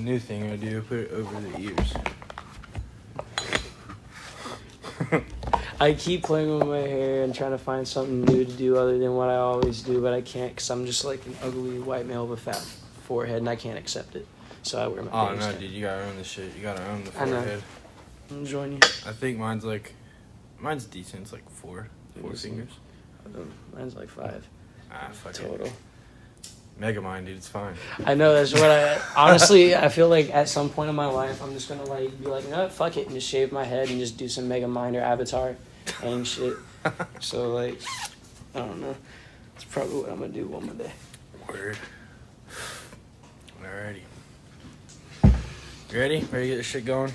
new thing I do. Put it over the ears. I keep playing with my hair and trying to find something new to do other than what I always do, but I can't because I'm just like an ugly white male with a fat forehead, and I can't accept it. So I wear my Oh, bangs no, down. dude. You gotta own this shit. You gotta own the I know. forehead. I'm enjoying you. I think mine's decent. It's like four fingers. Mine's like 5. Ah, fuck Total. it. Megamind, dude. It's fine. I know, that's what honestly, I feel like at some point in my life, I'm just gonna like be like, no, fuck it, and just shave my head and just do some Megamind or Avatar and shit. So like, I don't know. That's probably what I'm gonna do one more day. Word. Alrighty. You ready? Ready to get this shit going?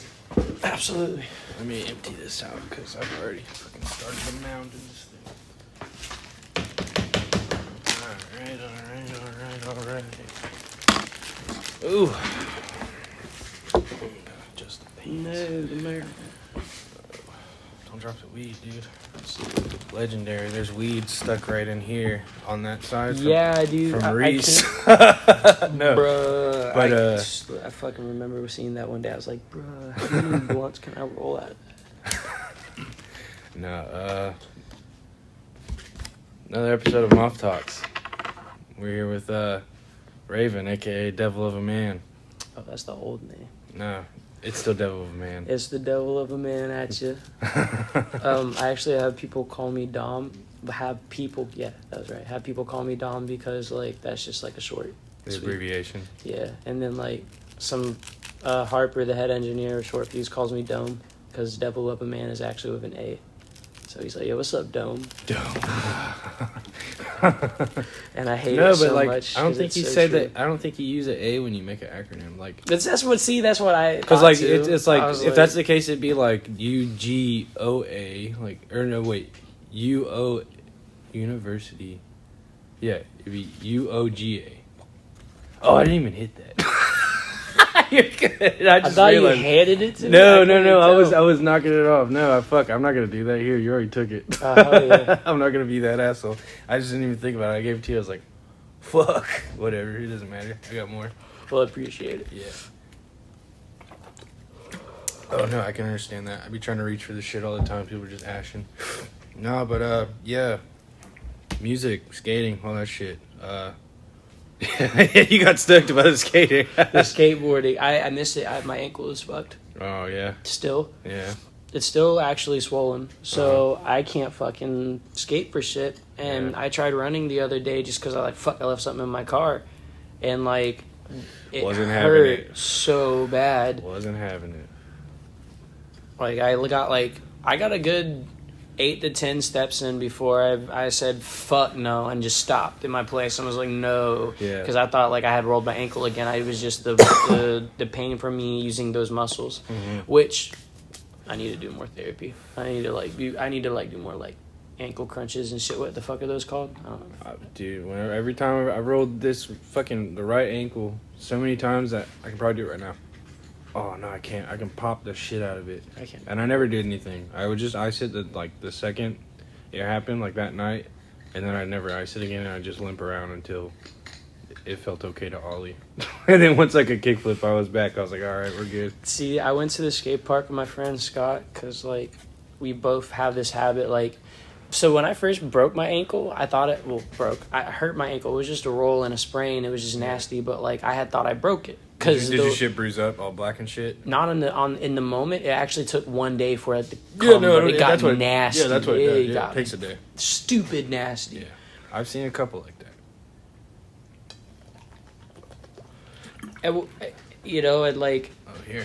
Absolutely. Let me empty this out because I've already fucking started the mound in this thing. Alright. Ooh. Just the pain. No, the mayor. Don't drop the weed, dude. Legendary. There's weed stuck right in here on that side. Yeah, dude. From Reese. No. Bruh. But, I fucking remember seeing that one day. I was like, bruh, how many blunts can I roll out of that? No, another episode of Moff Talks. We're here with Raven, aka Devil of a Man. Oh, that's the old name. No, it's still Devil of a Man. It's the devil of a man at you. I actually have people call me Dom. Have people call me Dom because like that's just like a short. The abbreviation. Yeah, and then like some Harper, the head engineer, short fuse, calls me Dome because Devil of a Man is actually with an A. So he's like, "Yo, what's up, Dome?" Dome. And I hate it so much. I don't think you so say true. that. I don't think you use an A when you make an acronym. Like That's what I. because like too. it's like I was if that's the case, it'd be like UGOA, like or no wait, UO University. Yeah, it'd be UOGA. Oh, I didn't even hit that. You're good. I just thought realized. you handed it to me. No. I was knocking it off. No, I'm not gonna do that here. You already took it. Hell yeah. I'm not gonna be that asshole. I just didn't even think about it. I gave it to you. I was like, fuck, whatever. It doesn't matter. I got more. Well, I appreciate it. Yeah. Oh no, I can understand that. I be trying to reach for this shit all the time. People are just ashing. No, but yeah, music, skating, all that shit. You got stoked about the skating. The skateboarding, I missed it. My ankle is fucked. Oh yeah. Still. Yeah. It's still actually swollen, so I can't fucking skate for shit. And I tried running the other day just because I left something in my car, and like it Wasn't hurt having it. so bad. Wasn't having it. Like I got a good 8 to 10 steps in before I said fuck no and just stopped in my place and was like no, because I thought like I had rolled my ankle again. It was just the pain from me using those muscles, which I need to do more therapy. I need to do more like ankle crunches and shit. What the fuck are those called? I don't know. Dude, every time I rolled the right ankle so many times that I can probably do it right now. Oh no, I can't. I can pop the shit out of it. I can't. And I never did anything. I would just ice it the second it happened, like that night, and then I'd never ice it again, and I'd just limp around until it felt okay to ollie. And then once I could kickflip, I was back. I was like, all right, we're good. See, I went to the skate park with my friend Scott because like we both have this habit. Like, so when I first broke my ankle, I thought I hurt my ankle. It was just a roll and a sprain. It was just nasty, but like I had thought I broke it. Did your shit bruise up all black and shit? Not in the moment. It actually took one day for it to come, but it got nasty. Yeah, that's what it does. Yeah, it takes a day. Stupid nasty. Yeah, I've seen a couple like that. And like. Oh, here.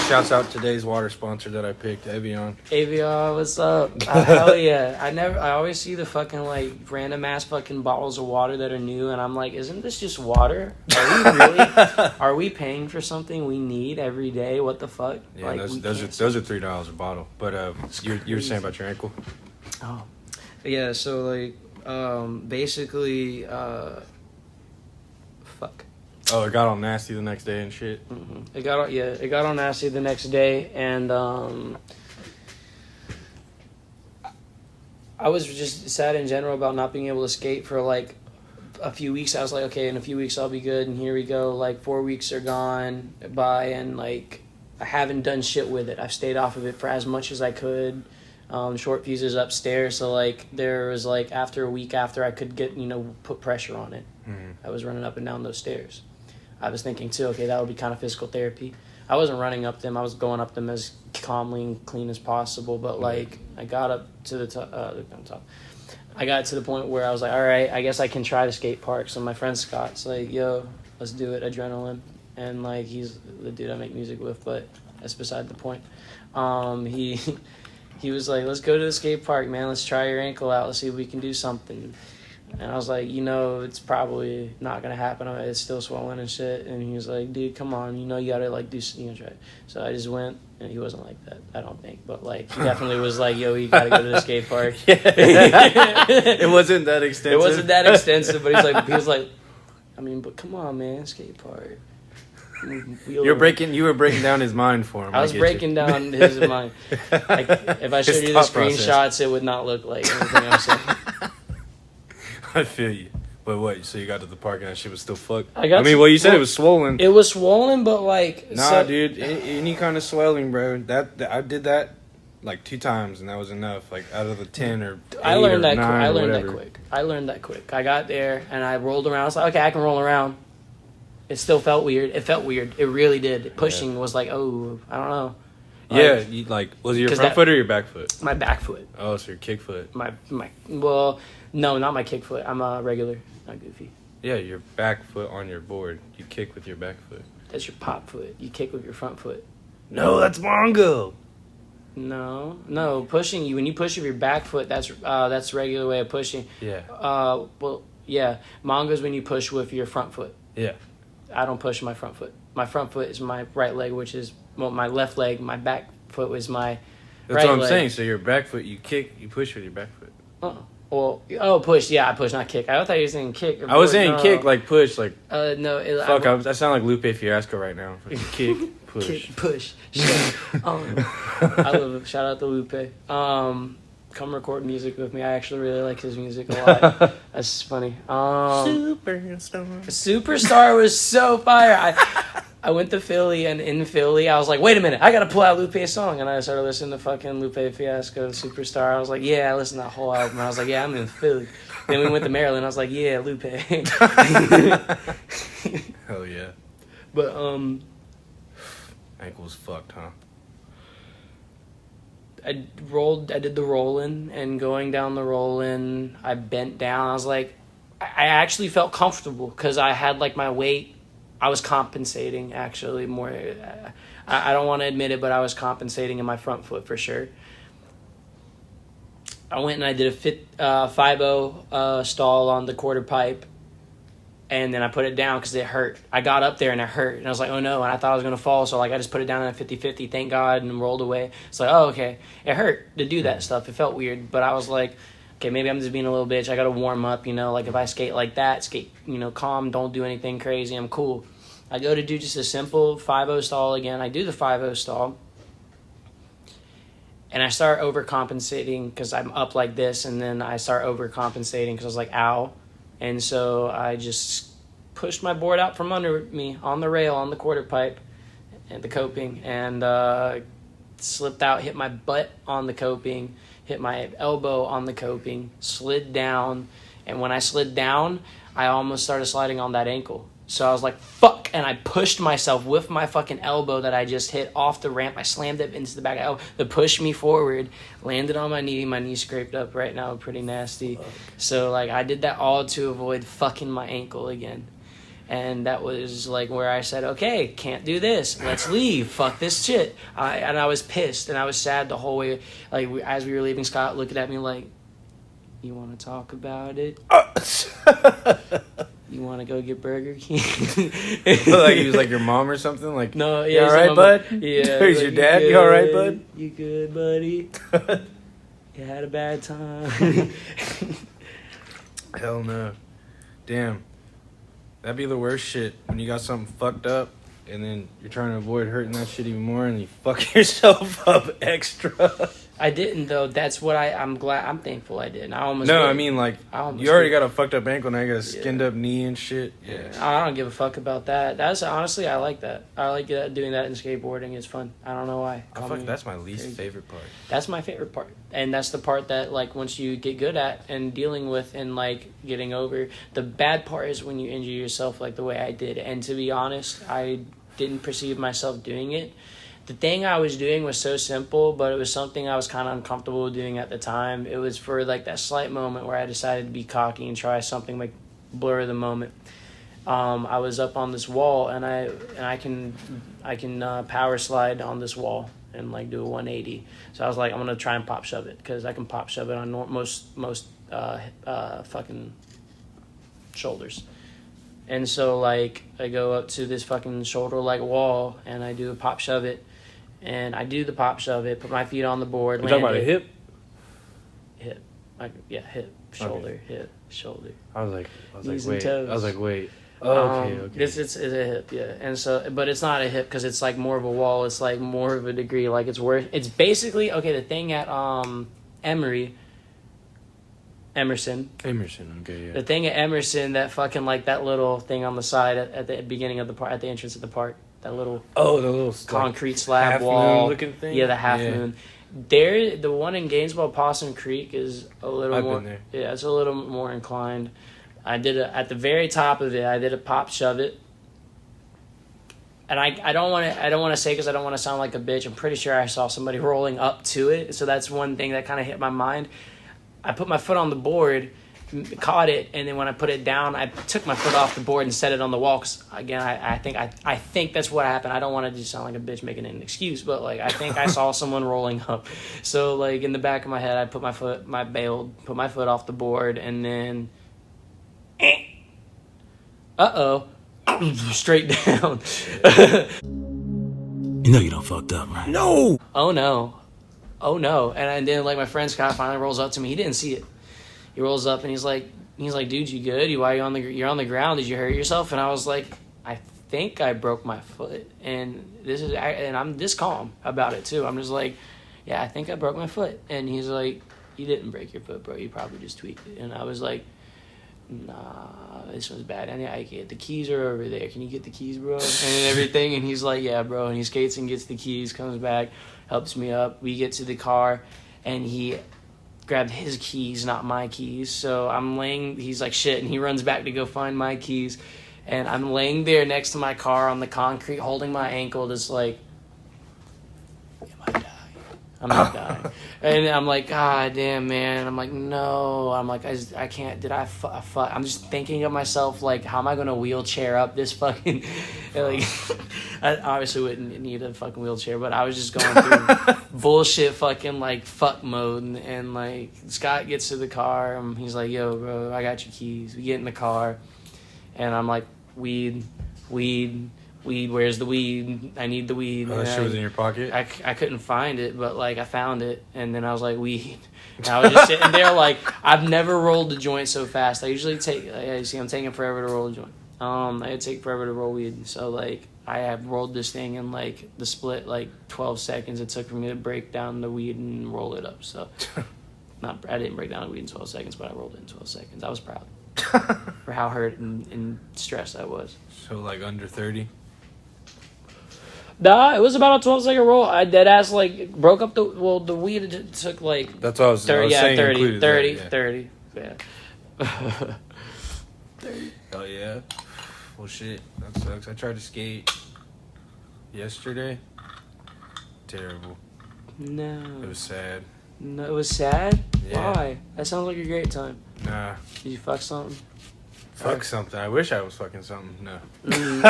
Shouts out today's water sponsor that I picked, Evian. Evian, what's up? Hell yeah. I always see the fucking like random ass fucking bottles of water that are new, and I'm like, isn't this just water? Are we paying for something we need every day? What the fuck? Yeah, like, those are $3 a bottle. But you were saying about your ankle? Oh. Yeah, so like basically fuck. Oh, it got all nasty the next day and shit. Mm-hmm. It got all nasty the next day, and I was just sad in general about not being able to skate for like a few weeks, I was like, okay, in a few weeks I'll be good, and here we go. Like 4 weeks are gone by, and like I haven't done shit with it. I've stayed off of it for as much as I could. Short fuses upstairs, so like there was like after a week after I could get put pressure on it. I was running up and down those stairs. I was thinking too, okay, that would be kind of physical therapy. I wasn't running up them. I was going up them as calmly and clean as possible. But like I got up to the top. I got to the point where I was like, all right, I guess I can try the skate park. So my friend Scott's like, yo, let's do it, Adrenaline. And like he's the dude I make music with, but that's beside the point. He was like, let's go to the skate park, man. Let's try your ankle out. Let's see if we can do something. And I was like, it's probably not going to happen. It's still swollen and shit. And he was like, dude, come on. You got to, like, try it. So I just went, and he wasn't like that, I don't think. But, like, he definitely was like, yo, you got to go to the skate park. It wasn't that extensive. It wasn't that extensive, but he was like, I mean, but come on, man, skate park. You were breaking down his mind for him. I was breaking down his mind. Like, if I showed you the screenshots, it would not look like anything I'm saying. I feel you. But what? So you got to the park and that shit was still fucked? You said it was swollen. It was swollen, but like... Nah, dude. Any kind of swelling, bro. That I did that like 2 times, and that was enough. Like out of the 10 or 8 I learned or that. 9 I or learned whatever. that quick. I got there and I rolled around. I was like, okay, I can roll around. It still felt weird. It felt weird. It really did. Pushing was like, oh, I don't know. Was it your front foot or your back foot? My back foot. Oh, so your kick foot. Well, no, not my kick foot. I'm a regular, not goofy. Yeah, your back foot on your board. You kick with your back foot. That's your pop foot. You kick with your front foot. No, that's Mongo. No, pushing. When you push with your back foot, that's the regular way of pushing. Yeah. Mongo's when you push with your front foot. Yeah. I don't push my front foot. My front foot is my right leg, which is my left leg. My back foot was my That's right what I'm leg. saying. So your back foot, you push with your back foot. Push. Yeah, I push, not kick. I thought you were saying kick. I was saying kick, like push, like. No. I sound like Lupe Fiasco right now. Kick, push. Kick, push. Shit. I love it. Shout out to Lupe. Come record music with me. I actually really like his music a lot. That's funny. Superstar was so fire. I went to Philly, and in Philly, I was like, wait a minute, I gotta pull out Lupe's song. And I started listening to fucking Lupe Fiasco, Superstar. I was like, yeah, I listened to that whole album. I was like, yeah, I'm in Philly. Then we went to Maryland. I was like, yeah, Lupe. Hell yeah. But, ankle's fucked, huh? I did the rolling, and going down the rolling, I bent down. I was like, I actually felt comfortable because I had like my weight. I was compensating actually more. I don't want to admit it, but I was compensating in my front foot for sure. I went and I did a 5-0 stall on the quarter pipe, and then I put it down because it hurt. I got up there and it hurt, and I was like, oh no, and I thought I was going to fall, so like I just put it down at a 50-50, thank God, and rolled away. It's like, oh, okay. It hurt to do that stuff. It felt weird, but I was like, okay, maybe I'm just being a little bitch. I got to warm up, like if I skate like that, skate, calm, don't do anything crazy, I'm cool. I go to do just a simple 5-0 stall again. I do the 5-0 stall, and I start overcompensating because I'm up like this, and then I start overcompensating because I was like, ow. And so I just pushed my board out from under me on the rail, on the quarter pipe, and the coping, and slipped out, hit my butt on the coping, hit my elbow on the coping, slid down, and when I slid down, I almost started sliding on that ankle. So I was like, fuck, and I pushed myself with my fucking elbow that I just hit off the ramp. I slammed it into the back of the elbow that pushed me forward, landed on my knee scraped up right now, pretty nasty. Fuck. So, like, I did that all to avoid fucking my ankle again. And that was, like, where I said, okay, can't do this. Let's leave. Fuck this shit. And I was pissed, and I was sad the whole way. Like, as we were leaving, Scott looking at me like, you want to talk about it? You want to go get Burger King? Like he was like your mom or something? Like, no, yeah. You all right, bud? Yeah. He's your dad? You all right, bud? You good, buddy? You had a bad time? Hell no. Damn. That'd be the worst shit when you got something fucked up and then you're trying to avoid hurting that shit even more and you fuck yourself up extra. I didn't though. That's what I'm glad. I'm thankful I didn't. I almost. No, did. I mean like I you already got a fucked up ankle, now you got a skinned up knee and shit. Yeah. I don't give a fuck about that. That's honestly, I like that. I like doing that in skateboarding. It's fun. I don't know why. That's my least favorite part. That's my favorite part, and that's the part that like once you get good at and dealing with and like getting over. The bad part is when you injure yourself like the way I did. And to be honest, I didn't perceive myself doing it. The thing I was doing was so simple, but it was something I was kind of uncomfortable doing at the time. It was for like that slight moment where I decided to be cocky and try something like blur the moment. I was up on this wall and I can power slide on this wall and like do a 180. So I was like, I'm gonna try and pop shove it because I can pop shove it on most fucking shoulders. And so like I go up to this fucking shoulder like wall and I do a pop shove it. And I do the pop shove it, put my feet on the board. You're talking about a hip? Hip. Hip, shoulder, hip, shoulder. I was like, wait. I was like, wait. Oh, okay. It's a hip, yeah. And so, but it's not a hip because it's like more of a wall. It's like more of a degree. Like it's worth. It's basically the thing at Emerson. Okay, yeah. The thing at Emerson, that fucking like that little thing on the side at the beginning of the park, at the entrance of the park. That little the little concrete slab half wall moon looking thing. Yeah, the half moon. There, the one in Gainesville, Possum Creek is a little I've more. Been there. Yeah, it's a little more inclined. I did at the very top of it. I did a pop shove it, and I don't want to say because I don't want to sound like a bitch. I'm pretty sure I saw somebody rolling up to it, so that's one thing that kind of hit my mind. I put my foot on the board, caught it, and then when I put it down, I took my foot off the board and set it on the wall. 'Cause again, I think that's what happened. I don't want to just sound like a bitch making an excuse, but like I think I saw someone rolling up. So like in the back of my head, I put my foot off the board, and then, straight down. You know you done fucked up, right? No. Oh no! And then like my friend Scott finally rolls up to me. He didn't see it. He rolls up and he's like, dude, you good? You're on the ground? Did you hurt yourself? And I was like, I think I broke my foot. And I'm this calm about it too. I'm just like, yeah, I think I broke my foot. And he's like, you didn't break your foot, bro. You probably just tweaked it. And I was like, nah, this one's bad. The keys are over there. Can you get the keys, bro? And everything. And he's like, yeah, bro. And he skates and gets the keys, comes back, helps me up. We get to the car, and he grabbed his keys, not my keys. So he's like, shit, and he runs back to go find my keys. And I'm laying there next to my car on the concrete, holding my ankle, just like, am I dying? I'm not dying. And I'm like, God damn, man. I'm like, no. I'm like, I can't. Did I fuck? I'm just thinking of myself, like, how am I going to wheelchair up this fucking... like, I obviously wouldn't need a fucking wheelchair, but I was just going through bullshit fucking, like, fuck mode. And, like, Scott gets to the car, and he's like, yo, bro, I got your keys. We get in the car, and I'm like, weed, where's the weed? I need the weed. Oh, that shit was in your pocket? I couldn't find it, but like I found it, and then I was like, weed. And I was just sitting there like, I've never rolled a joint so fast. I usually I'm taking forever to roll a joint. It take forever to roll weed. So like I have rolled this thing in like the split like 12 seconds it took for me to break down the weed and roll it up. So I didn't break down the weed in 12 seconds, but I rolled it in 12 seconds. I was proud. For how hurt and stressed I was. So like under 30? Nah, it was about a 12-second roll. I dead ass like broke up the weed took like that's what I was 30, saying. 30. 30. Yeah. 30. Oh yeah. Well shit, that sucks. I tried to skate yesterday. Terrible. No. It was sad. No, it was sad? Yeah. Why? That sounds like a great time. Nah. Did you fuck something? Fuck something. I wish I was fucking something. No. No. Did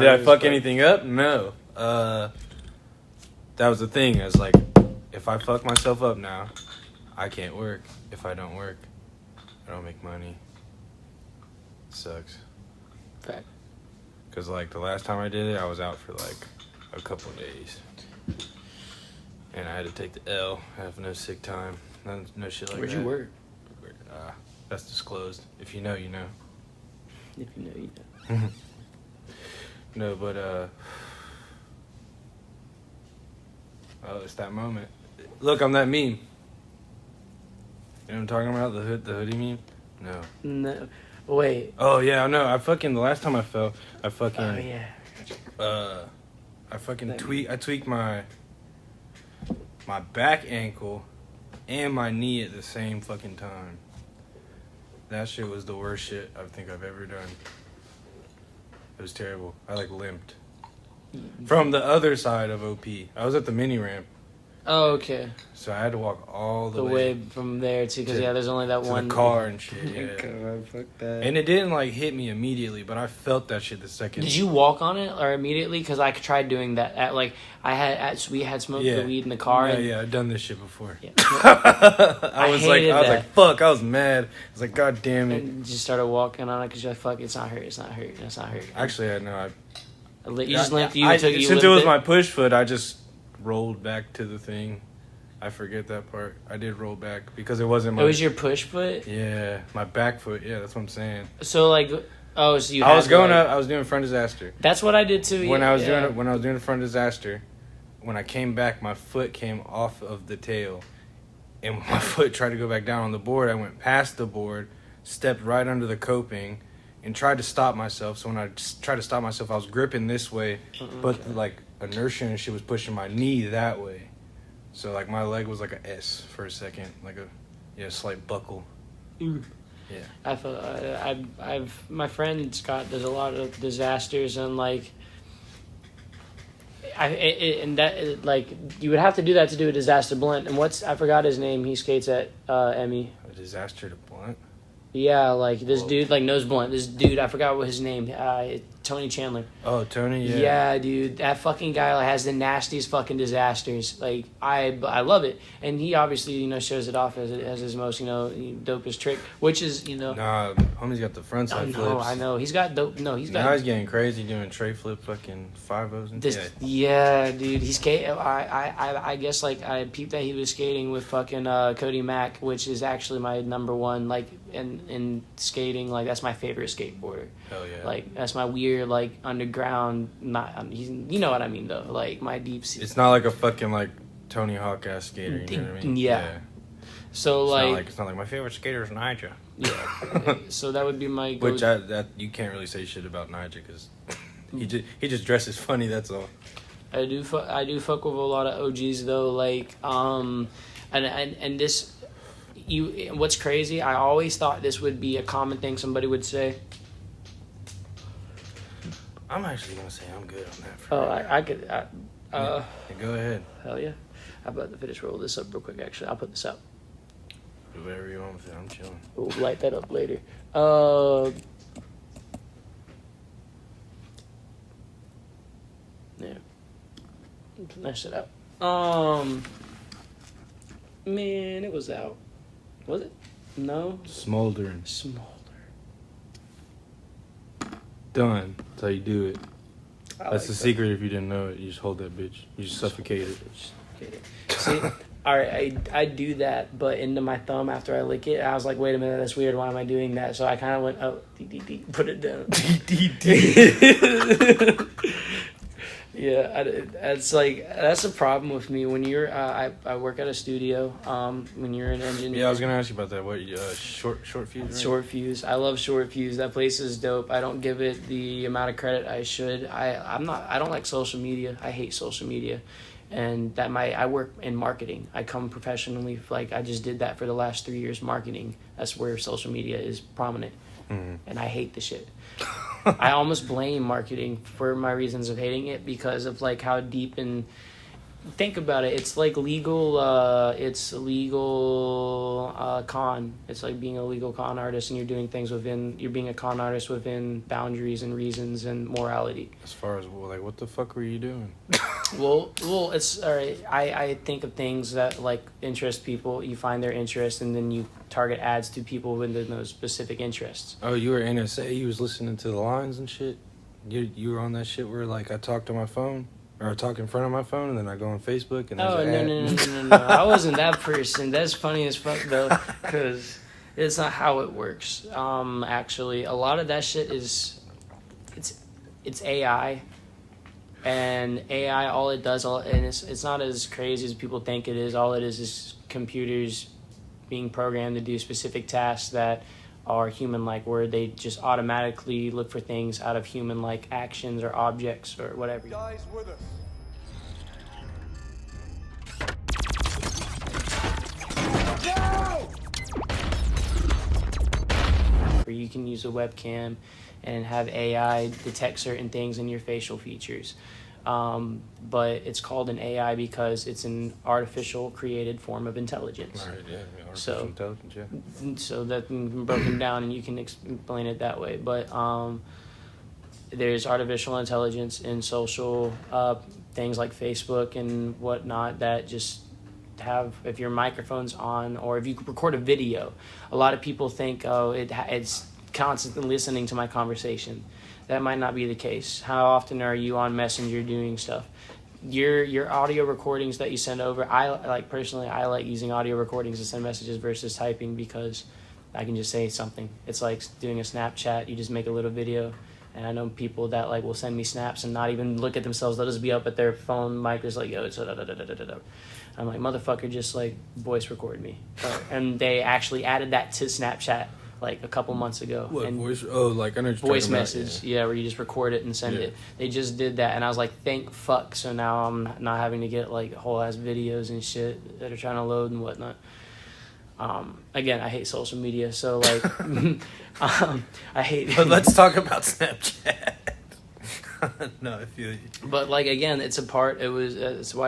I fuck anything up? No. That was the thing. I was like, if I fuck myself up now, I can't work. If I don't work, I don't make money. It sucks. Fact. Because like the last time I did it, I was out for like a couple of days. And I had to take the L. I have no sick time. No shit like Where'd that. you work? That's disclosed. If you know, you know. If you know, you know. No, but Oh, it's that moment. Look, I'm that meme. You know what I'm talking about? The hoodie meme? No. No. Wait. Oh, yeah, I know. The last time I fell, I tweaked my back ankle and my knee at the same fucking time. That shit was the worst shit I think I've ever done. It was terrible. I limped. From the other side of OP. I was at the mini ramp. Oh, okay. So I had to walk all the way from there too, because there's only that one the car and shit. Yeah. God, fuck that. And it didn't hit me immediately, but I felt that shit the second. Did you walk on it or immediately? Because I tried doing that at we had smoked the weed in the car. Yeah, I've done this shit before. Yeah. I was like, fuck. I was mad. I was like, God damn it. And just started walking on it because you're like, fuck, it's not hurt. Actually, I know. You just limped. Since it was my push foot, I just rolled back to the thing. I forget that part. I did roll back because it wasn't my... It was your push foot? Yeah, my back foot. Yeah, that's what I'm saying. So so you I was going up, I was doing front disaster. That's what I did too. When I was doing the front disaster, when I came back, my foot came off of the tail. And when my foot tried to go back down on the board, I went past the board, stepped right under the coping, and tried to stop myself. So when I tried to stop myself, I was gripping this way, but inertia and shit was pushing my knee that way. So my leg was like a S for a second, slight buckle. Mm. Yeah. I feel my friend Scott does a lot of disasters and you would have to do that to do a disaster blunt. And I forgot his name. He skates at Emmy. A disaster to blunt. Yeah, this dude knows blunt. This dude, I forgot what his name. Tony Chandler. Oh, Tony, yeah. Yeah, dude, that fucking guy has the nastiest fucking disasters. I love it, and he obviously shows it off as his most dopest trick, which is Nah, homie's got the front side flips. I know he's got dope. No, he's got. Now he's getting crazy doing tray flip, fucking 5-0s and Yeah, dude, he's skate. I guess I peeped that he was skating with fucking Cody Mack, which is actually my number one in skating. That's my favorite skateboarder. Hell yeah. That's my weird underground. You know what I mean though. My deep sea. It's not like a fucking Tony Hawk ass skater. You know what I mean? Yeah. So it's not like my favorite skater is Nigel. Yeah. So that would be my. Which that you can't really say shit about Nigel because he just dresses funny. That's all. I do fuck with a lot of OGs though. And this. What's crazy? I always thought this would be a common thing somebody would say. I'm actually gonna say I'm good on that. I could. Go ahead. Hell yeah! I'm about to finish roll this up real quick. Actually, I'll put this out. Do whatever you want with it. I'm chilling. We'll light that up later. Yeah. Finish it out. Man, it was out. Was it? No. Smoldering. Done. That's how you do it. That's the secret. If you didn't know it, you just hold that bitch. You just suffocate it. See, all right, I do that, but into my thumb after I lick it, I was like, wait a minute, that's weird. Why am I doing that? So I kind of went, put it down. Yeah, that's the problem with me when you're. I work at a studio. When you're an engineer. Yeah, I was gonna ask you about that. What short fuse? Right? Short fuse. I love short fuse. That place is dope. I don't give it the amount of credit I should. I don't like social media. I hate social media, and I work in marketing. I come professionally. I just did that for the last 3 years. Marketing. That's where social media is prominent, and I hate the shit. I almost blame marketing for my reasons of hating it because of how deep and think about it. It's legal. It's legal con. It's like being a legal con artist, and you're doing things you're being a con artist within boundaries and reasons and morality. As far as what the fuck were you doing? Well, it's all right. I think of things that interest people. You find their interest, and then you target ads to people within those specific interests. Oh, you were NSA. You was listening to the lines and shit. You were on that shit where I talk to my phone. Or I talk in front of my phone, and then I go on Facebook, and there's no. I wasn't that person. That's funny as fuck, though, because it's not how it works. Actually, a lot of that shit is... It's AI. And AI, all it does, and it's not as crazy as people think it is. All it is computers being programmed to do specific tasks that are human-like, where they just automatically look for things out of human-like actions or objects or whatever. Dies with us. Where you can use a webcam and have AI detect certain things in your facial features. But it's called an AI because it's an artificial created form of intelligence. Right, yeah, artificial intelligence, yeah. So that's broken down, and you can explain it that way. But there's artificial intelligence in social things like Facebook and whatnot that just have, if your microphone's on or if you record a video, a lot of people think, oh, it's constantly listening to my conversation. That might not be the case. How often are you on Messenger doing stuff? Your audio recordings that you send over, I like using audio recordings to send messages versus typing, because I can just say something. It's like doing a Snapchat. You just make a little video, and I know people that like will send me snaps and not even look at themselves. They'll just be up at their phone mic, just like, yo, it's da-da-da-da-da-da. I'm like, motherfucker, just like voice record me. And they actually added that to Snapchat like a couple months ago. What, and voice? Oh, like I know what you're voice talking about, message, yeah, where you just record it and send it. They just did that, and I was like, thank fuck. So now I'm not having to get like whole ass videos and shit that are trying to load and whatnot. Again, I hate social media, so like, I hate. But let's talk about Snapchat. No, I feel you. But like, again, it's why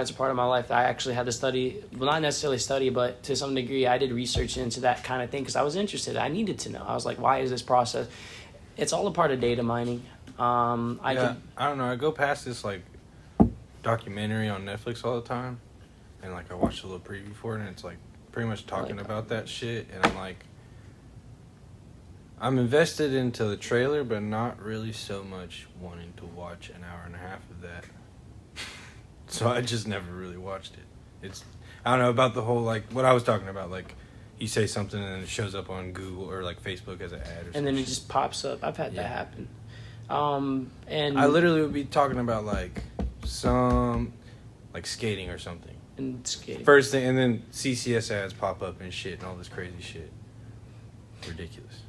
it's a part of my life. I actually had to study, well, not necessarily study, but to some degree I did research into that kind of thing because I was interested. I needed to know. I was like, why is this process? It's all a part of data mining. I don't know, I go past this like documentary on Netflix all the time, and like I watched a little preview for it, and it's like pretty much talking about that shit, and I'm like, I'm invested into the trailer, but not really so much wanting to watch an hour and a half of that. So I just never really watched it. It's, I don't know, about the whole, like, what I was talking about, like, you say something and then it shows up on Google or, like, Facebook as an ad or something. And then it just pops up. I've had that happen. And I literally would be talking about, like, skating or something. And skating. First thing, and then CCS ads pop up and shit and all this crazy shit. Ridiculous.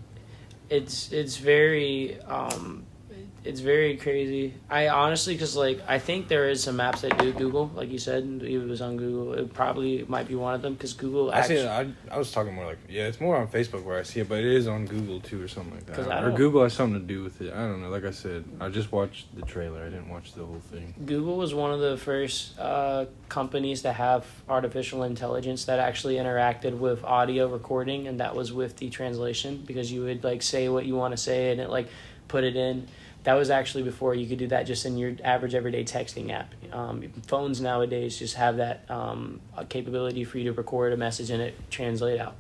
It's very crazy. I honestly, because like I think there is some apps that do Google, like you said, it was on Google. It probably might be one of them because Google. I was talking more like, yeah, it's more on Facebook where I see it, but it is on Google too or something like that. Or Google has something to do with it. I don't know. Like I said, I just watched the trailer. I didn't watch the whole thing. Google was one of the first companies to have artificial intelligence that actually interacted with audio recording, and that was with the translation, because you would like say what you want to say and it like put it in. That was actually before you could do that just in your average everyday texting app. Phones nowadays just have that capability for you to record a message and it translate out.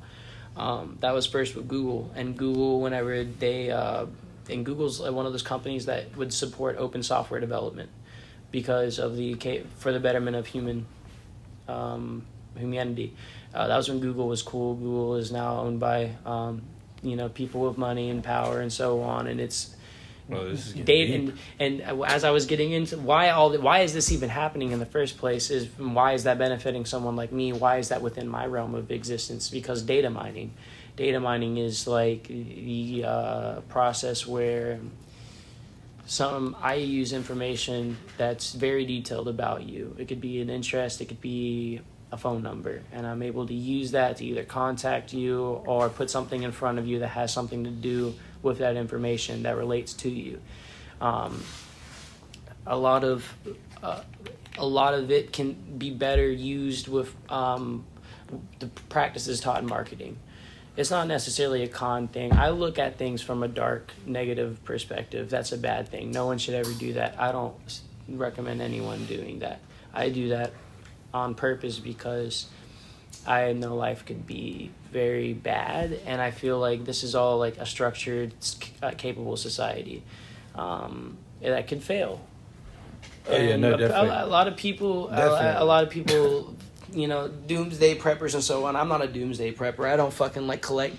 That was first with Google, and Google, whenever they and Google's one of those companies that would support open software development because of for the betterment of humanity. That was when Google was cool. Google is now owned by people with money and power and so on, and it's data. And as I was getting into why is this even happening in the first place, is why is that benefiting someone like me? Why is that within my realm of existence? Because data mining is like the process where I use information that's very detailed about you. It could be an interest, it could be a phone number, and I'm able to use that to either contact you or put something in front of you that has something to do with that information that relates to you. A lot of it can be better used with the practices taught in marketing. It's not necessarily a con thing. I look at things from a dark, negative perspective. That's a bad thing. No one should ever do that. I don't recommend anyone doing that. I do that on purpose because I know life could be very bad, and I feel like this is all like a structured, capable society that could fail. Oh, yeah, no, definitely. A lot of people, doomsday preppers and so on. I'm not a doomsday prepper. I don't fucking like collect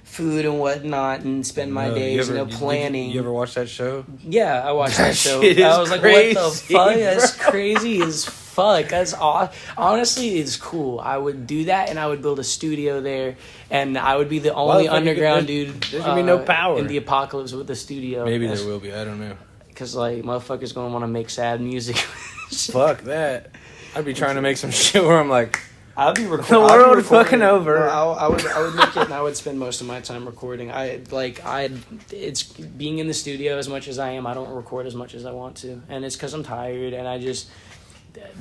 food and whatnot and spend my days, planning. You ever watch that show? Yeah, I watched that show. Shit I was like, crazy, what the fuck? bro. That's crazy as fuck. That's honestly, it's cool. I would do that, and I would build a studio there, and I would be the only underground dude. There's gonna be no power in the apocalypse with the studio. Maybe there will be. I don't know. Because like motherfuckers gonna want to make sad music. Fuck that. I'd be trying to make some shit where I'm like, I'd be recording. the world fucking over. Well, I would make it, and I would spend most of my time recording. It's being in the studio as much as I am. I don't record as much as I want to, and it's because I'm tired, and I just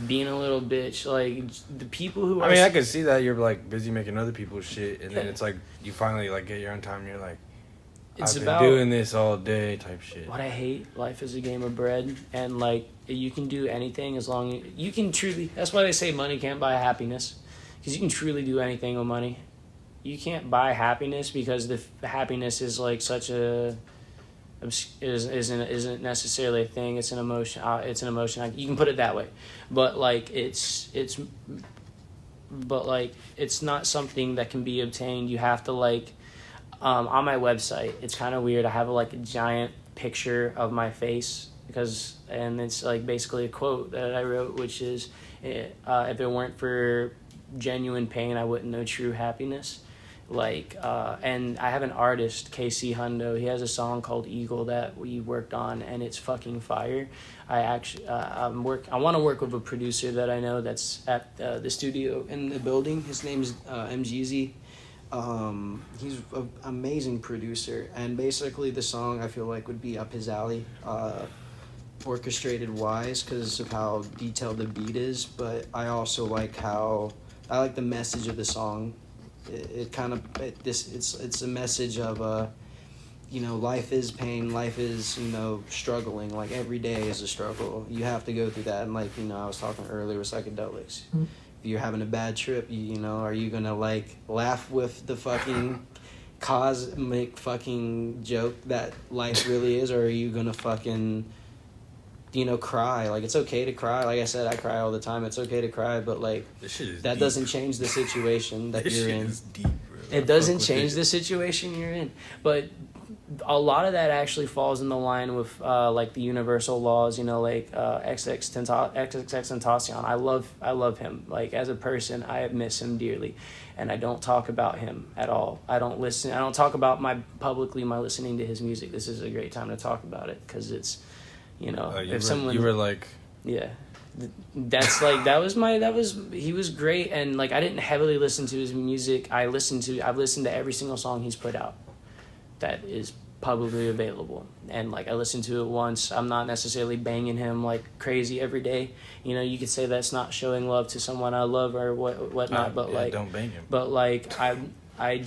being a little bitch. Like the people who I mean, I could see that you're like busy making other people's shit, and then it's like you finally like get your own time, and you're like, I've been doing this all day type shit. What I hate, life is a game of bread, and like you can do anything as long as you can truly. That's why they say money can't buy happiness, because you can truly do anything with money. You can't buy happiness because the happiness is like such a isn't necessarily a thing. It's an emotion. It's an emotion. You can put it that way, but like it's not something that can be obtained. You have to like. On my website, it's kind of weird. I have a giant picture of my face and it's like basically a quote that I wrote, which is, if it weren't for genuine pain, I wouldn't know true happiness. And I have an artist, KC Hundo. He has a song called Eagle that we worked on, and it's fucking fire. I want to work with a producer that I know that's at the studio in the building. His name's MGZ. He's an amazing producer, and basically the song I feel like would be up his alley, orchestrated wise because of how detailed the beat is, but I also like the message of the song. It's a message of life is pain, life is struggling, like every day is a struggle. You have to go through that, and I was talking earlier with psychedelics. Mm-hmm. If you're having a bad trip, are you gonna laugh with the fucking cosmic fucking joke that life really is, or are you gonna fucking cry? It's okay to cry. Like I said, I cry all the time. It's okay to cry, but that doesn't change the situation that you're in. Is deep, bro. It doesn't change the situation you're in, but a lot of that actually falls in the line with the universal laws, XXXTentacion. I love him. As a person, I miss him dearly, and I don't talk about him at all. I don't talk about my listening to his music. This is a great time to talk about it because it's he was great, and I didn't heavily listen to his music. I've listened to every single song he's put out that is publicly available, and I listened to it once. I'm not necessarily banging him crazy every day. You could say that's not showing love to someone I love or whatnot, but don't bang him. But I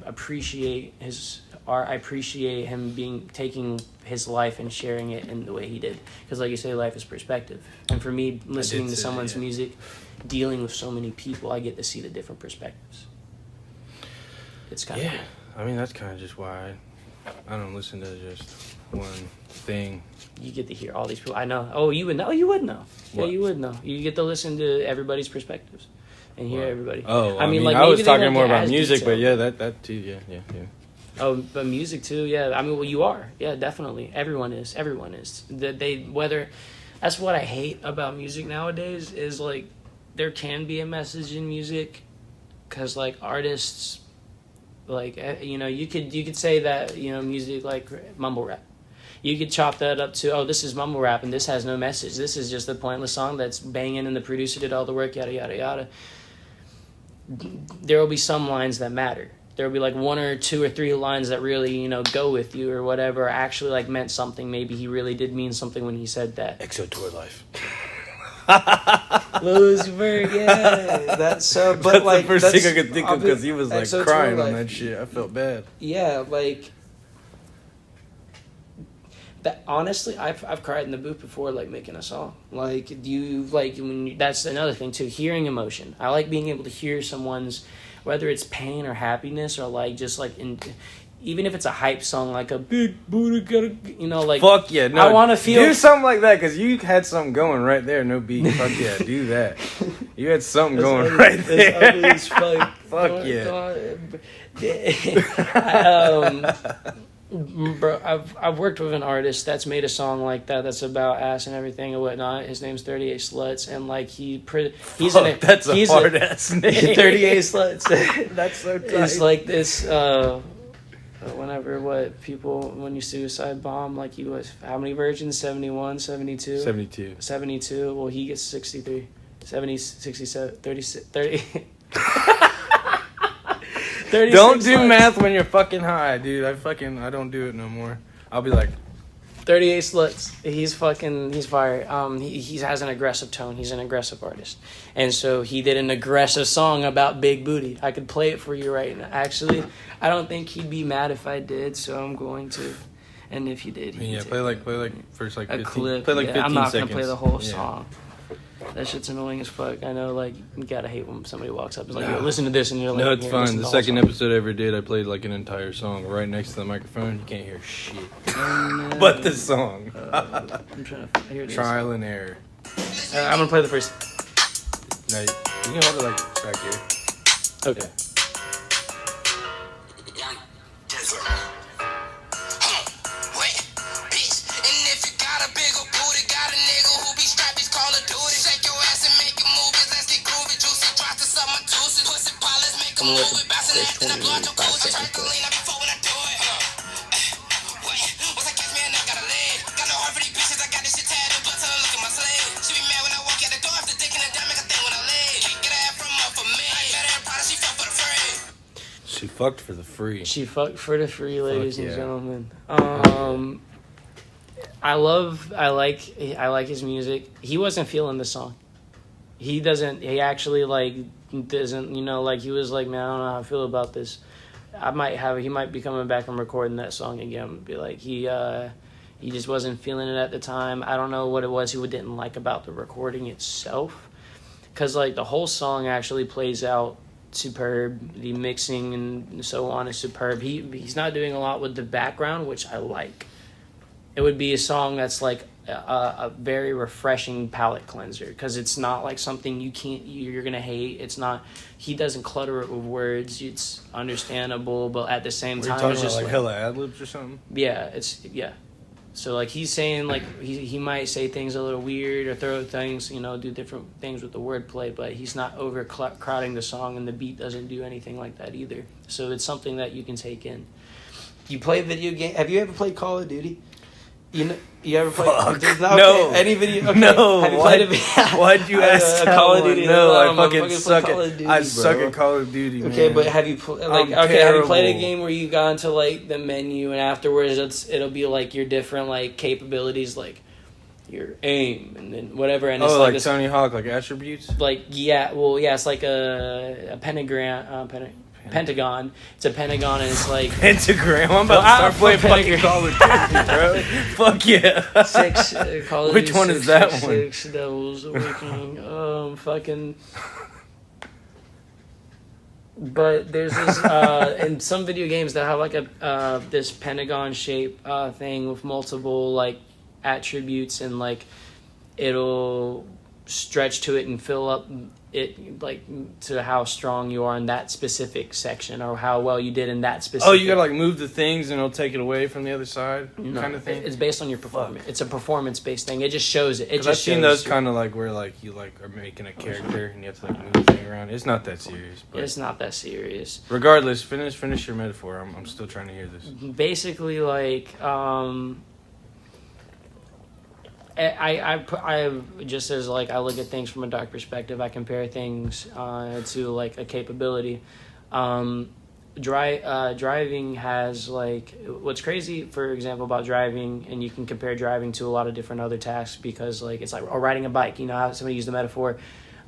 appreciate his art. I appreciate him taking his life and sharing it in the way he did, because you say, life is perspective, and for me, listening to someone's music, dealing with so many people, I get to see the different perspectives. It's kind of cool. I mean, that's kind of just why I don't listen to just one thing. You get to hear all these people. I know. Oh, you would know. You would know. What? Yeah, you would know. You get to listen to everybody's perspectives and hear everybody. Oh, I mean I was talking more about music, but that too. Yeah. Oh, but music too. Yeah. I mean, well, you are. Yeah, definitely. Everyone is. That's what I hate about music nowadays is there can be a message in music, because artists. You could say that, music mumble rap. You could chop that up to, this is mumble rap and this has no message. This is just a pointless song that's banging and the producer did all the work, yada, yada, yada. There will be some lines that matter. There will be one or two or three lines that really, go with you or whatever, or actually meant something. Maybe he really did mean something when he said that. Exo Tour Life. Lucifer, yeah, that's so. But that's the first thing I could think of, because he was crying on that shit. I felt bad. Yeah, that. Honestly, I've cried in the booth before, making a song. That's another thing too. Hearing emotion. I like being able to hear someone's, whether it's pain or happiness or even if it's a hype song, a big booty gotta, fuck yeah, no, I want to feel. Do something like that, because you had something going right there, no beat. Fuck yeah, do that. You had something going right there. Ugly as fuck. Fuck yeah. Bro, I've worked with an artist that's made a song like that that's about ass and everything and whatnot. His name's 38 Sluts, and like he's that's a hard ass name. 38 Sluts. That's so tight. It's like this. When you suicide bomb, like he was how many virgins? 71, 72? 72. 72. Well, he gets 63. 70, 67, 30. Don't do math when you're fucking high, dude. I don't do it no more. I'll be like 38 Sluts. He's fire. He has an aggressive tone. He's an aggressive artist. And so he did an aggressive song about big booty. I could play it for you right now. Actually, I don't think he'd be mad if I did, so I'm going to. And if you did, play like first like 15. Clip. Play like 15 I'm not seconds. gonna play the whole song. That shit's annoying as fuck. I know, like, you gotta hate when somebody walks up and is like, yo, listen to this, and you're like, no, it's fine. The second episode I ever did, I played like an entire song right next to the microphone. You can't hear shit. But the song. I'm trying to hear this. Trial and error. I'm gonna play the first. No, you can hold it like back here. Okay. I'm gonna let the first 25 seconds go. She fucked for the free. She fucked for the free, ladies and gentlemen. I like his music. He wasn't feeling the song. He actually doesn't, he was like, man, I don't know how I feel about this. He might be coming back and recording that song again. Be like, he just wasn't feeling it at the time. I don't know what it was he didn't like about the recording itself. Because, like, the whole song actually plays out superb. The mixing and so on is superb. He's not doing a lot with the background, which I like. It would be a song that's like a very refreshing palate cleanser, because it's not like something you're gonna hate. It's not, he doesn't clutter it with words. It's understandable, but at the same time, it's just like hella ad-libs or something. Yeah, so like he's saying, like he might say things a little weird or throw things, do different things with the wordplay, but he's not overcrowding the song, and the beat doesn't do anything like that either. So it's something that you can take in. You play video game? Have you ever played Call of Duty? You ever played? Fuck. Okay, no. Any video? Okay. No. Have you played Why'd you ask Call of Duty? No, I fucking suck Call at. of Duty, I suck at Call of Duty. Man. Okay, but have you have you terrible. played a game where you got into like the menu and afterwards it'll be like your different like capabilities, like your aim and then whatever, and it's like Tony Hawk, like attributes. Like it's like a pentagram. Pentagon. It's a pentagon, and it's like pentagram. I'm about to start playing fucking Call of Duty, bro. Fuck yeah. 6 Call of Duty. Which one is that one? 6 Devils Awakening. Fucking. But there's this in some video games that have like a this pentagon shape thing with multiple like attributes, and like it'll stretch to it and fill up it like to how strong you are in that specific section, or how well you did in that specific. Oh, you gotta like move the things and it'll take it away from the other side, kind of thing. It's based on your performance. It's a performance-based thing. It just shows it. I've seen those kind of like where like you like are making a character and you have to like move the thing around. It's not that serious. But it's not that serious. Regardless, finish your metaphor. I'm still trying to hear this. Basically, like I just as like I look at things from a dark perspective, I compare things to like a capability. Driving has like, what's crazy, for example, about driving, and you can compare driving to a lot of different other tasks, because like it's like riding a bike. You know how somebody used the metaphor?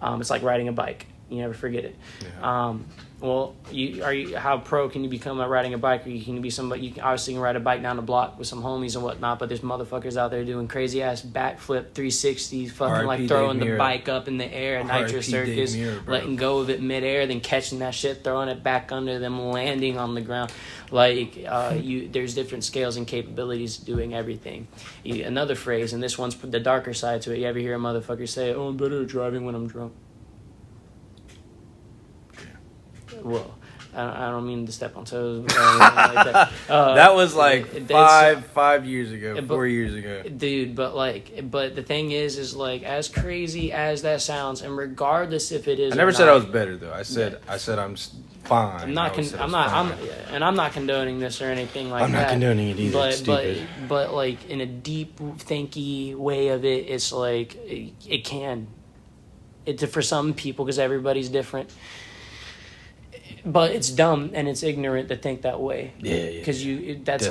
It's like riding a bike. You never forget it. Yeah. Well, how pro can you become at riding a bike? Or you can be somebody. You can obviously ride a bike down the block with some homies and whatnot. But there's motherfuckers out there doing crazy ass backflip 360s, fucking like throwing the bike up in the air, Nitro Circus, letting go of it midair, then catching that shit, throwing it back under them, landing on the ground. Like there's different scales and capabilities doing everything. Another phrase, and this one's the darker side to it. You ever hear a motherfucker say, "Oh, I'm better at driving when I'm drunk"? Whoa. I don't mean to step on toes or anything like that. That was like 5 years ago, 4 years ago. Dude, but the thing is like, as crazy as that sounds, and regardless if it is, I never said I was better though. I said I'm fine. I'm not condoning this or anything like that. I'm not condoning it either. But like in a deep thinky way of it, it's like it can. For some people, because everybody's different. But it's dumb and it's ignorant to think that way. Yeah. Because that's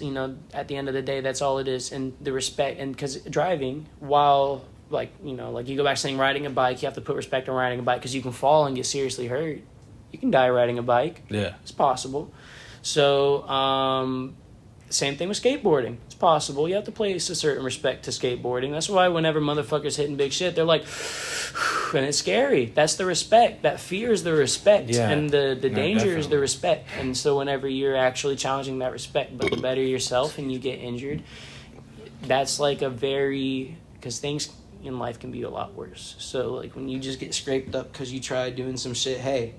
you know, at the end of the day, that's all it is. And the respect, and because driving, while like, you know, like you go back saying riding a bike, you have to put respect on riding a bike, because you can fall and get seriously hurt. You can die riding a bike. Yeah, it's possible. So same thing with skateboarding. It's possible. You have to place a certain respect to skateboarding. That's why whenever motherfuckers hitting big shit, they're like, and it's scary. That's the respect. That fear is the respect. Yeah. And the danger definitely. is the respect. And so whenever you're actually challenging that respect, but the better yourself and you get injured, that's like because things in life can be a lot worse. So like when you just get scraped up because you tried doing some shit, hey,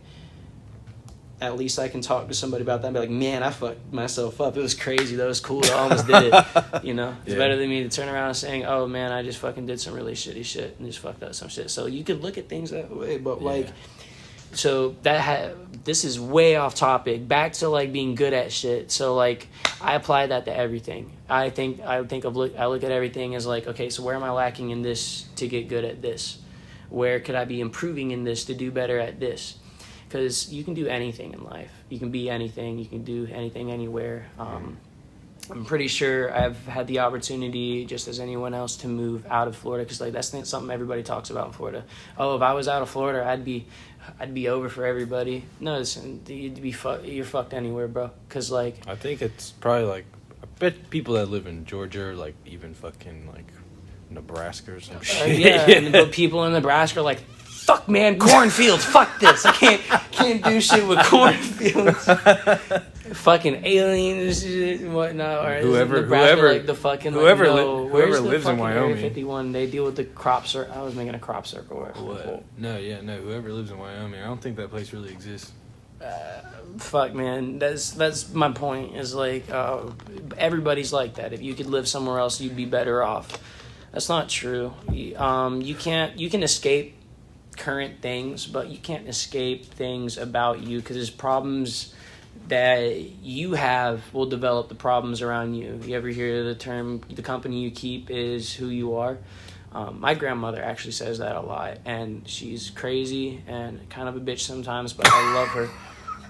at least I can talk to somebody about that and be like, man, I fucked myself up. It was crazy. That was cool. I almost did it. You know? It's better than me to turn around and saying, oh, man, I just fucking did some really shitty shit and just fucked up some shit. So you could look at things that way. But, like, so this is way off topic. Back to, like, being good at shit. So, like, I apply that to everything. I look at everything as, like, okay, so where am I lacking in this to get good at this? Where could I be improving in this to do better at this? Because you can do anything in life. You can be anything. You can do anything anywhere. I'm pretty sure I've had the opportunity, just as anyone else, to move out of Florida. Because like that's something everybody talks about in Florida. Oh, if I was out of Florida, I'd be over for everybody. No, listen, you're fucked anywhere, bro. Because like I think it's probably like I bet people that live in Georgia, like even fucking like Nebraska or some shit. But people in Nebraska are like, fuck, man, cornfields. Fuck this. I can't do shit with cornfields. Fucking aliens and whatnot. Or whoever like the fucking whoever where's lives the in Area Wyoming. 51. They deal with the crop circle. I was making a crop circle. What? No. Whoever lives in Wyoming, I don't think that place really exists. Fuck, man. That's my point. Is like everybody's like that. If you could live somewhere else, you'd be better off. That's not true. You can escape current things, but you can't escape things about you, because there's problems that you have will develop the problems around you. You ever hear the term, the company you keep is who you are? My grandmother actually says that a lot, and she's crazy and kind of a bitch sometimes, but I love her.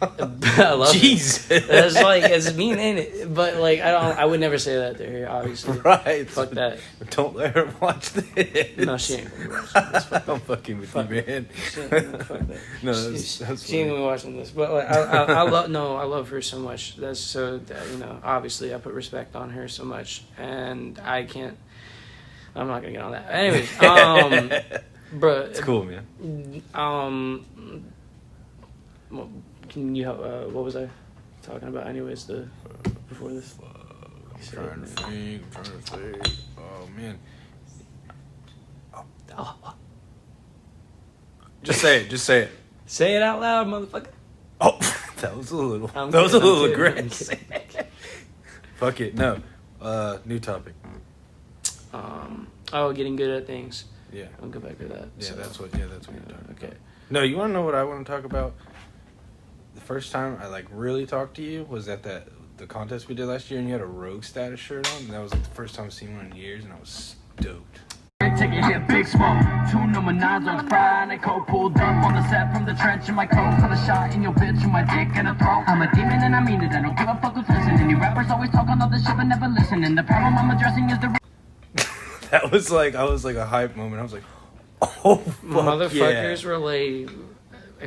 I love Jesus. it. It's like, it's mean, ain't it? But like, I would never say that to her, obviously. Right. Fuck that. Don't let her watch this. No, she ain't gonna be watching this. I'm fucking with you, man. Fuck that. No, that's she ain't gonna be watching this. But like, I love her so much. That's so that, you know, obviously I put respect on her so much, and I'm not gonna get on that. Anyways, bro, it's cool, man. Can you what was I talking about? Anyways, before this. I'm trying to think. Oh man. Oh. Just say it. Say it out loud, motherfucker. Oh, that was a little aggressive. Fuck it. No. New topic. Getting good at things. Yeah. I'll go back to that. Yeah, so. that's what you're talking about. Okay. No, you want to know what I want to talk about? The first time I like really talked to you was at the contest we did last year, and you had a Rogue Status shirt on, and that was like the first time I've seen one in years, and I was stoked. Take a hit, big smoke. 2 number 9s on Friday. Cold pulled up on the set from the trench in my coat. Put a shot in your bitch with my dick in a throat. I'm a demon and I mean it. I don't give a fuck who's listening. You rappers always talk on all this shit but never listen. And the problem I'm addressing is the. That was like, I was like a hype moment. I was like, oh, fuck Motherfuckers yeah. were like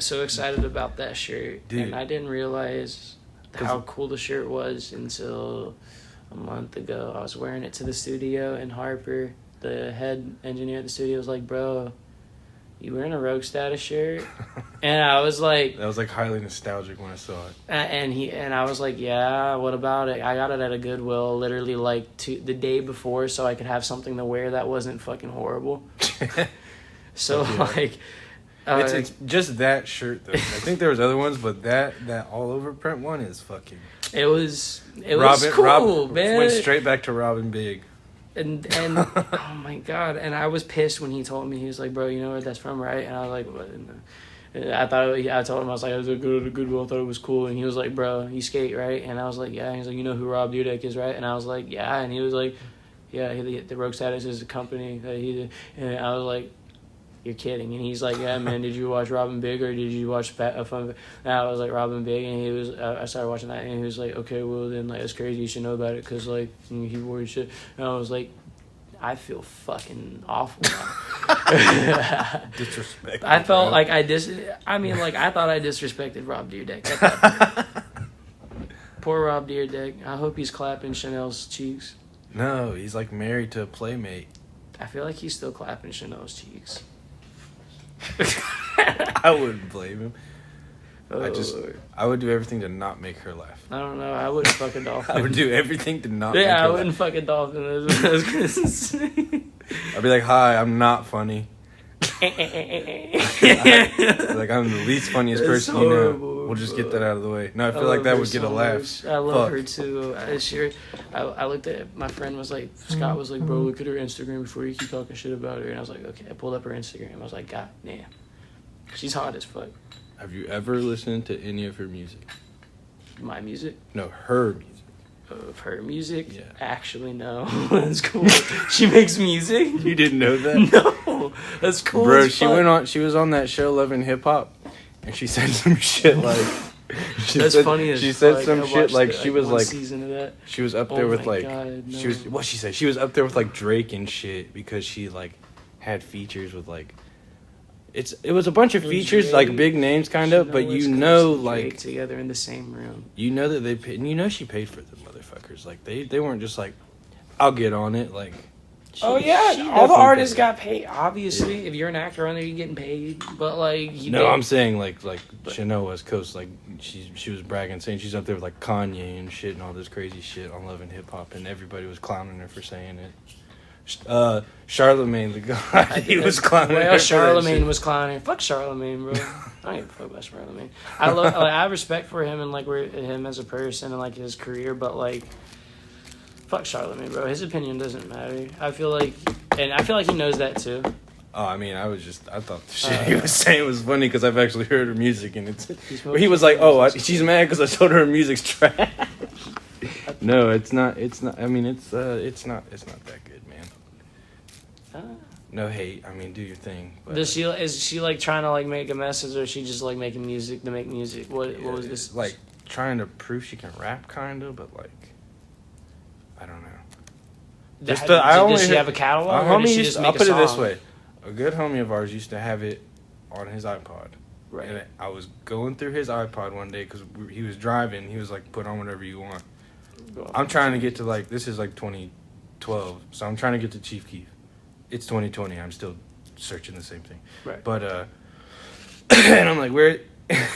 so excited about that shirt. Dude. And I didn't realize how cool the shirt was until a month ago. I was wearing it to the studio, and Harper, the head engineer at the studio, was like, bro, you wearing a Rogue Status shirt? And I was like, that was like highly nostalgic when I saw it. And I was like, yeah, what about it? I got it at a Goodwill literally like the day before, so I could have something to wear that wasn't fucking horrible. So yeah. like, It's just that shirt though. I think there was other ones, but that all over print one is fucking. It was cool, man. Went straight back to Robin Big. And oh my god! And I was pissed when he told me. He was like, "Bro, you know where that's from, right?" And I was like, "What?" And I told him I was like, "I was a Goodwill. I thought it was cool." And he was like, "Bro, you skate, right?" And I was like, "Yeah." And he's like, "You know who Rob Dyrdek is, right?" And I was like, "Yeah." And he was like, "Yeah, the Rogue Status is a company that he did." And I was like, "You're kidding." And he's like, "Yeah, man, did you watch Robin Big or did you watch Fun?" And I was like, "Robin Big." And he was, I started watching that and he was like, "Okay, well then, like, it's crazy. You should know about it because, like, he wore his shit." And I was like, I feel fucking awful now. Disrespect. I felt like I thought I disrespected Rob Dyrdek. Poor Rob Dyrdek. I hope he's clapping Chanel's cheeks. No, he's like married to a playmate. I feel like he's still clapping Chanel's cheeks. I wouldn't blame him. Oh, I would do everything to not make her laugh. I don't know. I wouldn't fuck a dolphin. I would do everything to not make her I laugh. wouldn't fuck a dolphin. That's what I was going to say. I'd be like, "Hi, I'm not funny." Like, I'm the least funniest person you know. We'll just get that out of the way. No, I feel like that would get a laugh. I love her too. I looked at my friend was like, Scott was like, "Bro, look at her Instagram before you keep talking shit about her." And I was like, "Okay." I pulled up her Instagram. I was like, "God damn, she's hot as fuck." Have you ever listened to any of her music? My music? No, her music. Of her music? Yeah. Actually, no. That's cool. She makes music? You didn't know that? No. That's cool. Bro, she was on that show Love and Hip Hop, and she said some shit like. Funny as she fuck. said some shit like she was like season of that. She was up there with like God, no. she was what she said. She was up there with like Drake and shit because she like had features with like. It was a bunch of features, Drake, like big names, kind of, but you know, like together in the same room. You know that they paid, and you know she paid for the motherfuckers. Like they weren't just like, "I'll get on it." Like, all the artists got paid. Obviously, if you're an actor on there, you're getting paid. But like, I'm saying like Chanel West Coast, like she was bragging, saying she's up there with like Kanye and shit and all this crazy shit on Love and Hip Hop, and everybody was clowning her for saying it. Charlemagne, the guy, he was clowning. Well, Charlemagne was clowning. Fuck Charlemagne, bro. I ain't fuck about Charlemagne. I have respect for him and like him as a person and like his career, but like, fuck Charlemagne, bro. His opinion doesn't matter. I feel like he knows that too. Oh, I mean, I thought the shit he was saying was funny because I've actually heard her music and he was like, "Oh, she's mad because I told her music's trash." No, it's not. I mean, it's not that good, man. No hate. I mean, do your thing. But, is she like trying to like make a message, or is she just like making music to make music? What was this? Like trying to prove she can rap, kind of, but like, I don't know. Does she have a catalog? Or does she just make I'll put a it this song? way: a good homie of ours used to have it on his iPod. Right. And I was going through his iPod one day because he was driving. He was like, "Put on whatever you want." I'm trying to get to like, this is like 2012, so I'm trying to get to Chief Keef. It's 2020. I'm still searching the same thing. Right. But and I'm like, where?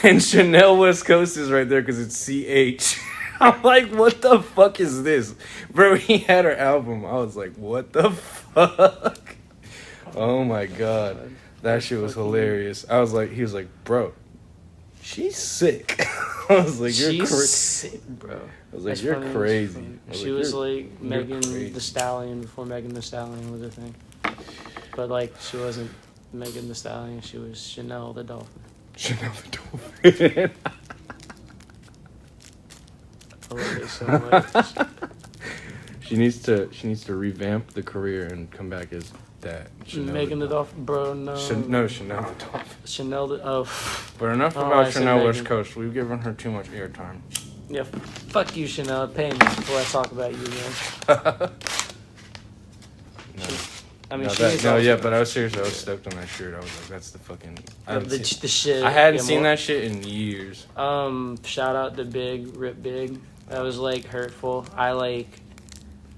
And Chanel West Coast is right there because it's CH. I'm like, what the fuck is this, bro? He had her album. I was like, what the fuck? Oh my god, that shit was hilarious. He was like, bro, she's sick. I was like, she's sick, bro. I was like, you're crazy. She was like Megan Thee Stallion before Megan Thee Stallion was a thing. But like, she wasn't Megan Thee Stallion. She was Chanel the Dolphin. Chanel the Dolphin. I love it so much. She needs to revamp the career and come back as that. Megan the Dolphin, bro. No. No, Chanel the Dolphin. Chanel the But enough about Chanel West Coast. We've given her too much airtime. Yeah, fuck you, Chanel. Pay me before I talk about you again. No. I mean, but I was seriously, I was stoked on that shirt. I was like, that's the fucking... the shit. I hadn't seen that shit in years. Shout out to Big, Rip Big. That was, like, hurtful. I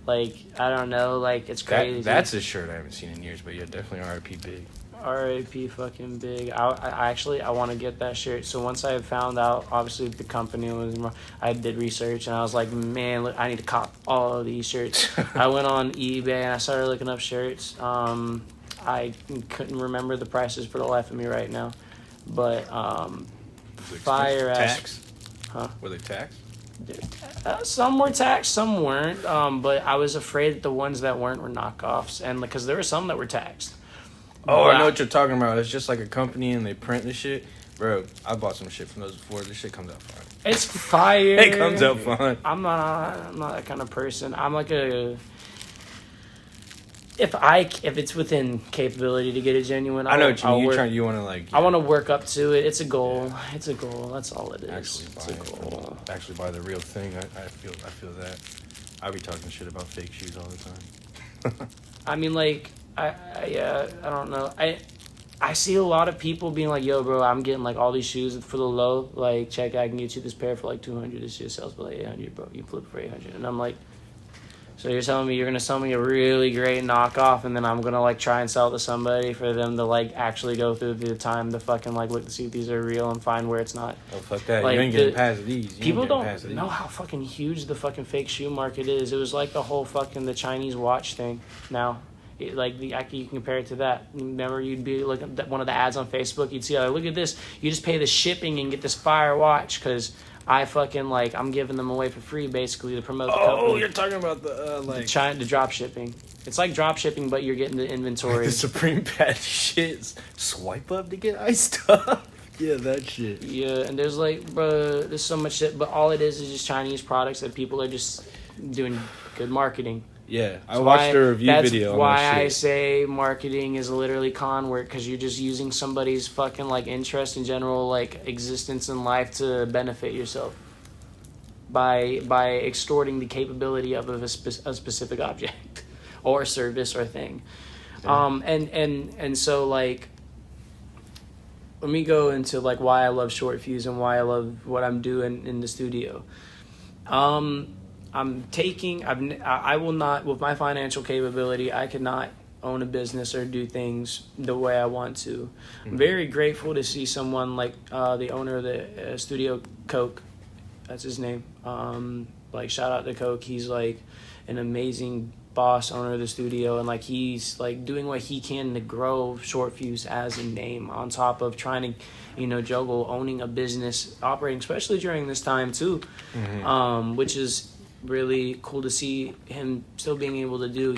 don't know, like, it's crazy. That's a shirt I haven't seen in years, but yeah, definitely R.I.P. Big. R.I.P. fucking Big. I want to get that shirt. So once I found out, obviously the company was, I did research and I was like, man, look, I need to cop all of these shirts. I went on eBay and I started looking up shirts. I couldn't remember the prices for the life of me right now. But fire tax? Huh? Were they taxed? Some were taxed, some weren't. But I was afraid that the ones that weren't were knockoffs, and because there were some that were taxed. Oh, I know what you're talking about. It's just like a company and they print the shit. Bro, I bought some shit from those before. This shit comes out fine. It's fire. It comes out fine. I'm not that kind of person. I'm like a. If it's within capability to get it genuine, I know what you mean. You want to like. I want to work up to it. It's a goal. It's a goal. That's all it is. Actually buy the real thing. I feel that. I be talking shit about fake shoes all the time. I mean, like, I don't know. I see a lot of people being like, yo, bro, I'm getting like all these shoes for the low. Like, check, I can get you this pair for like 200. This shit sells for like 800, bro. You flip it for 800. And I'm like, so you're telling me you're going to sell me a really great knockoff, and then I'm going to like try and sell it to somebody for them to like actually go through the time to fucking like look to see if these are real and find where it's not. Oh, fuck that. Like, you ain't getting past these. People don't know how fucking huge the fucking fake shoe market is. It was like the whole fucking the Chinese watch thing now. You can compare it to that. Remember, you'd be looking at one of the ads on Facebook. You'd see, like, look at this. You just pay the shipping and get this fire watch because I fucking like I'm giving them away for free basically to promote the company. Oh, you're talking about the like the drop shipping. It's like drop shipping, but you're getting the inventory. Like the Supreme Patch shit. Swipe up to get iced stuff. Yeah, that shit. Yeah, and there's like, bro, there's so much shit, but all it is just Chinese products that people are just doing good marketing. Yeah, I watched a review video. That's why I say marketing is literally con work, because you're just using somebody's fucking like interest in general, like existence in life to benefit yourself by extorting the capability of a specific object or service or thing. Yeah. And so like, let me go into like why I love short fuse and why I love what I'm doing in the studio. I will not, with my financial capability, I cannot own a business or do things the way I want to. Mm-hmm. I'm very grateful to see someone like the owner of the studio, Coke, that's his name. Like, shout out to Coke. He's like an amazing boss, owner of the studio, and like he's like doing what he can to grow Short Fuse as a name on top of trying to, juggle owning a business, operating, especially during this time too, mm-hmm. Which is really cool to see him still being able to do,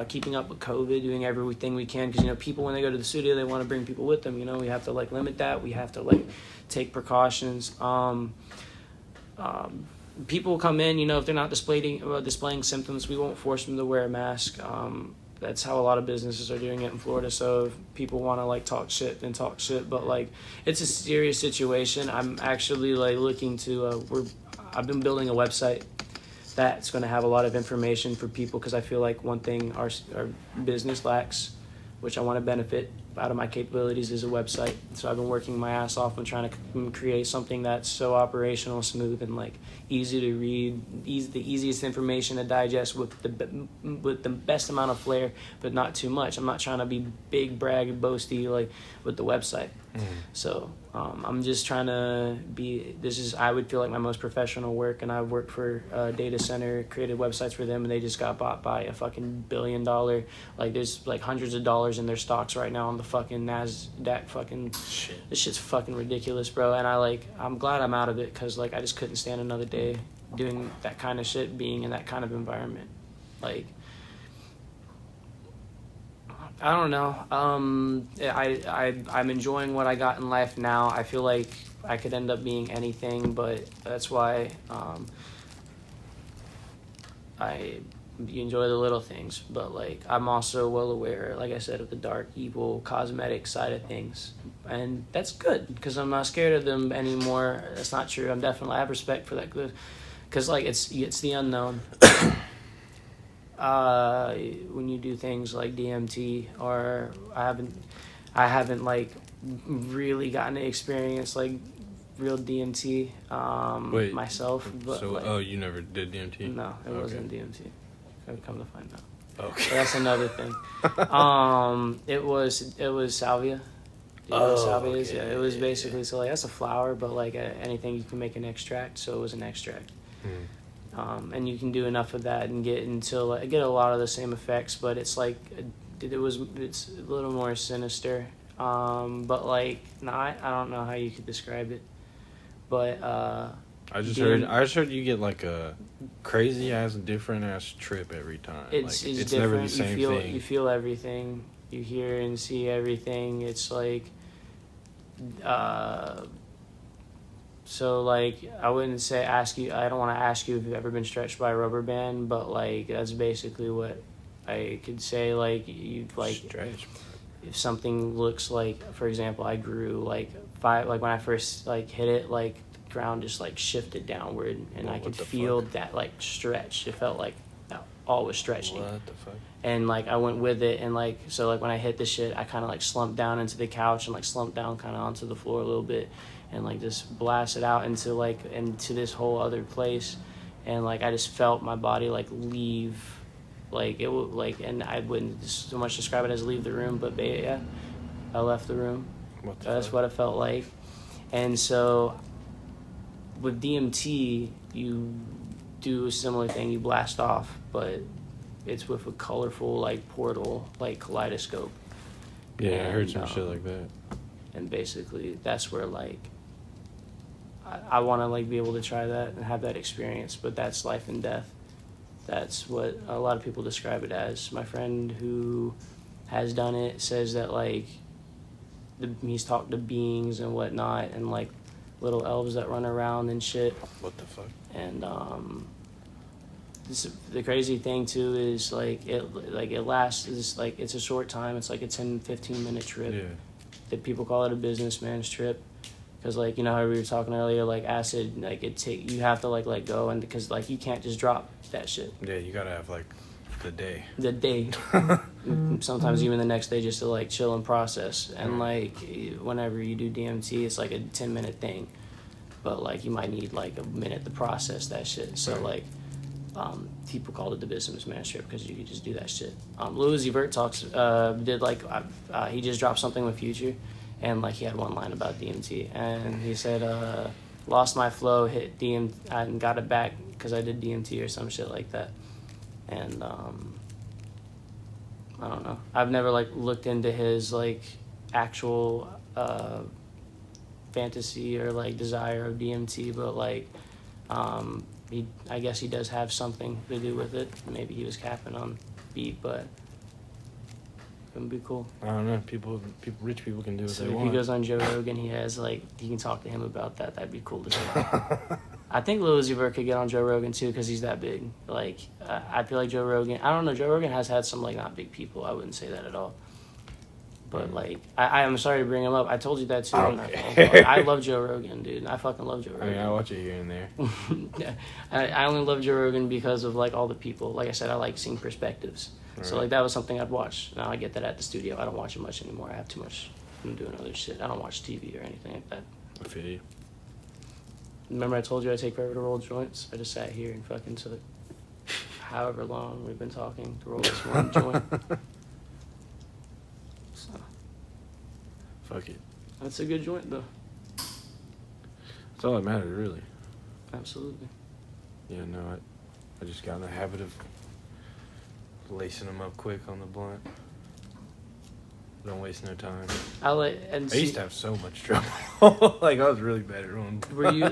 keeping up with COVID, doing everything we can, because people, when they go to the studio, they want to bring people with them. We have to like limit that. We have to like take precautions. People come in, if they're not displaying symptoms, we won't force them to wear a mask. That's how a lot of businesses are doing it in Florida. So if people want to like talk shit, then talk shit. But like, it's a serious situation. I'm actually like looking to I've been building a website that's going to have a lot of information for people, because I feel like one thing our business lacks, which I want to benefit out of my capabilities, is a website. So I've been working my ass off and trying to create something that's so operational, smooth, and like easy to read, the easiest information to digest with the best amount of flair, but not too much. I'm not trying to be big, brag, boasty like with the website. Mm-hmm. So I'm just trying to I would feel like my most professional work, and I've worked for a data center, created websites for them, and they just got bought by a fucking $1 billion, like there's like hundreds of dollars in their stocks right now on the fucking NASDAQ fucking shit. This shit's fucking ridiculous, bro. And I'm glad I'm out of it, because like I just couldn't stand another day doing that kind of shit, being in that kind of environment. Like, I don't know. I'm enjoying what I got in life now. I feel like I could end up being anything, but that's why I enjoy the little things. But like, I'm also well aware, like I said, of the dark, evil, cosmetic side of things, and that's good, because I'm not scared of them anymore. That's not true. I have respect for that, because like it's the unknown. When you do things like DMT, or I haven't like really gotten to experience like real DMT myself. But so like, you never did DMT? No, it wasn't DMT. I've come to find out. Okay, but that's another thing. It was salvia. Salvia is? Yeah, it was basically, so like that's a flower, but like anything you can make an extract. So it was an extract. And you can do enough of that and get a lot of the same effects, but it's like it's a little more sinister. But like, I don't know how you could describe it. But I just heard you get like a crazy ass, different ass trip every time. It's different. Never the same thing. You feel everything. You hear and see everything. It's like, so like I wouldn't say I don't want to ask you if you've ever been stretched by a rubber band, but like that's basically what I could say. Like you like stretch. If something looks like, for example, I grew like 5, like when I first like hit it, like the ground just like shifted downward, and I could feel that like stretch. It felt like all was stretching. What the fuck? And like I went with it, and like so like when I hit the shit, I kind of like slumped down into the couch and like slumped down kind of onto the floor a little bit, and like just blasted out into this whole other place, and like I just felt my body like leave. Like it would like, and I wouldn't so much describe it as leave the room, but yeah, I left the room. That's what it felt like. And so with DMT, you do a similar thing. You blast off, but it's with a colorful like portal, like kaleidoscope. Yeah, I heard some shit like that. And basically, that's where like I want to like be able to try that and have that experience. But that's life and death. That's what a lot of people describe it as. My friend who has done it says that like he's talked to beings and whatnot, and like little elves that run around and shit. What the fuck? And the crazy thing too is like it lasts. It's like it's a short time. It's like a 10-15 minute trip. Yeah. That people call it a businessman's trip. Because like, you know how we were talking earlier, like acid, like you have to like let go, and because like you can't just drop that shit. Yeah, you gotta have like the day. Sometimes even the next day, just to like chill and process. And like whenever you do DMT, it's like a 10-minute thing, but like you might need like a minute to process that shit. So like people called it the businessman's trip because you could just do that shit. Louis Vert talks did like he just dropped something with Future. And like he had one line about DMT, and he said, "Lost my flow, hit DMT, and got it back because I did DMT or some shit like that." And I don't know. I've never like looked into his like actual fantasy or like desire of DMT, but like I guess he does have something to do with it. Maybe he was capping on beat, but. It would be cool. I don't know. Rich people can do what they want. So if he goes on Joe Rogan, he can talk to him about that. That'd be cool to see. I think Lil Uzi Vert could get on Joe Rogan too because he's that big. Like I feel like Joe Rogan. I don't know. Joe Rogan has had some like not big people. I wouldn't say that at all. But like I'm sorry to bring him up. I told you that too. Okay. I love Joe Rogan, dude. I fucking love Joe Rogan. I mean, I watch it here and there. Yeah, I only love Joe Rogan because of like all the people. Like I said, I like seeing perspectives. Right. So like that was something I'd watch. Now I get that at the studio. I don't watch it much anymore. I have too much. I'm doing other shit. I don't watch TV or anything like that. I feel you. Remember I told you I take forever to roll joints? I just sat here and fucking took however long we've been talking to roll this one joint. So. Fuck it. That's a good joint though. That's all that matters, really. Absolutely. Yeah, no, I just got in the habit of lacing them up quick on the blunt. Don't waste no time. I used to have so much trouble. Like I was really bad at rolling. Were you?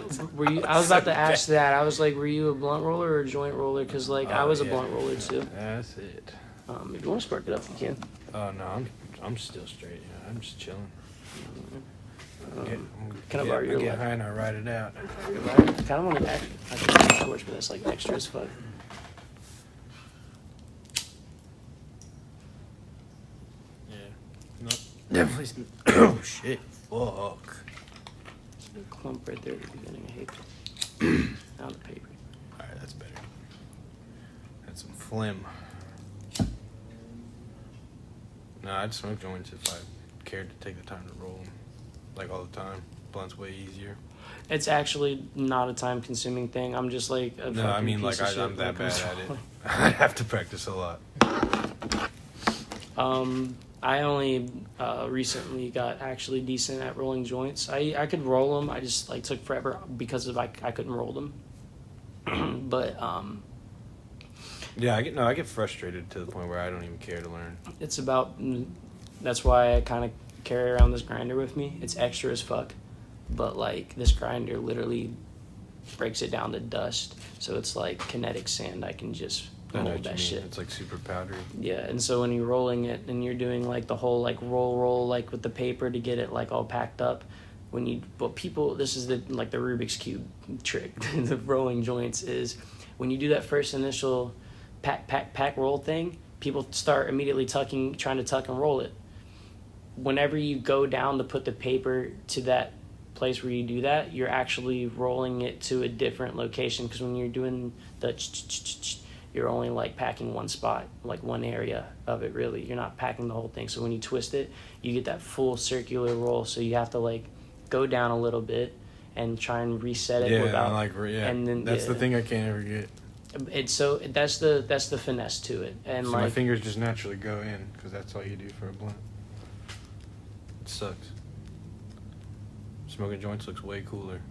I was about to ask that. I was like, were you a blunt roller or a joint roller? Because like I was a blunt roller too. That's it. If you want to spark it up, you can. Oh no, I'm still straight. Yeah, I'm just chilling. Can I borrow your get high and I ride it out. Kind of want to act. I can use torch, but that's like extra as fuck. No. Definitely. Oh shit. Fuck. There's a clump right there at the beginning. I hate that. Now the paper. Alright, that's better. Had some phlegm. No, I'd smoke joints if I cared to take the time to roll them. Like all the time. Blunt's way easier. It's actually not a time consuming thing. I'm just like a no, I mean like I'm that bad at it. I have to practice a lot. I only recently got actually decent at rolling joints. I could roll them. I just like took forever because of I couldn't roll them. But Yeah, I get frustrated to the point where I don't even care to learn. It's about, that's why I kind of carry around this grinder with me. It's extra as fuck, but like this grinder literally breaks it down to dust, so it's like kinetic sand. I can just mold that shit. It's like super powdery. Yeah, and so when you're rolling it and you're doing like the whole like roll like with the paper to get it like all packed up, this is the Rubik's Cube trick. The rolling joints is when you do that first initial pack roll thing, people start immediately trying to tuck and roll it. Whenever you go down to put the paper to that place where you do that, you're actually rolling it to a different location, because when you're doing the you're only like packing one spot, like one area of it, really. You're not packing the whole thing. So when you twist it, you get that full circular roll. So you have to like go down a little bit and try and reset it without. And then that's the thing I can't ever get. It's so that's the finesse to it. And so my fingers just naturally go in, because that's all you do for a blunt. It sucks. Smoking joints looks way cooler.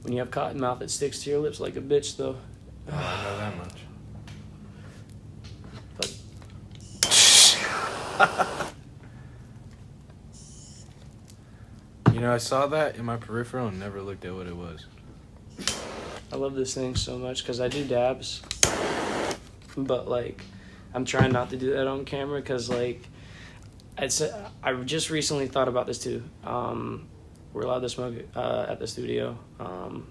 When you have cotton mouth, it sticks to your lips like a bitch, though. Oh, I know that much. But you know, I saw that in my peripheral and never looked at what it was. I love this thing so much because I do dabs, but like I'm trying not to do that on camera, because like I just recently thought about this too. We're allowed to smoke at the studio,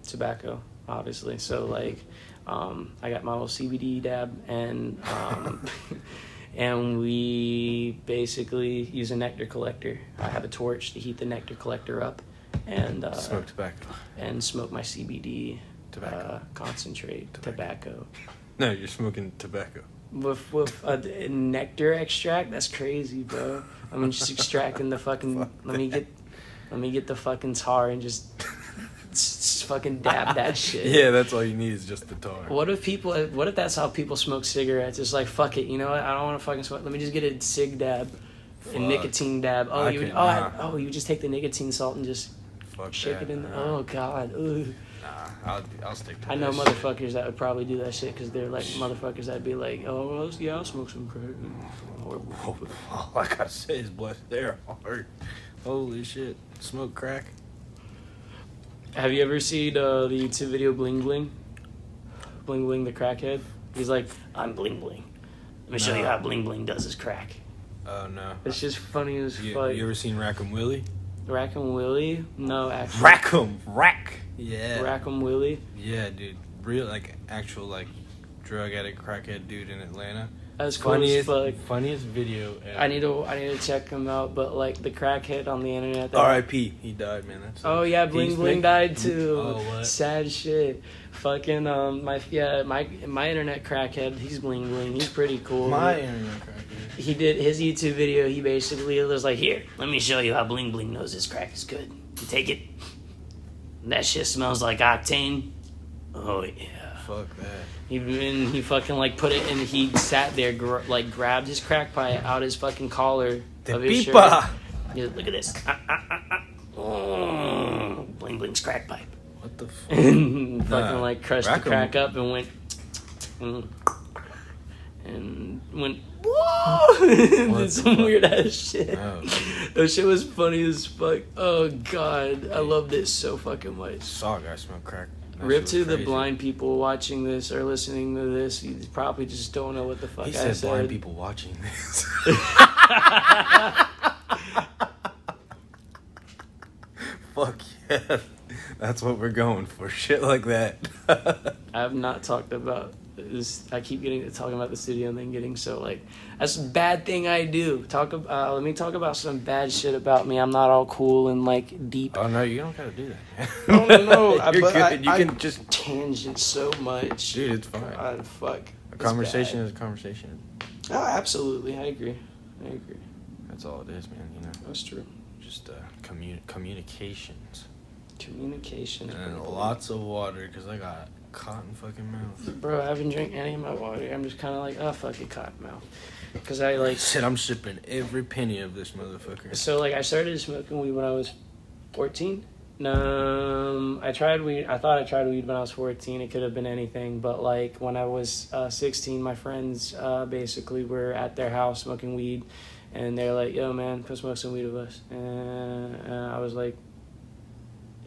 tobacco, obviously. So like I got my little CBD dab, and and we basically use a nectar collector. I have a torch to heat the nectar collector up, and smoke tobacco, and smoke my CBD concentrate tobacco. No, you're smoking tobacco with a nectar extract. That's crazy, bro. I'm just extracting the fucking. Let me get the fucking tar and just fucking dab that shit. Yeah, that's all you need is just the tar. What if that's how people smoke cigarettes? It's like, fuck it, you know what? I don't want to fucking smoke. Let me just get a cig dab, a nicotine dab. You just take the nicotine salt and just shake it in. Oh god. Ugh. Nah, I'll stick to I know motherfuckers that would probably do that shit, because they're like motherfuckers that'd be like, oh, well, yeah, I'll smoke some crack. All I gotta say is blessed their heart. Holy shit. Smoke crack. Have you ever seen the YouTube video Bling Bling? Bling Bling the crackhead? He's like, I'm Bling Bling. Let me show you how Bling Bling does his crack. Oh, no. It's just funny as fuck. You ever seen Rack'em Willie? Rack'em Willie? No, actually. Rack! Yeah. Rack'em Willie? Yeah, dude. Real, like, actual, like, drug addict, crackhead dude in Atlanta. That's cool as fuck. Funniest video ever. I need to check him out, but like the crackhead on the internet. R.I.P. He died, man. That's yeah, Bling Bling died too. Oh, what? Sad shit. Fucking my internet crackhead. He's Bling Bling. He's pretty cool. My internet crackhead. He did his YouTube video. He basically was like, here, let me show you how Bling Bling knows his crack is good. You take it. That shit smells like octane. Oh yeah. Fuck that. He fucking like put it, and he sat there grabbed his crack pipe out his fucking collar of his shirt. He was, look at this. Bling Bling's crack pipe. What the fuck? And fucking like crushed the crack up and went whoa. Did some weird ass shit. Oh, that shit was funny as fuck. Oh god, I loved it so fucking much. Saw a guy smoke crack. Rip to the blind people watching this or listening to this. You probably just don't know what the fuck I said. He said blind people watching this. Fuck yeah. That's what we're going for. Shit like that. I have not talked about this. I keep talking about the studio and then getting so like, that's a bad thing I do. Let me talk about some bad shit about me. I'm not all cool and like deep. Oh no, you don't gotta do that. No. You're good. You can just tangent so much. Dude, it's fine. God, fuck. A conversation is a conversation. Oh, absolutely. I agree. That's all it is, man. You know. That's true. Just communications. Communication. And lots of water, because I got cotton fucking mouth. Bro, I haven't drank any of my water. I'm just kind of like, oh, fuck it, cotton mouth. Because I like... Shit, I'm sipping every penny of this motherfucker. So, like, I started smoking weed when I was 14. I tried weed. I thought I tried weed when I was 14. It could have been anything, but like when I was 16, my friends basically were at their house smoking weed, and they're like, "Yo, man, come smoke some weed with us." And I was like,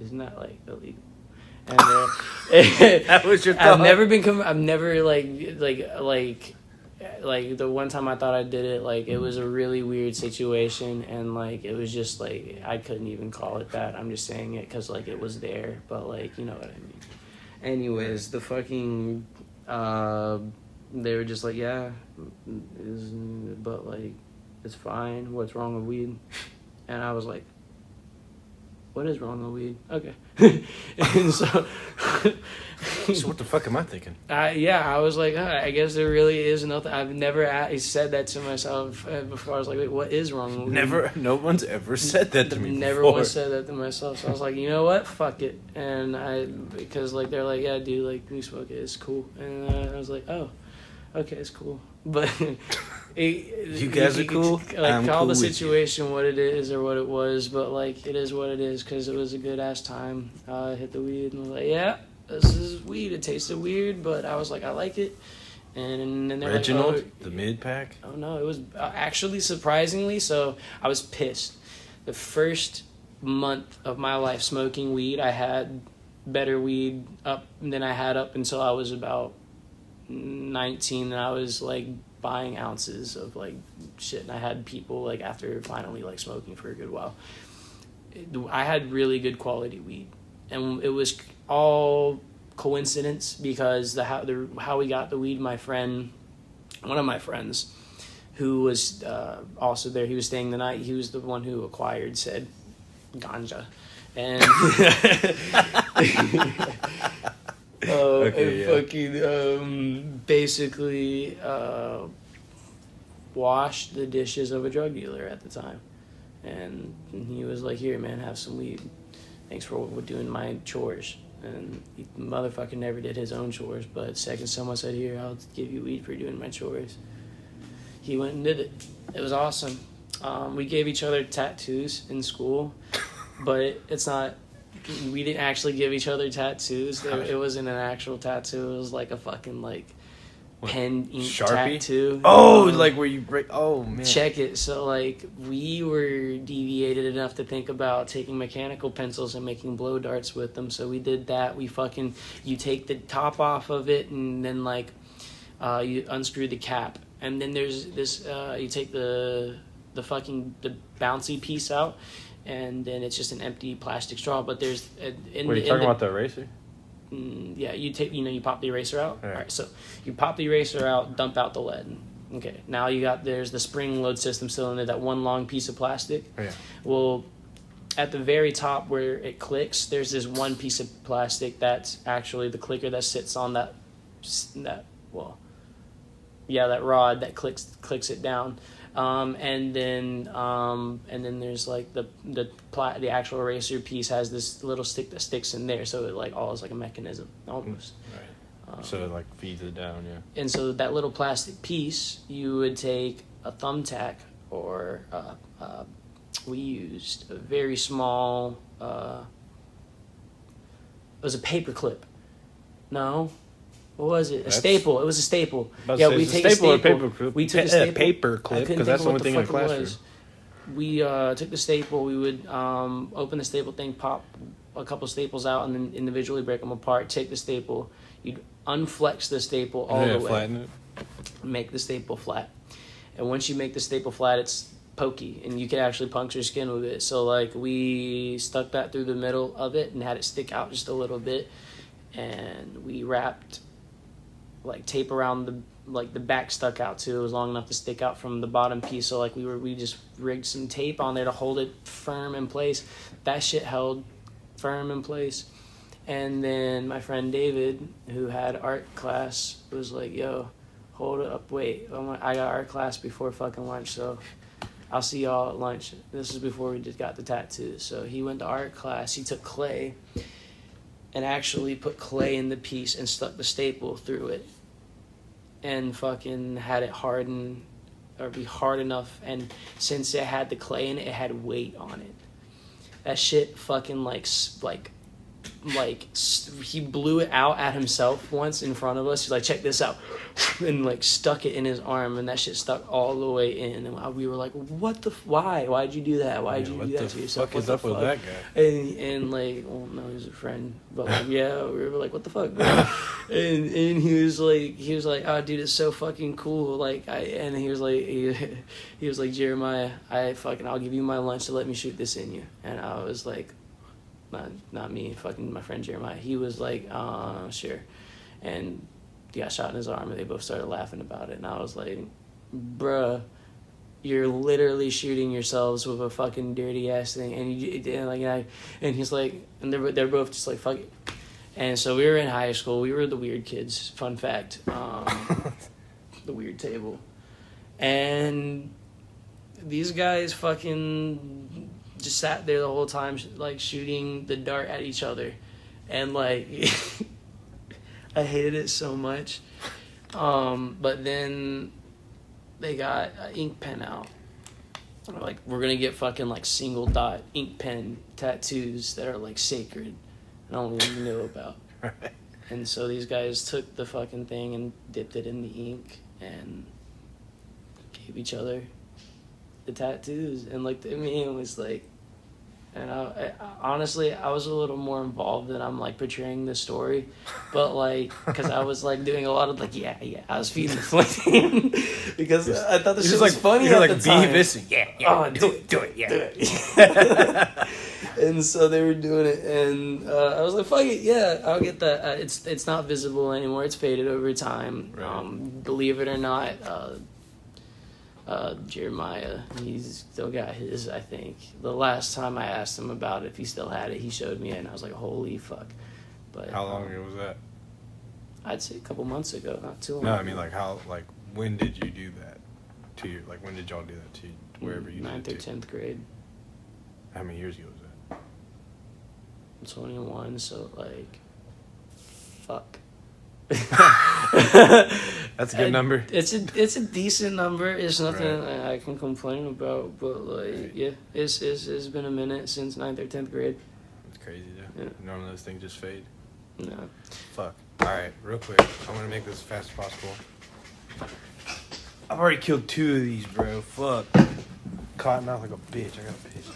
"Isn't that like illegal?" And that was your thought. I've never like the one time I thought I did it, like it was a really weird situation, and like it was just like I couldn't even call it that. I'm just saying it because like it was there, but like you know what I mean. Anyways, the fucking they were just like, yeah, but like it's fine. What's wrong with weed? And I was like, what is wrong with weed? Okay. And so what the fuck am I thinking? I was like, I guess there really is nothing. I've never said that to myself before. I was like, wait, what is wrong with weed? No one's ever said that to me Never before. once said that to myself. So I was like, you know what? Fuck it. And because like they're like, yeah, dude, like we smoke it, it's cool. And I was like, oh, okay, it's cool. But you guys are cool. Like I'm call cool the with situation what it is or what it was, but like it is what it is because it was a good ass time. I hit the weed and was like, yeah, this is weed. It tasted weird, but I was like, I like it. And then they're Reginald, like, the mid pack. Oh no, it was actually surprisingly. So I was pissed. The first month of my life smoking weed, I had better weed up than I had up until I was about 19, and I was like buying ounces of like shit, and I had people like after finally like smoking for a good while. I had really good quality weed, and it was all coincidence because how we got the weed. My friend, one of my friends, who was also there, he was staying the night. He was the one who acquired said ganja, and fucking basically washed the dishes of a drug dealer at the time, and he was like, "Here, man, have some weed. Thanks for doing my chores." And the motherfucker never did his own chores, but second someone said, "Here, I'll give you weed for doing my chores," he went and did it. It was awesome. We gave each other tattoos in school, but it's not. We didn't actually give each other tattoos. It wasn't an actual tattoo. It was like a fucking like pen ink Sharpie? tattoo. Oh, like where you break. Oh man. Check it. So like we were deviated enough to think about taking mechanical pencils and making blow darts with them. So we did that. You take the top off of it and then like you unscrew the cap, and then there's this you take the bouncy piece out. And then it's just an empty plastic straw. But there's Are you talking about the eraser? Yeah, you pop the eraser out. All right, so you pop the eraser out, dump out the lead. Okay, now there's the spring load system still in there, that one long piece of plastic. Oh, yeah. Well, at the very top where it clicks, there's this one piece of plastic that's actually the clicker that sits on that rod that clicks it down. And then there's like the actual eraser piece has this little stick that sticks in there, so it like all is like a mechanism almost. Right. So it like feeds it down, yeah. And so that little plastic piece, you would take a thumbtack or we used a very small. It was a paper clip. No. What was it? A staple. It was a staple. Yeah, we take a staple. Or paper clip. We took a staple. Paper clip, because that's the only thing in the classroom. We took the staple. We would open the staple thing, pop a couple staples out, and then individually break them apart. Take the staple. You'd unflex the staple all the way. Flatten it. Make the staple flat. And once you make the staple flat, it's pokey, and you can actually puncture skin with it. So like we stuck that through the middle of it and had it stick out just a little bit, and we wrapped like tape around the back stuck out too. It was long enough to stick out from the bottom piece. So like we just rigged some tape on there to hold it firm in place. That shit held firm in place. And then my friend David, who had art class, was like, "Yo, hold it up, wait. I got art class before fucking lunch, so I'll see y'all at lunch." This is before we just got the tattoos. So he went to art class. He took clay and actually put clay in the piece and stuck the staple through it and fucking had it harden or be hard enough. And since it had the clay in it, it had weight on it. That shit fucking he blew it out at himself once in front of us. He's like, check this out, and like stuck it in his arm, and that shit stuck all the way in. And we were like, what the why'd you do that? Why'd you do that to yourself? What the fuck is up with that guy? And like, well, no, he was a friend, but like, yeah, we were like, what the fuck, bro? and he was like, oh, dude, it's so fucking cool. Like, he was like, Jeremiah, I'll give you my lunch to let me shoot this in you. And I was like, not me, fucking my friend Jeremiah. He was like, sure. And he got shot in his arm, and they both started laughing about it. And I was like, bruh, you're literally shooting yourselves with a fucking dirty ass thing. And he's like, and they're both just like, fuck it. And so we were in high school. We were the weird kids. Fun fact, the weird table. And these guys fucking just sat there the whole time, like shooting the dart at each other, and like I hated it so much. But then they got an ink pen out. They're like, we're gonna get fucking like single dot ink pen tattoos that are like sacred, I don't even know about. And so these guys took the fucking thing and dipped it in the ink and gave each other the tattoos and looked at me and was like, and I honestly, I was a little more involved than I'm like portraying the story, but like, because I was like doing a lot of like, yeah, I was feeding the flame because I thought this shit was funny at the time. Oh, do it, yeah. And so they were doing it, and I was like, fuck it, yeah, I'll get that. It's not visible anymore. It's faded over time. Right. Believe it or not, Jeremiah, he's still got his, I think. The last time I asked him about it, if he still had it, he showed me it, and I was like, holy fuck. But how long ago was that? I'd say a couple months ago, not too long. No, I mean, like, when did you do that to you? Like, when did y'all do that to you, wherever you did it to? 9th or 10th grade. How many years ago was that? I'm 21, so, like, fuck. That's a good number. It's a decent number. It's nothing I can complain about, but like, yeah, it's been a minute since 9th or 10th grade. It's crazy, though. Yeah. Normally those things just fade. No. Fuck. All right, real quick. I want to make this as fast as possible. I've already killed 2 of these, bro. Fuck. Cotton out like a bitch. I gotta piss.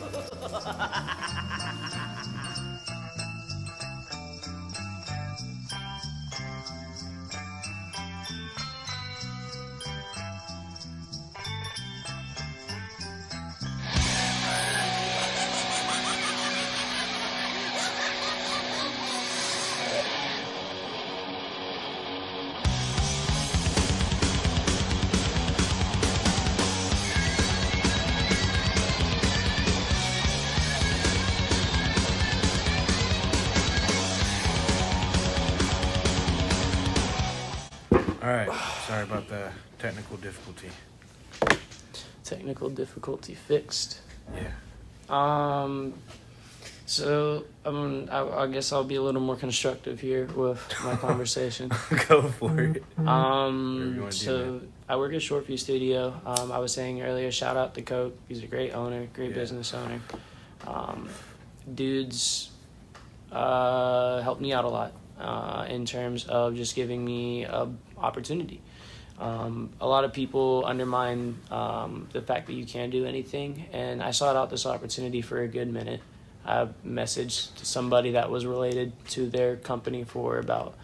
Alright, sorry about the technical difficulty. Technical difficulty fixed. Yeah. So I guess I'll be a little more constructive here with my conversation. Go for it. So I work at Shortview Studio. I was saying earlier, shout out to Coke. He's a great owner, great business owner. Dudes helped me out a lot in terms of just giving me an opportunity. A lot of people undermine the fact that you can do anything, and I sought out this opportunity for a good minute. I messaged somebody that was related to their company for about,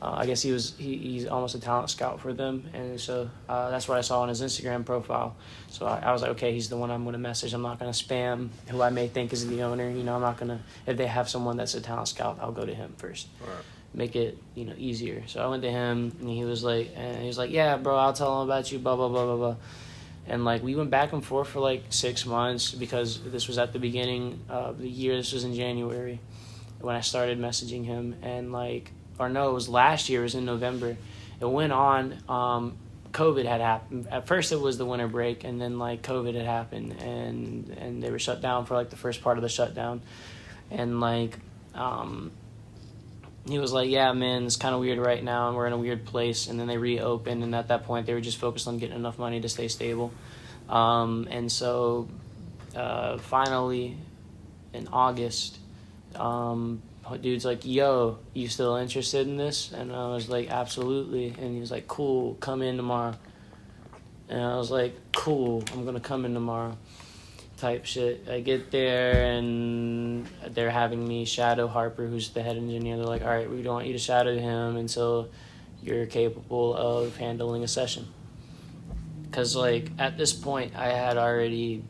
I guess he's almost a talent scout for them, and so that's what I saw on his Instagram profile. So I was like, okay, he's the one I'm going to message. I'm not going to spam who I may think is the owner. You know, I'm not going to, if they have someone that's a talent scout, I'll go to him first. Right. Make it, easier. So I went to him, and he was like, yeah, bro, I'll tell him about you, blah, blah, blah, blah, blah. And, like, we went back and forth for, like, 6 months because this was at the beginning of the year. This was in January when I started messaging him. And, like, it was last year. It was in November. It went on. COVID had happened. At first, it was the winter break, and then, like, COVID had happened. And they were shut down for, like, the first part of the shutdown. And, like, he was like, yeah, man, it's kind of weird right now, and we're in a weird place. And then they reopened, and at that point, they were just focused on getting enough money to stay stable. And so finally, in August. Dude's like, yo, you still interested in this? And I was like, absolutely. And he was like, cool, come in tomorrow. And I was like, cool, I'm gonna come in tomorrow, type shit. I get there and they're having me shadow Harper, who's the head engineer. They're like, all right, we don't want you to shadow him until you're capable of handling a session. Because, like, at this point, I had already,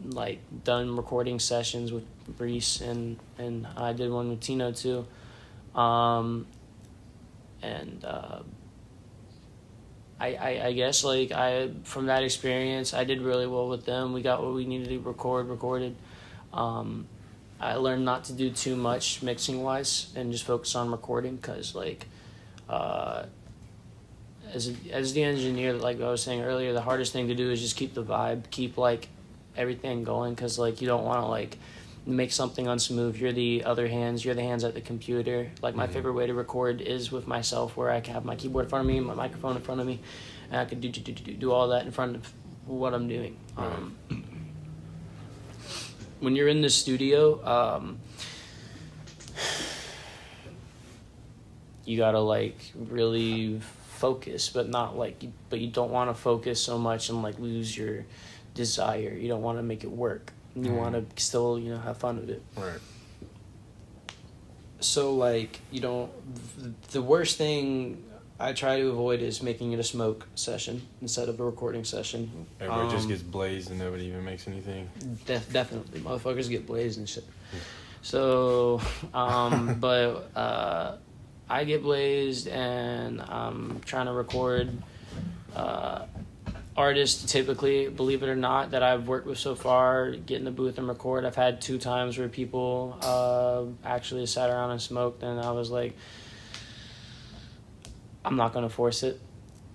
like, done recording sessions with Reese, and I did one with Tino, too. I guess, like, from that experience, I did really well with them. We got what we needed to recorded. I learned not to do too much mixing-wise and just focus on recording, because, like, as the engineer, like I was saying earlier, the hardest thing to do is just keep the vibe, keep, like, everything going, because, like, you don't want to, like, make something unsmooth. You're the hands at the computer. Like, my favorite way to record is with myself, where I can have my keyboard in front of me, my microphone in front of me, and I could do all that in front of what I'm doing. When you're in the studio, you gotta, like, really focus, but you don't want to focus so much and, like, lose your desire. You don't want to make it work. You want to still, have fun with it. Right. So, like, the worst thing I try to avoid is making it a smoke session instead of a recording session. Everybody just gets blazed and nobody even makes anything. Definitely. Motherfuckers get blazed and shit. So, but I get blazed and I'm trying to record artists typically, believe it or not, that I've worked with so far, get in the booth and record. I've had 2 times where people actually sat around and smoked, and I was like, I'm not going to force it,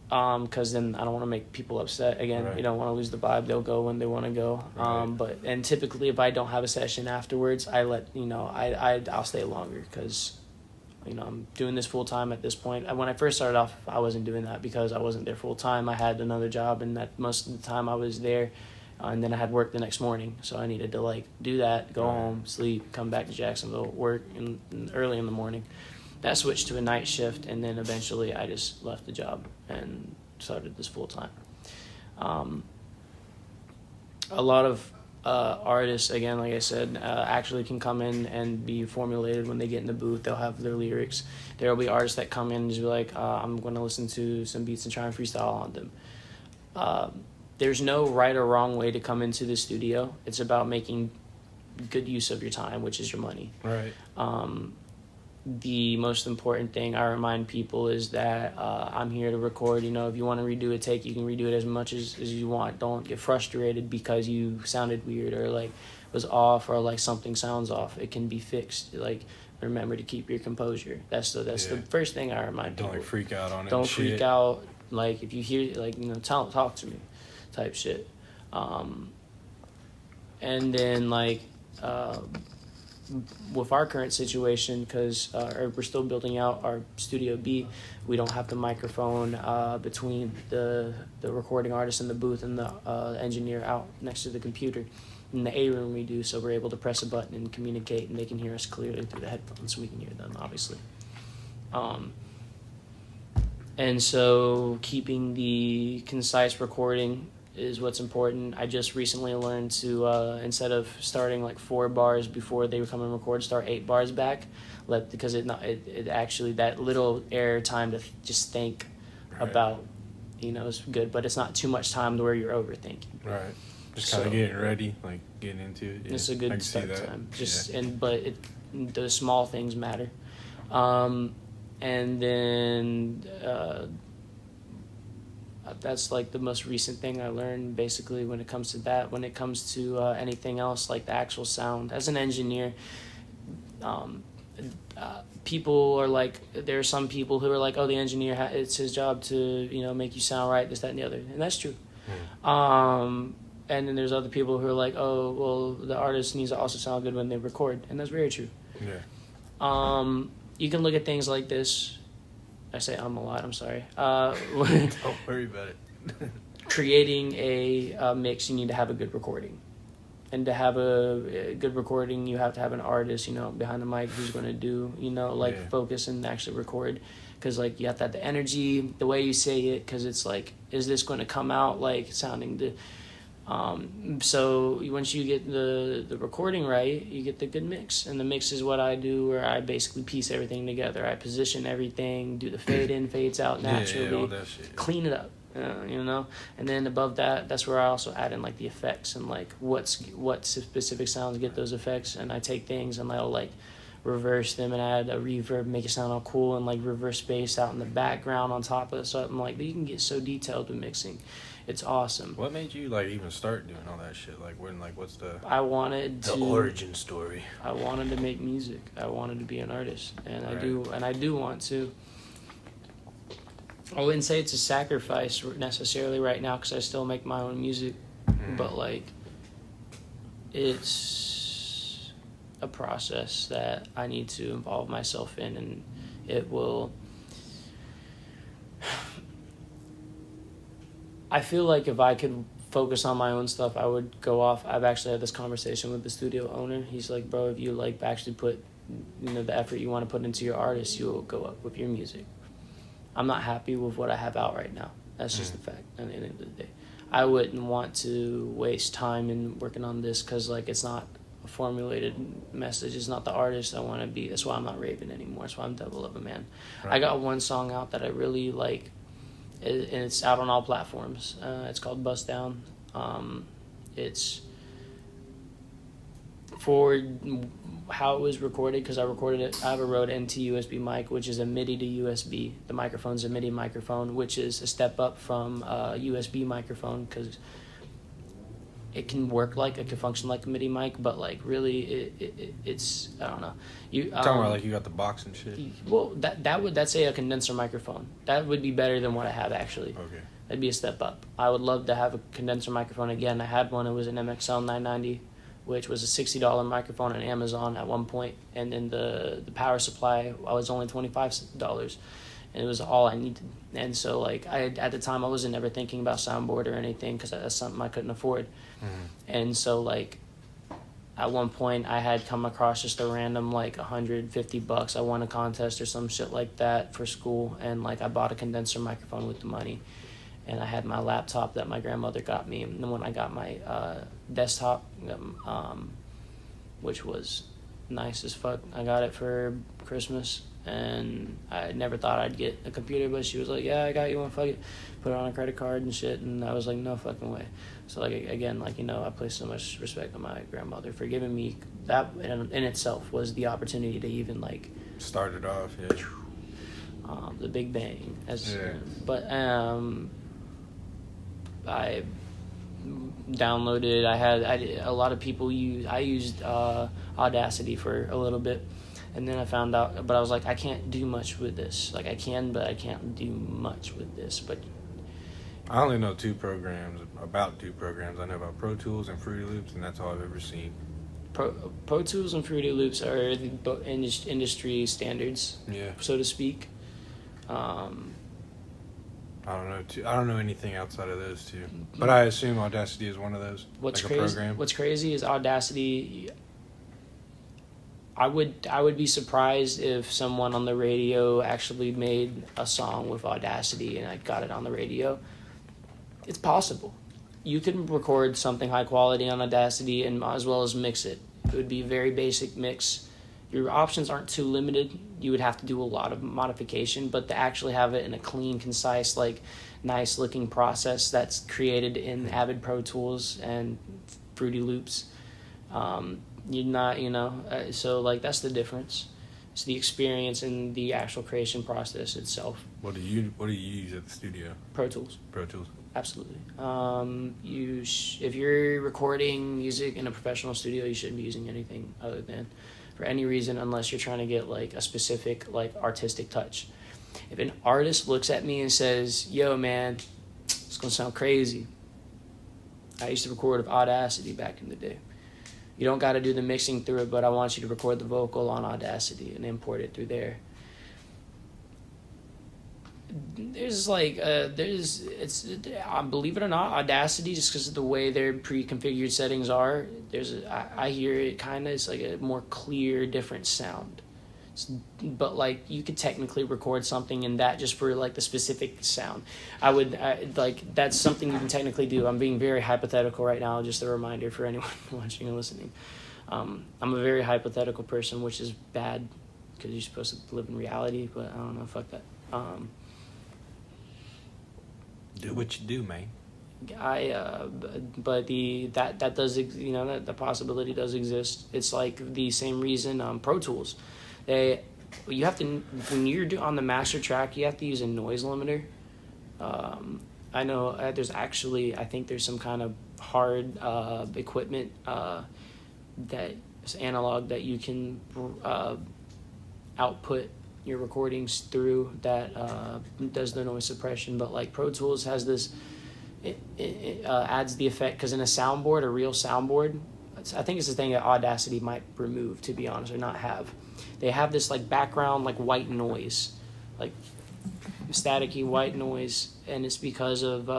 because then I don't want to make people upset. Again, right. You don't want to lose the vibe. They'll go when they want to go. Right. And typically if I don't have a session afterwards, I let, I'll stay longer, because I'm doing this full time at this point. When I first started off, I wasn't doing that because I wasn't there full time. I had another job, and that most of the time I was there, and then I had work the next morning. So I needed to, like, do that, go home, sleep, come back to Jacksonville, work early in the morning. That switched to a night shift, and then eventually I just left the job and started this full time. A lot of artists, again, like I said, actually can come in and be formulated when they get in the booth. They'll have their lyrics. There will be artists that come in and just be like, I'm going to listen to some beats and try and freestyle on them. There's no right or wrong way to come into the studio. It's about making good use of your time, which is your money. Right. The most important thing I remind people is that I'm here to record. If you want to redo a take, you can redo it as much as you want. Don't get frustrated because you sounded weird or, like, was off, or, like, something sounds off. It can be fixed. Like, remember to keep your composure. That's the first thing I remind people. Don't, like, freak out on it. Don't freak out. Like, if you hear, like, talk to me, type shit. And then, like, with our current situation, because we're still building out our Studio B, we don't have the microphone between the recording artist in the booth and the engineer out next to the computer. In the A room we do, so we're able to press a button and communicate, and they can hear us clearly through the headphones, so we can hear them, obviously. And so keeping the concise recording is what's important. I just recently learned to, instead of starting, like, 4 bars before they come and record, start 8 bars back, because it actually, that little air time to just think about, is good, but it's not too much time to where you're overthinking. Right. Just kind of getting ready, like, getting into it. Yeah. It's a good start time. The small things matter. And then that's, like, the most recent thing I learned, basically, when it comes to that. When it comes to anything else, like the actual sound, as an engineer, people are like, there are some people who are like, oh, the engineer, it's his job to, make you sound right, this, that, and the other. And that's true. And then there's other people who are like, oh, well, the artist needs to also sound good when they record. And that's very true. Yeah. You can look at things like this. I say a lot, I'm sorry. Don't worry about it. Creating a mix, you need to have a good recording. And to have a good recording, you have to have an artist, you know, behind the mic who's going to do, you know, like focus and actually record. Because, like, you have to have the energy, the way you say it, because it's like, is this going to come out, like, sounding the... So once you get the recording right, you get the good mix. And the mix is what I do, where I basically piece everything together. I position everything, do the fade in, fades out naturally, all that shit. Clean it up. You know, and then above that, that's where I also add in like the effects and like what specific sounds get those effects, and I take things and I'll like reverse them and add a reverb, make it sound all cool, and like reverse bass out in the background on top of it. So I'm like, you can get so detailed with mixing, it's awesome. What made you like even start doing all that shit? Like when, like what's the origin story? I wanted to make music. I wanted to be an artist, and right. I do want to. I wouldn't say it's a sacrifice necessarily right now because I still make my own music, but like it's a process that I need to involve myself in, and it will. I feel like if I could focus on my own stuff, I would go off. I've actually had this conversation with the studio owner. He's like, bro, if you like actually put, you know, the effort you want to put into your artist, you'll go up with your music. I'm not happy with what I have out right now. That's just the fact at the end of the day. I wouldn't want to waste time in working on this because, like, it's not a formulated message. It's not the artist I want to be. That's why I'm not Raven anymore. That's why I'm DEVILOFAMAN. Right. I got one song out that I really like, and it's out on all platforms. It's called BUSTDOWN. It's for how it was recorded, because I recorded it. I have a Rode NT USB mic, which is a MIDI to USB. The microphone's a MIDI microphone, which is a step up from a USB microphone, because it can work like it can function like a MIDI mic, but like really it's I don't know. You talking about like you got the box and shit. Well, that's say a condenser microphone. That would be better than what I have actually. Okay. That'd be a step up. I would love to have a condenser microphone again. I had one. It was an MXL 990. Which was a $60 microphone on Amazon at one point, and then the power supply was only $25, and it was all I needed. And so like at the time I wasn't ever thinking about soundboard or anything because that's something I couldn't afford. And so like at one point I had come across just a random like $150. I won a contest or some shit like that for school, and like I bought a condenser microphone with the money. And I had my laptop that my grandmother got me. And then when I got my desktop, which was nice as fuck, I got it for Christmas. And I never thought I'd get a computer, but she was like, yeah, I got you one, fuck it. Put it on a credit card and shit. And I was like, no fucking way. So, like, again, like, you know, I place so much respect on my grandmother for giving me that in itself was the opportunity to even, like... Started off, yeah. The Big Bang. But, I downloaded. A lot of people use. I used Audacity for a little bit, and then I found out. But I was like, I can't do much with this. Like I can, but I can't do much with this. But I only know two programs. I know about Pro Tools and Fruity Loops, and that's all I've ever seen. Pro Tools and Fruity Loops are the industry standards, so to speak. I don't know anything outside of those two, but I assume Audacity is one of those. What's crazy is Audacity. I would be surprised if someone on the radio actually made a song with Audacity and I got it on the radio. It's possible. You can record something high quality on Audacity and as well as mix it. It would be a very basic mix. Your options aren't too limited. You would have to do a lot of modification, but to actually have it in a clean, concise, like nice looking process that's created in Avid Pro Tools and Fruity Loops, you're not, so like that's the difference. It's the experience and the actual creation process itself. What do you use at the studio? Pro Tools. Pro Tools. Absolutely. If you're recording music in a professional studio, you shouldn't be using anything other than for any reason unless you're trying to get like a specific like artistic touch. If an artist looks at me and says, yo man, it's gonna sound crazy. I used to record with Audacity back in the day. You don't got to do the mixing through it, but I want you to record the vocal on Audacity and import it through there. there's like believe it or not, Audacity, just because of the way their pre-configured settings are, I hear it kind of, it's like a more clear, different sound. But like you could technically record something in that just for like the specific sound. Like that's something you can technically do. I'm being very hypothetical right now, just a reminder for anyone watching and listening. I'm a very hypothetical person, which is bad because you're supposed to live in reality, but I don't know, fuck that. Do what you do, man. But that does, that the possibility does exist. It's like the same reason Pro Tools, you have to, when you're on the master track, you have to use a noise limiter. I know there's actually, I think there's some kind of hard equipment that is analog that you can output your recordings through that does the noise suppression. But like Pro Tools has this, it adds the effect, because in a soundboard, a real soundboard, I think it's the thing that Audacity might remove, to be honest, or not have. They have this like background like white noise, like staticky white noise, and it's because of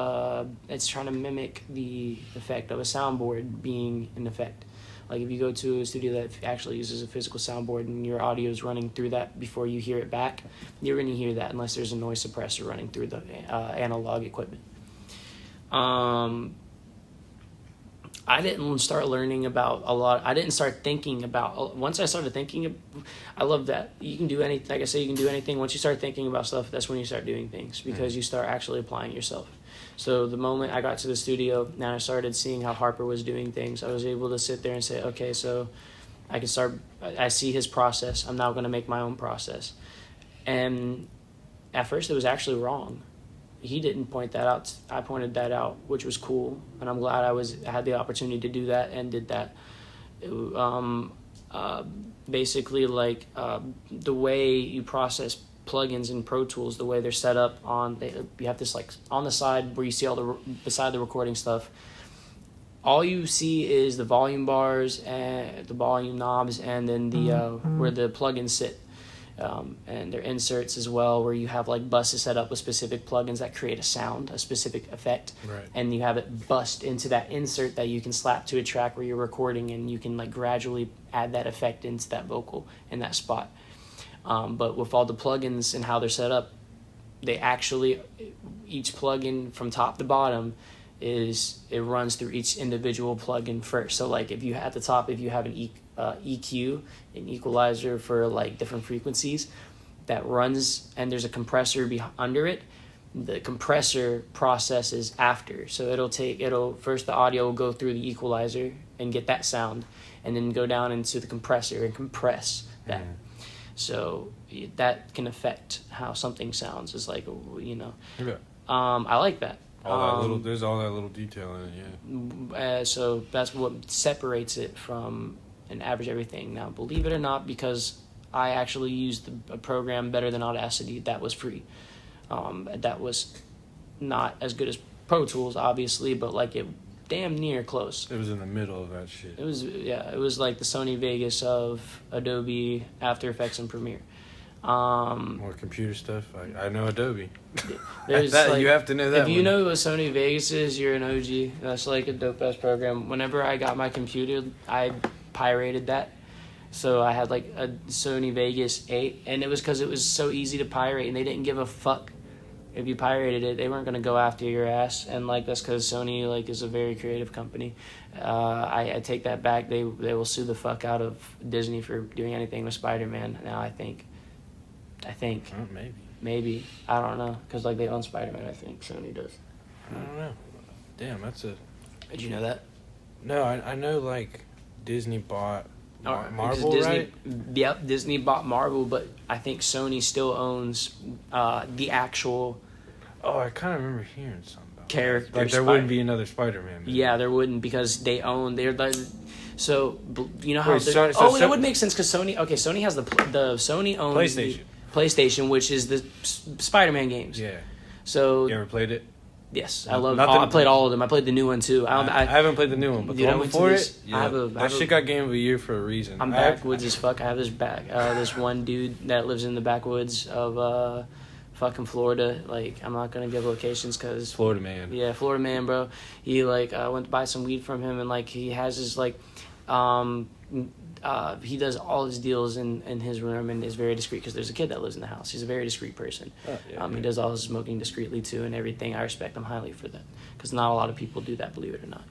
it's trying to mimic the effect of a soundboard being an effect. Like if you go to a studio that actually uses a physical soundboard and your audio is running through that before you hear it back, you're going to hear that unless there's a noise suppressor running through the analog equipment. I didn't start learning about a lot. I didn't start thinking about, once I started thinking, I love that. You can do anything, like I say, you can do anything. Once you start thinking about stuff, that's when you start doing things, because you start actually applying yourself. So the moment I got to the studio and I started seeing how Harper was doing things, I was able to sit there and say, okay, so I see his process. I'm now going to make my own process. And at first it was actually wrong. He didn't point that out. I pointed that out, which was cool, and I'm glad I had the opportunity to do that and did that. Basically, like the way you process plugins in Pro Tools, the way they're set up you have this like on the side where you see beside the recording stuff. All you see is the volume bars and the volume knobs, and then the where the plugins sit. And their inserts as well, where you have like buses set up with specific plugins that create a sound, a specific effect, right. And you have it bust into that insert that you can slap to a track where you're recording, and you can like gradually add that effect into that vocal in that spot. But with all the plugins and how they're set up, they actually, each plugin from top to bottom it runs through each individual plugin first. So like if you at the top, if you have an EQ, an equalizer for like different frequencies that runs, and there's a compressor under it, the compressor processes after. So it'll first, the audio will go through the equalizer and get that sound, and then go down into the compressor and compress that. So that can affect how something sounds. It's like, Okay. I like that. There's all that little detail in it, yeah. So that's what separates it from an average everything. Now, believe it or not, because I actually used a program better than Audacity that was free. That was not as good as Pro Tools, obviously, but like it damn near close. It was in the middle of that shit. It was like the Sony Vegas of Adobe After Effects and Premiere. More computer stuff. I know Adobe. There's you have to know that. If you know what Sony Vegas is, you're an OG. That's like a dope ass program. Whenever I got my computer, I pirated that. So I had like a Sony Vegas 8, and it was because it was so easy to pirate, and they didn't give a fuck if you pirated it. They weren't gonna go after your ass, and like that's because Sony like is a very creative company. I take that back. They will sue the fuck out of Disney for doing anything with Spider-Man now. I think. Maybe. I don't know, because like they own Spider-Man. I think Sony does. I don't know. Damn, that's a. Did you know that? No, I know like Disney bought Marvel, Disney, right? Yep, Disney bought Marvel, but I think Sony still owns the actual. Oh, I kind of remember hearing something about character. Like there wouldn't be another Spider-Man. Yeah, there wouldn't, because they're like. So you know how? It would make sense because Sony. Okay, Sony has the Sony owns PlayStation. PlayStation, which is the Spider-Man games. Yeah. So you ever played it? Yes, I love. I played all of them. I played the new one too. I haven't played the new one, but the one before it, that shit got Game of the Year for a reason. I'm backwoods as fuck. I have this one dude that lives in the backwoods of fucking Florida. Like, I'm not gonna give locations because Florida man. Yeah, Florida man, bro. He like went to buy some weed from him, and like he has his like he does all his deals in his room and is very discreet because there's a kid that lives in the house. He's a very discreet person. Oh, yeah, He does all his smoking discreetly too and everything. I respect him highly for that because not a lot of people do that, believe it or not.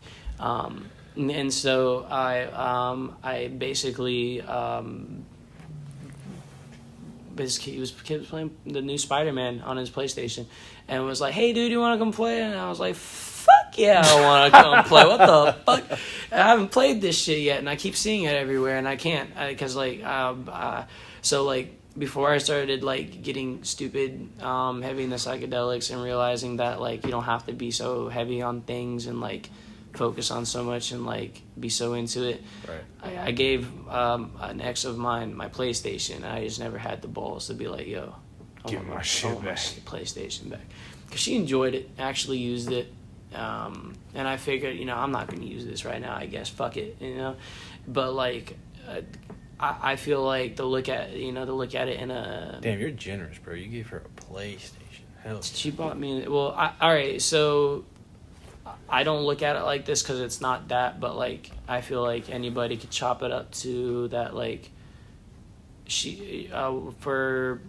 And so I basically he was playing the new Spider-Man on his PlayStation and was like, "Hey dude, you want to come play?" And I was like, "Fuck yeah, I want to come play. What the fuck? I haven't played this shit yet, and I keep seeing it everywhere, and I can't because so like before I started like getting stupid heavy in the psychedelics and realizing that like you don't have to be so heavy on things and like focus on so much and like be so into it. Right. I gave an ex of mine my PlayStation, and I just never had the balls to be like, "Yo, I want my PlayStation back," because she enjoyed it, actually used it. And I figured, I'm not going to use this right now, I guess, fuck it, but like, I feel like to look at it in a... Damn, you're generous, bro. You gave her a PlayStation. Hell. She bought me, alright, so I don't look at it like this because it's not that, but like, I feel like anybody could chop it up to that, like, she, for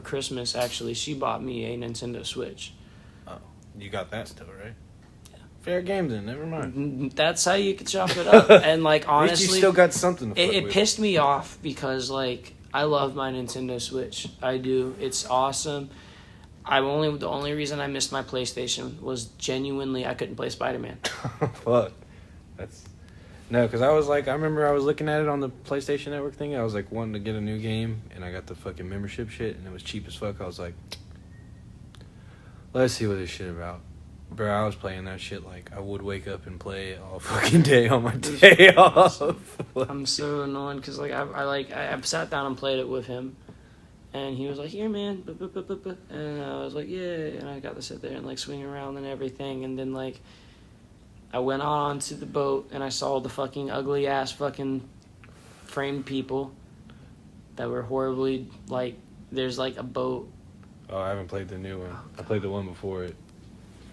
Christmas, actually, she bought me a Nintendo Switch. You got that still, right? Yeah. Fair game then, never mind. That's how you could chop it up. And like, honestly, at least you still got something to fuck it with. pissed me off because like I love my Nintendo Switch. I do. It's awesome. The only reason I missed my PlayStation was genuinely I couldn't play Spider-Man. Fuck. Because I remember I was looking at it on the PlayStation Network thing. I was like wanting to get a new game, and I got the fucking membership shit, and it was cheap as fuck. I was like, let's see what this shit about. Bro, I was playing that shit like I would wake up and play all fucking day on my day off. I'm so annoyed because like I sat down and played it with him, and he was like, "Here, man," and I was like, "Yeah," and I got to sit there and like swing around and everything, and then like I went on to the boat and I saw the fucking ugly ass fucking framed people that were horribly like. There's like a boat. Oh, I haven't played the new one. I played the one before it.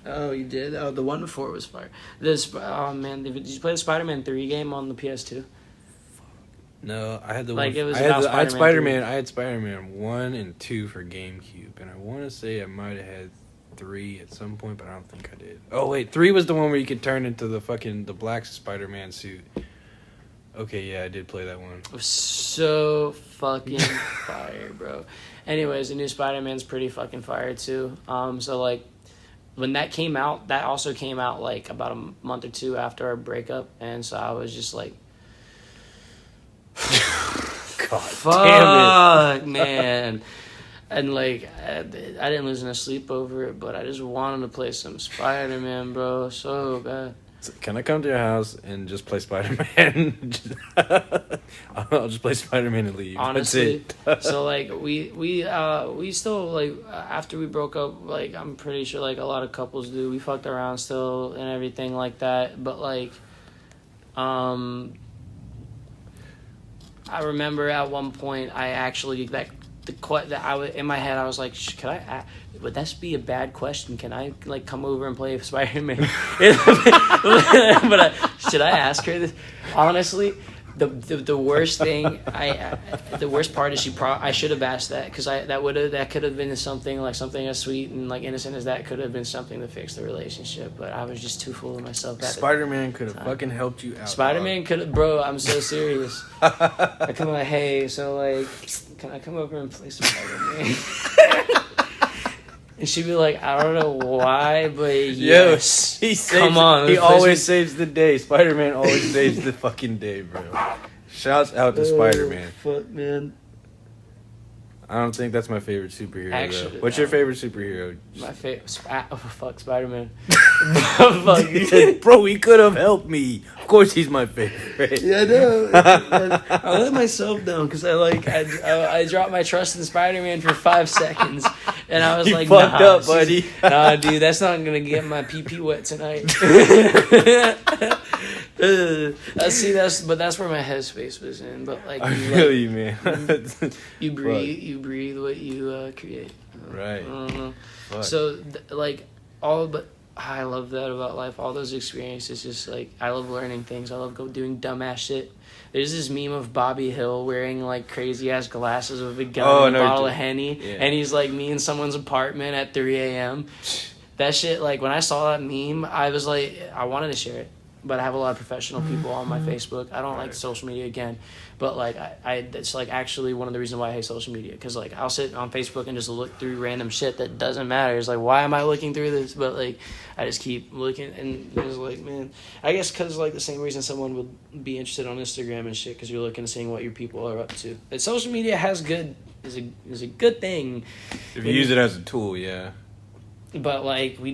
Oh, you did? Oh, the one before was fire. Oh, man. Did you play the Spider-Man 3 game on the PS2? No, I had the like, one. It was I had Spider-Man. I had Spider-Man 1 and 2 for GameCube. And I want to say I might have had 3 at some point, but I don't think I did. Oh, wait. 3 was the one where you could turn into the black Spider-Man suit. Okay, yeah, I did play that one. It was so fucking fire, bro. Anyways, the new Spider-Man's pretty fucking fire, too. So, like, when that came out, that also came out, like, about a month or two after our breakup. And so I was just like, God fuck, damn it. man. And, like, I didn't lose no sleep over it, but I just wanted to play some Spider-Man, bro, so bad. Can I come to your house and just play Spider-Man? I'll just play Spider-Man and leave. Honestly, that's it. So like we still like after we broke up, like I'm pretty sure like a lot of couples do. We fucked around still and everything like that. But like, I remember at one point I actually in my head I was like, could I? Would that be a bad question? Can I like come over and play Spider-Man? But should I ask her this? Honestly, the worst thing the worst part is I should have asked that because that could have been something as sweet and like innocent as that could have been something to fix the relationship. But I was just too full of myself. Spider-Man could have fucking helped you out. Spider-Man could have, bro. I'm so serious. I come like, hey, so like, can I come over and play Spider-Man? And she'd be like, I don't know why, but yes. Come on. He always saves the day. Spider-Man always saves the fucking day, bro. Shouts out to Spider-Man. Fuck, man. I don't think that's my favorite superhero, Actually, though. What's your favorite superhero? My favorite... fuck, Spider-Man. Fuck. Bro, he could have helped me. Of course he's my favorite. Yeah, I know. I let myself down because I dropped my trust in Spider-Man for 5 seconds. And I was like, fucked up, buddy. Nah, dude, that's not going to get my pee-pee wet tonight. See, that's where my headspace was in. But like, I feel you, man. you breathe what you create. Right. Fuck. So I love that about life. All those experiences, just like I love learning things. I love doing dumbass shit. There's this meme of Bobby Hill wearing like crazy ass glasses with a gun and a bottle of Henny, and he's like me in someone's apartment at 3 a.m. That shit, like when I saw that meme, I was like, I wanted to share it, but I have a lot of professional people on my Facebook. I don't like social media again, but like it's like actually one of the reasons why I hate social media, because like I'll sit on Facebook and just look through random shit that doesn't matter. It's like, why am I looking through this? But like I just keep looking, and it's like, man, I guess because like the same reason someone would be interested on Instagram and shit, because you're looking and seeing what your people are up to. But social media is a good thing if you use it as a tool, yeah. But like we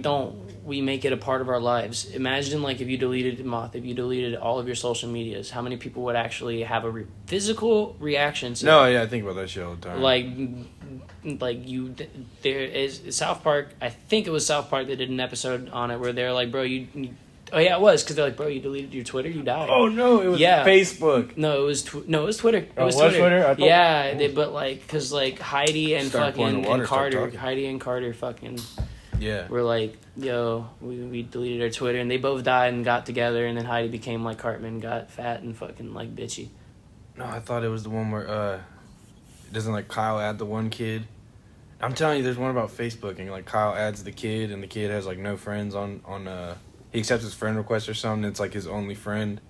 make it a part of our lives. Imagine like if you deleted all of your social medias, how many people would actually have a physical reaction to I think about that shit all the time. There is South Park, I think it was South Park that did an episode on it where they're like, bro, oh yeah, it was, because they're like, bro, you deleted your Twitter, you died. Oh no, it was Facebook. No, it was Twitter. It was Twitter. Yeah, but like, because like Heidi and Carter fucking. Yeah. We're like, yo, we deleted our Twitter, and they both died and got together, and then Heidi became like Cartman, got fat and fucking like bitchy. No, I thought it was the one where doesn't like Kyle add the one kid. I'm telling you, there's one about Facebook, and like Kyle adds the kid, and the kid has like no friends on he accepts his friend request or something. It's like his only friend.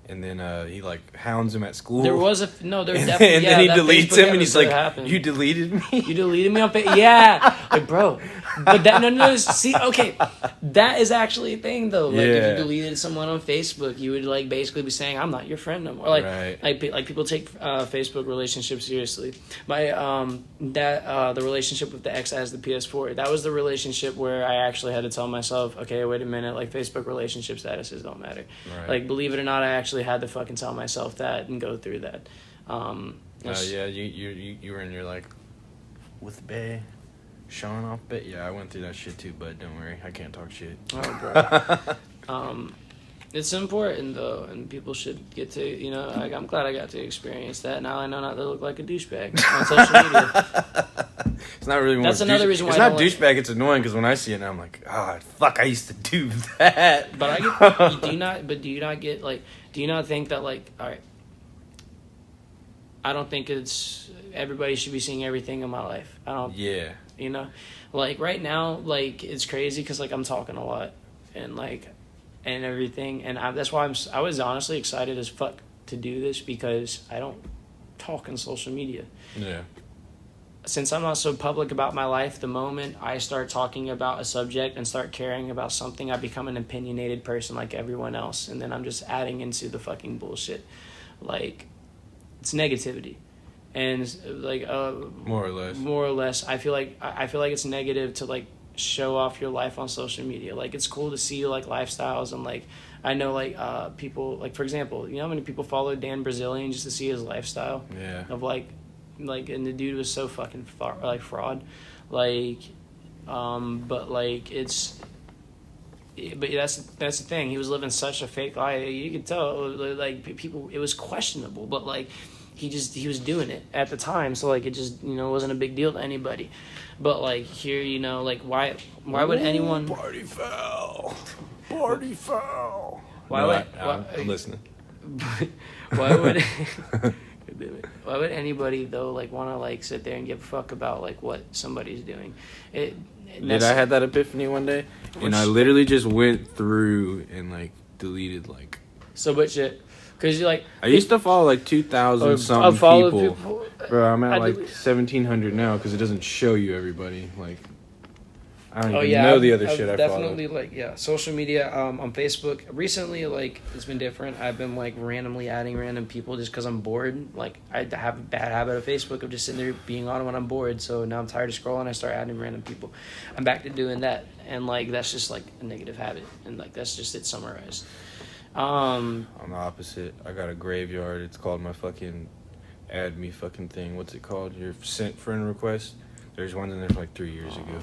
And then he like hounds him at school. There was definitely, and then he deletes Facebook him, and he's like, happened. "You deleted me? You deleted me on Facebook?" Yeah, like bro. But that no. See, okay, that is actually a thing though. Like if you deleted someone on Facebook, you would like basically be saying, "I'm not your friend no more." Like like people take Facebook relationships seriously. The relationship with the ex as the PS4, that was the relationship where I actually had to tell myself, okay, wait a minute, like Facebook relationship statuses don't matter. Right. Like believe it or not, I actually had to fucking tell myself that and go through that. You were in your like with Bay, showing off bit. Yeah, I went through that shit too, but don't worry, I can't talk shit. Oh, bro. It's important though, and people should get to, like, I'm glad I got to experience that. Now I know not to look like a douchebag on social media. It's not really. That's another reason why it's not douchebag. It's annoying because when I see it, now I'm like, fuck, I used to do that. But do you not get like? Do you not think that like? All right. I don't think everybody should be seeing everything in my life. I don't. Yeah. Like right now, like it's crazy because like I'm talking a lot, and like. And everything, and that's why I was honestly excited as fuck to do this, because I don't talk on social media. Yeah. Since I'm not so public about my life, the moment I start talking about a subject and start caring about something, I become an opinionated person like everyone else, and then I'm just adding into the fucking bullshit. Like, it's negativity, and like more or less. I feel like it's negative to like show off your life on social media. Like it's cool to see like lifestyles, and like I know like people, like for example, you know how many people follow Dan Brazilian just to see his lifestyle of like and the dude was so fucking fraud, like but like but that's the thing, he was living such a fake life. You could tell like people, it was questionable, but like he was doing it at the time, so like it just wasn't a big deal to anybody. But like here, like why would anyone party foul? I'm listening. Why would anybody though like want to like sit there and give a fuck about like what somebody's doing? I had that epiphany one day, and I literally just went through and like deleted like so much shit. Cause you like I used to follow like 2,000 something people. Bro, I'm at like 1,700 now because it doesn't show you everybody. Like I don't even know the other shit I follow. Definitely like social media on Facebook. Recently, like it's been different. I've been like randomly adding random people just because I'm bored. Like I have a bad habit of Facebook of just sitting there being on when I'm bored. So now I'm tired of scrolling. I start adding random people. I'm back to doing that, and like that's just like a negative habit, and like that's just it summarized. I'm the opposite. I got a graveyard. It's called my fucking add me fucking thing. What's it called? Your sent friend request. There's one in there for like 3 years ago.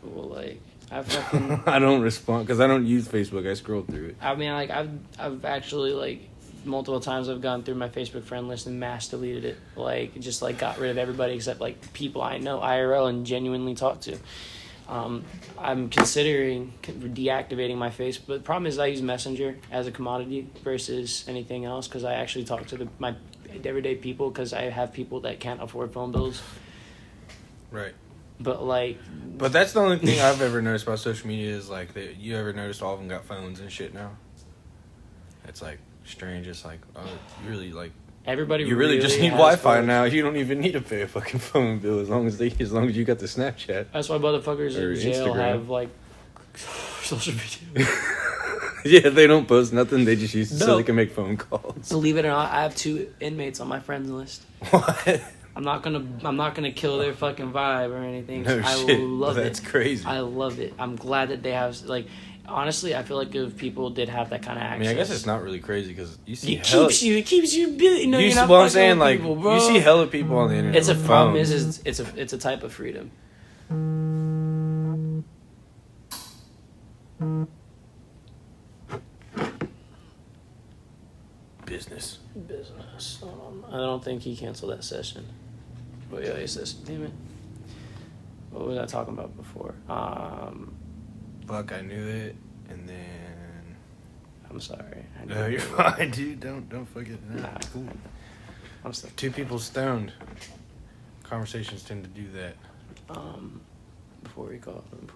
Well, like I fucking I don't respond because I don't use Facebook. I scroll through it. I mean, like I've actually like multiple times I've gone through my Facebook friend list and mass deleted it. Like just like got rid of everybody except like people I know IRL and genuinely talk to. I'm considering deactivating my Facebook. But the problem is I use Messenger as a commodity versus anything else because I actually talk to my everyday people because I have people that can't afford phone bills. Right. But that's the only thing I've ever noticed about social media is like that. You ever noticed all of them got phones and shit now? It's like strange. It's like, oh, you really like. Everybody You really just need has Wi-Fi phones. now. You don't even need to pay a fucking phone bill as long as you got the Snapchat. That's why motherfuckers Or in jail Instagram. have like social media. Yeah, they don't post nothing. They just use it so No. they can make phone calls. Believe it or not, I have 2 inmates on my friends list. What? I'm not gonna kill their fucking vibe or anything. No I shit. love it. That's crazy. I love it. I'm glad that they have like. Honestly, I feel like if people did have that kind of access, I mean, I guess it's not really crazy because you see it hella. keeps you busy. No, you're not Well, I'm fucking saying with like people, bro. you see hella people on the internet. It's a with problem. phones. Is it's a type of freedom. Business. I don't think he canceled that session. But yeah, he says, damn it. What was I talking about before? Fuck, I knew it, and then. I'm sorry. No, you're fine, dude. Don't fuck it. Nah, Cool. I'm still. Two people stoned. Conversations tend to do that. Before we call him.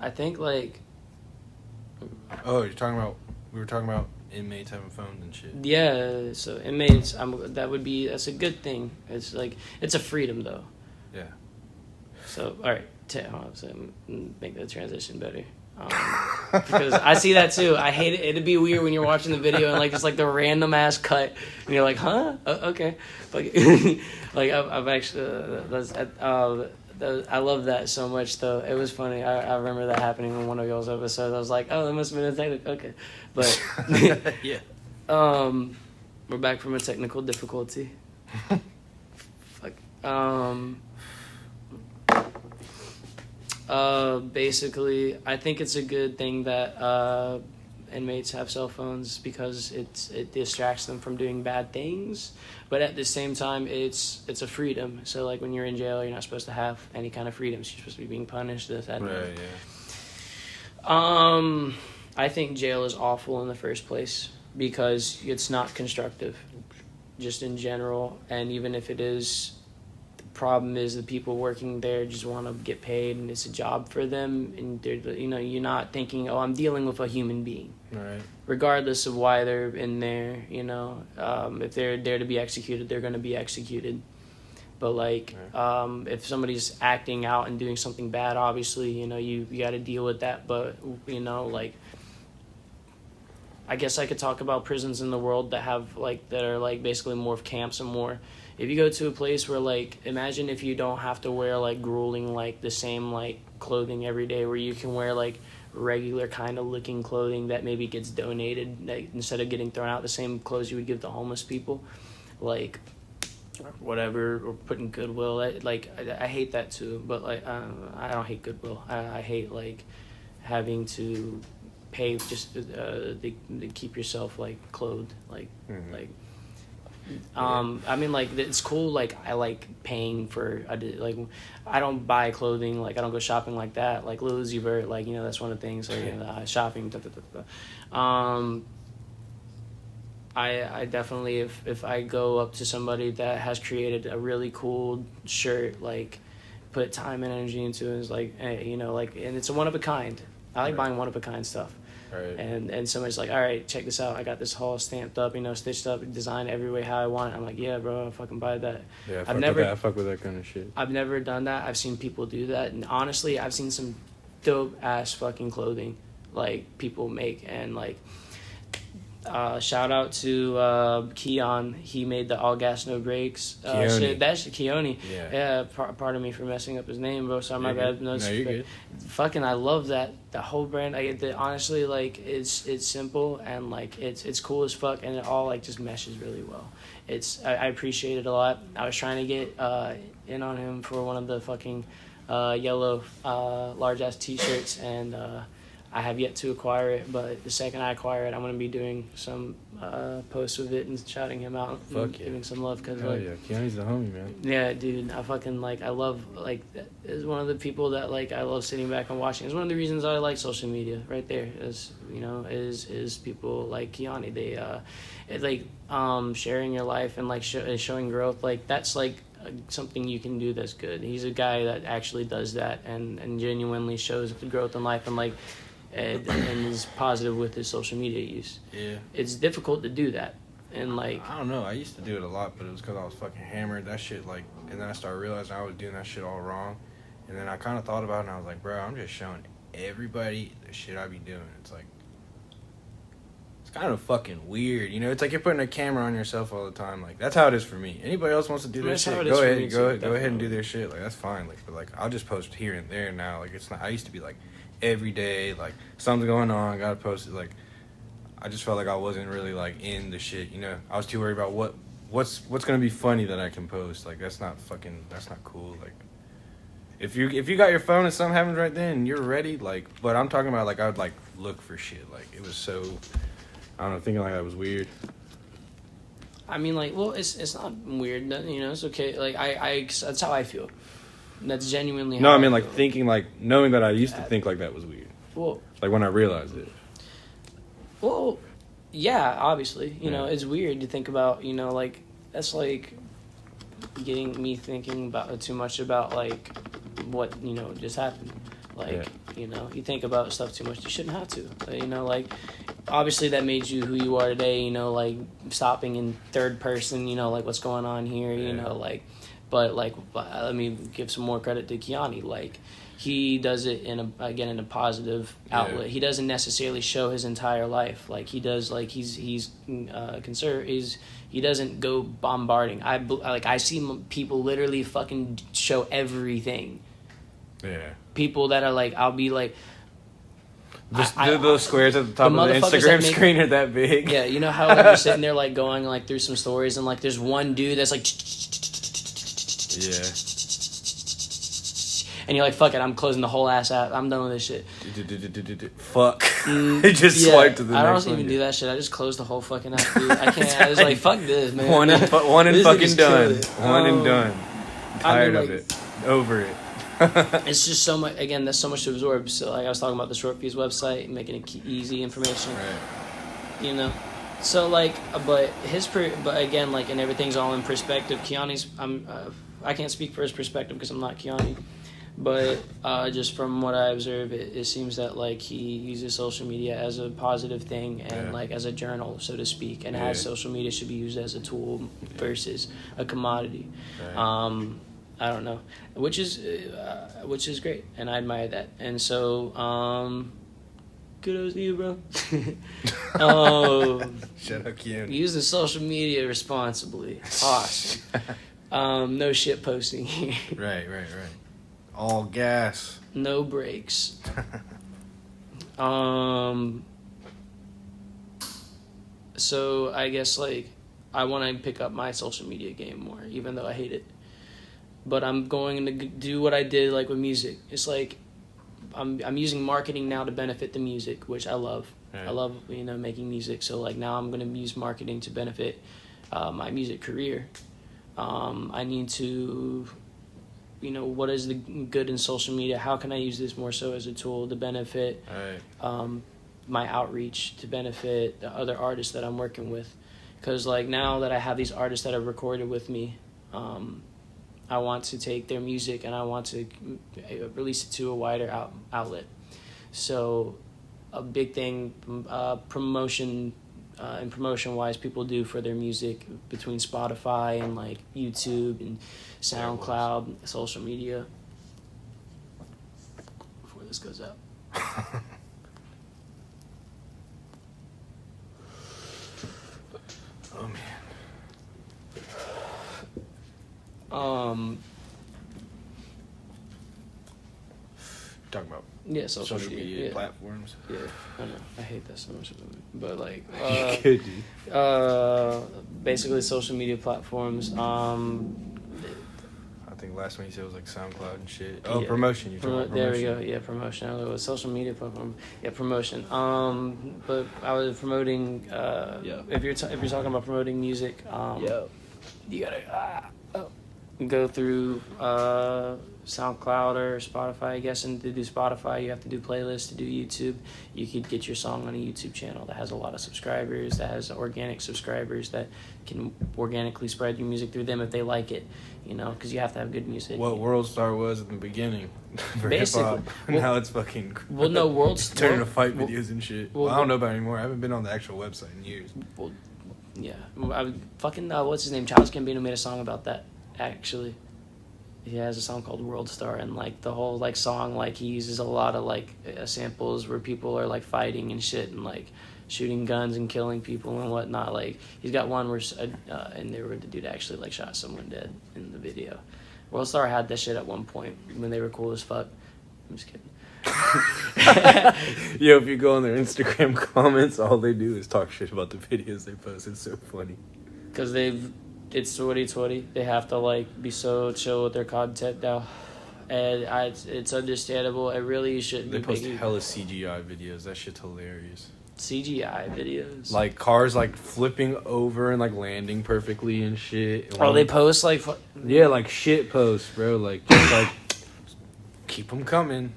I think like. Oh, you're talking about. We were talking about inmates having phones and shit. Yeah, so inmates. That's a good thing. It's like it's a freedom though. Yeah. So all right, hold on, so make the transition better. Because I see that too. I hate it. It'd be weird when you're watching the video and like it's like the random ass cut, and you're like, huh? Okay. Like I've actually I love that so much though. It was funny. I remember that happening in one of y'all's episodes. I was like, oh, that must have been a technical. Okay, but Yeah. we're back from a technical difficulty. Fuck. Basically, I think it's a good thing that inmates have cell phones because it distracts them from doing bad things. But at the same time, it's a freedom. So like when you're in jail, you're not supposed to have any kind of freedoms. You're supposed to be being punished. This, that, and Right. that. Yeah. I think jail is awful in the first place because it's not constructive, just in general. And even if it is, the problem is the people working there just want to get paid, and it's a job for them. And they're, you're not thinking, oh, I'm dealing with a human being, Right. regardless of why they're in there. If they're there to be executed, they're going to be executed. But like, if somebody's acting out and doing something bad, obviously, you got to deal with that. But like, I guess I could talk about prisons in the world that are like basically more of camps and more. If you go to a place where like, imagine if you don't have to wear like grueling like the same like clothing every day, where you can wear like regular kind of looking clothing that maybe gets donated, like, instead of getting thrown out, the same clothes you would give to homeless people, like whatever, or put in Goodwill. I hate that too, but like I don't hate Goodwill. I hate like having to pay just to keep yourself like clothed, like like. I mean, like, it's cool. Like, I like paying for. I don't buy clothing. Like, I don't go shopping like that. Like Lil Uzi Vert, like, that's one of the things. Like, shopping. I definitely, if I go up to somebody that has created a really cool shirt, like, put time and energy into it, it's like, hey, like, and it's a one of a kind. I like buying one of a kind stuff. Right. And somebody's like, all right, check this out. I got this haul stamped up, stitched up, designed every way how I want it. I'm like, yeah, bro, I'll fucking buy that. Yeah, I fuck with that kind of shit. I've never done that. I've seen people do that. And honestly, I've seen some dope ass fucking clothing like people make. And like, Shout out to Keon. He made the All Gas No Brakes. Shit, that's Keone. Yeah. Pardon me for messing up his name, bro. Sorry, my bad. No, you're good. Fucking, I love that. The whole brand. Honestly, like it's simple and like it's cool as fuck, and it all like just meshes really well. I appreciate it a lot. I was trying to get in on him for one of the fucking yellow large ass T-shirts, and I have yet to acquire it, but the second I acquire it, I'm going to be doing some posts with it and shouting him out and giving some love. Cause, yeah, Keanu's the homie, man. Yeah, dude, I fucking, like, I love, like, is one of the people that, like, I love sitting back and watching. It's one of the reasons I like social media right there, is, you know, is people like Keanu. They, it's like, sharing your life and, like, showing growth, like, that's, like, something you can do that's good. He's a guy that actually does that and genuinely shows the growth in life and, like, and is positive with his social media use. Yeah. It's difficult to do that. And, like... I don't know. I used to do it a lot, but it was because I was fucking hammered. That shit, like... And then I started realizing I was doing that shit all wrong. And then I kind of thought about it, and I was like, bro, I'm just showing everybody the shit I be doing. It's like... It's kind of fucking weird, you know? It's like you're putting a camera on yourself all the time. Like, that's how it is for me. Anybody else wants to do their shit, go ahead and do their shit. Like, that's fine. Like, but, like, I'll just post here and there now. Like, it's not... I used to be, like... every day, like, something's going on, I gotta post it. Like, I just felt like I wasn't really, like, in the shit, you know? I was too worried about what's gonna be funny that I can post. Like, that's not cool. Like, if you got your phone and something happens right then and you're ready, like, but I'm talking about, like, I would, like, look for shit. Like, it was so, I don't know, thinking like that was weird. I mean, like, well, it's not weird, you know, it's okay. Like, that's how I feel. That's genuinely No, I mean, like, thinking, like, knowing that I used to think like that was weird. Well, like, when I realized it. Well, yeah, obviously. You know, it's weird to think about, you know, like, that's, like, getting me thinking about too much about, like, what, you know, just happened. Like, you know, you think about stuff too much. You shouldn't have to. You know, like, obviously that made you who you are today, you know, like, stopping in third person, you know, like, what's going on here, you know, like... But, like, let me give some more credit to Keanu. Like, he does it in a positive outlet. He doesn't necessarily show his entire life. Like, he does, like, he doesn't go bombarding. I see people literally fucking show everything. Yeah. People that are, like, I'll be, like... those squares at the top of the Instagram screen are that big. Yeah, you know how like, you're sitting there, like, going, like, through some stories, and, like, there's one dude that's, like... Yeah. And you're like, fuck it, I'm closing the whole ass out. I'm done with this shit. Fuck. It just swiped to the next one. I don't even do that shit. I just close the whole fucking app, dude. I can't. I was like, fuck this, man. One and fucking done. One and done. Tired of it. Over it. It's just so much. Again, there's so much to absorb. So, like I was talking about the Short Fuse website, making it easy information. Right. You know. So like, but again, like, and everything's all in perspective. Keanu's, I can't speak for his perspective because I'm not Keanu, but just from what I observe, it seems that like he uses social media as a positive thing and like as a journal, so to speak, and as social media should be used as a tool versus a commodity. Right. I don't know, which is great, and I admire that, and so. Kudos to you, bro. Shut up, Keanu. Use the social media responsibly. Awesome. No shit posting here. Right. All gas. No breaks. So I guess like I want to pick up my social media game more, even though I hate it. But I'm going to do what I did like with music. It's like I'm using marketing now to benefit the music, which I love. Right. I love, you know, making music. So like now I'm going to use marketing to benefit my music career. I need to, you know, what is the good in social media? How can I use this more so as a tool to benefit my outreach, to benefit the other artists that I'm working with? Because like now that I have these artists that have recorded with me, I want to take their music and I want to release it to a wider outlet. So a big thing, promotion and promotion-wise, people do for their music between Spotify and like YouTube and SoundCloud, social media. Before this goes out. Oh man. Talking about social media platforms. Yeah, I know. I hate that so much. But like, You could, dude. basically social media platforms. I think last one you said was like SoundCloud and shit. Oh, yeah. Promotion. You're talking about promotion. There we go. Yeah, promotion. It was social media platform. Yeah, promotion. But I was promoting. If you're talking about promoting music, you gotta go through SoundCloud or Spotify, I guess. And to do Spotify, you have to do playlists. To do YouTube, you could get your song on a YouTube channel that has a lot of subscribers, that has organic subscribers that can organically spread your music through them if they like it, you know, because you have to have good music. What World Star was in the beginning for hip-hop, now it's fucking World Star turning to fight videos and shit. I don't know about it anymore. I haven't been on the actual website in years. Yeah. I fucking, what's his name? Childish Gambino made a song about that, actually. He has a song called World Star, and like the whole like song, like he uses a lot of like samples where people are like fighting and shit and like shooting guns and killing people and whatnot. Like he's got one where and the dude actually like shot someone dead in the video. World Star had that shit at one point when they were cool as fuck. I'm just kidding. Yo, if you go on their Instagram comments, all they do is talk shit about the videos they post. It's so funny. Because it's 2020. They have to like be so chill with their content now, and it's understandable. It really shouldn't. They post hella CGI videos. That shit's hilarious. CGI videos, like cars like flipping over and like landing perfectly and shit. Oh, they post like like shit posts, bro. Like just like keep them coming.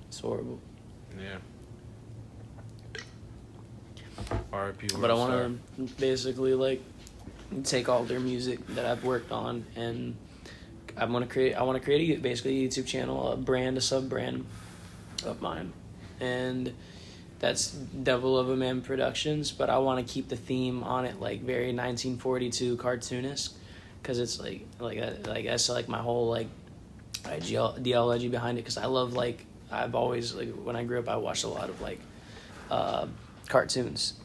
It's horrible. Yeah. R.I.P. But I want to basically like take all their music that I've worked on, and I want to create basically a YouTube channel, a sub-brand of mine, and that's DEVILOFAMAN Productions. But I want to keep the theme on it like very 1942 cartoonist, because it's like that's like my whole like ideology behind it. Because I love like I've always like when I grew up I watched a lot of like cartoons.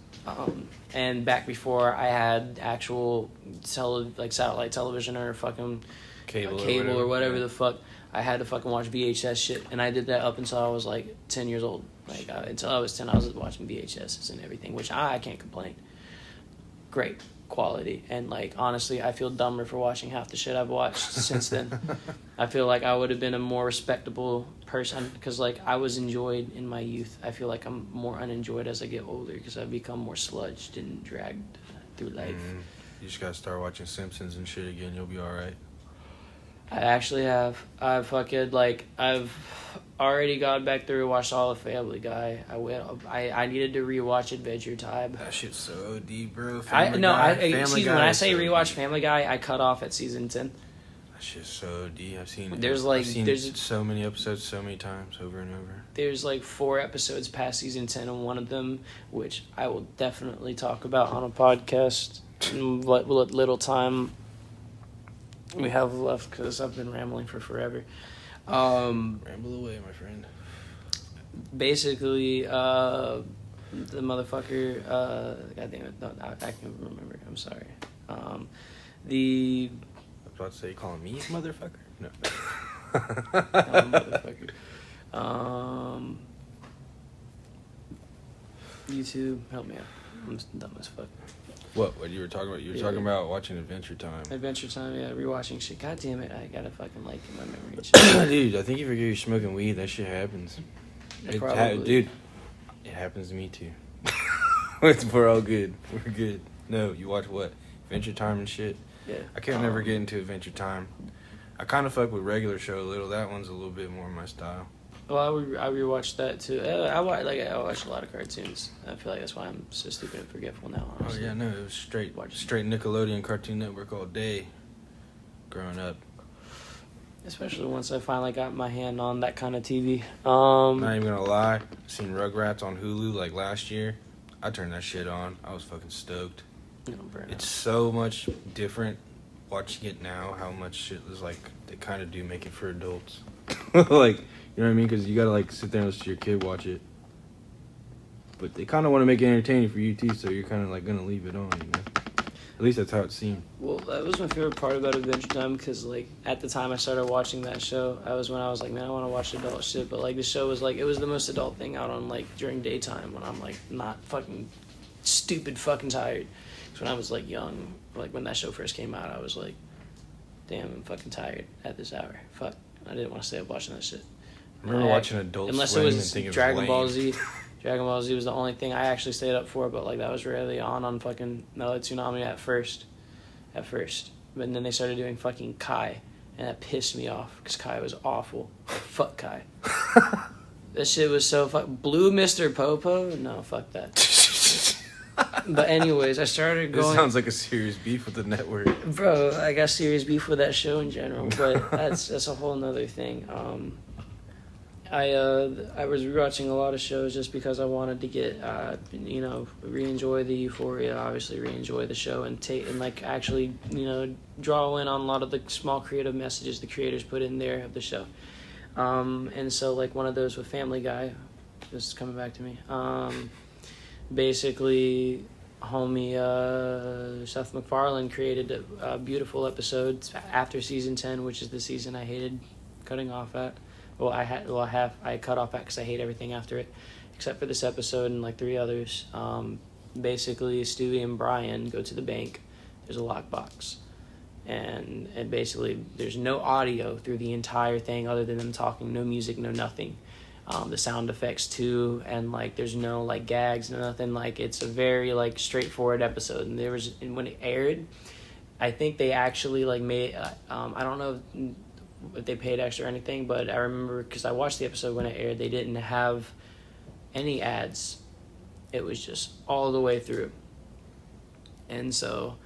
And back before I had actual satellite television or fucking cable or whatever the fuck, I had to fucking watch VHS shit, and I did that up until I was like 10 years old. Like until I was 10, I was watching VHSs and everything, which I can't complain. Great quality, and like honestly, I feel dumber for watching half the shit I've watched since then. I feel like I would have been a more respectable person because like I was enjoyed in my youth. I feel like I'm more unenjoyed as I get older because I've become more sludged and dragged through life. You just gotta start watching Simpsons and shit again. You'll be all right. I actually have. I've already gone back through and watched all of Family Guy. I needed to rewatch Adventure Time. That shit's so OD, bro. When I say rewatch Family Guy, I cut off at season 10. That shit's so OD. I've seen so many episodes so many times over and over. There's like 4 episodes past season 10, and one of them, which I will definitely talk about on a podcast in what little time we have left, because I've been rambling for forever. Ramble away, my friend. Basically, the motherfucker. God damn it! No, I can't remember. I'm sorry. I was about to say, calling me motherfucker. No. Motherfucker. YouTube, help me out. I'm dumb as fuck. What you were talking about? You were talking about watching Adventure Time. Adventure Time, yeah, rewatching shit. God damn it, I gotta fucking like in my memory and shit. Dude, I think you forget you're smoking weed. That shit happens. Probably. It happens to me too. We're all good. We're good. No, you watch what? Adventure Time and shit? Yeah. I can't never get into Adventure Time. I kind of fuck with regular show a little. That one's a little bit more my style. Well, I rewatched that too. I watch a lot of cartoons. I feel like that's why I'm so stupid and forgetful now. Honestly. Oh yeah, no, it was straight Nickelodeon Cartoon Network all day. Growing up. Especially once I finally got my hand on that kind of TV. Not even gonna lie, seen Rugrats on Hulu like last year. I turned that shit on. I was fucking stoked. It's so much different watching it now. How much shit is like they kind of do make it for adults. Like. You know what I mean? Because you gotta like sit there and listen to your kid watch it. But they kind of want to make it entertaining for you too, so you're kind of like gonna leave it on, you know? At least that's how it seemed. Well, that was my favorite part about Adventure Time because, like, at the time I started watching that show, I was like, man, I want to watch adult shit. But, like, the show was, like, it was the most adult thing out on, like, during daytime when I'm, like, not fucking stupid fucking tired. Because when I was, like, young, like, when that show first came out, I was like, damn, I'm fucking tired at this hour. Fuck. I didn't want to stay up watching that shit. I remember watching Adult unless Swim it was and thinking Dragon it Ball was lame. Z. Dragon Ball Z was the only thing I actually stayed up for, but, like, that was rarely on fucking Mellow Tsunami at first. But then they started doing fucking Kai, and that pissed me off because Kai was awful. Fuck Kai. That shit was so Blue Mr. Popo? No, fuck that. But anyways, I started going. This sounds like a serious beef with the network. Bro, I got serious beef with that show in general, but that's a whole nother thing. I was rewatching a lot of shows just because I wanted to get re-enjoy the euphoria, obviously re-enjoy the show and like actually draw in on a lot of the small creative messages the creators put in there of the show. And so like one of those with Family Guy, this is coming back to me. Basically, homie Seth MacFarlane created a beautiful episode after season 10, which is the season I hated cutting off at. I cut off at because I hate everything after it, except for this episode and like 3 others. Basically, Stewie and Brian go to the bank. There's a lockbox, and basically there's no audio through the entire thing other than them talking. No music, no nothing. The sound effects too, and like there's no like gags, no nothing. Like it's a very like straightforward episode. And when it aired, I think they actually like made. I don't know if they paid extra or anything, but I remember because I watched the episode when it aired, they didn't have any ads. It was just all the way through. And so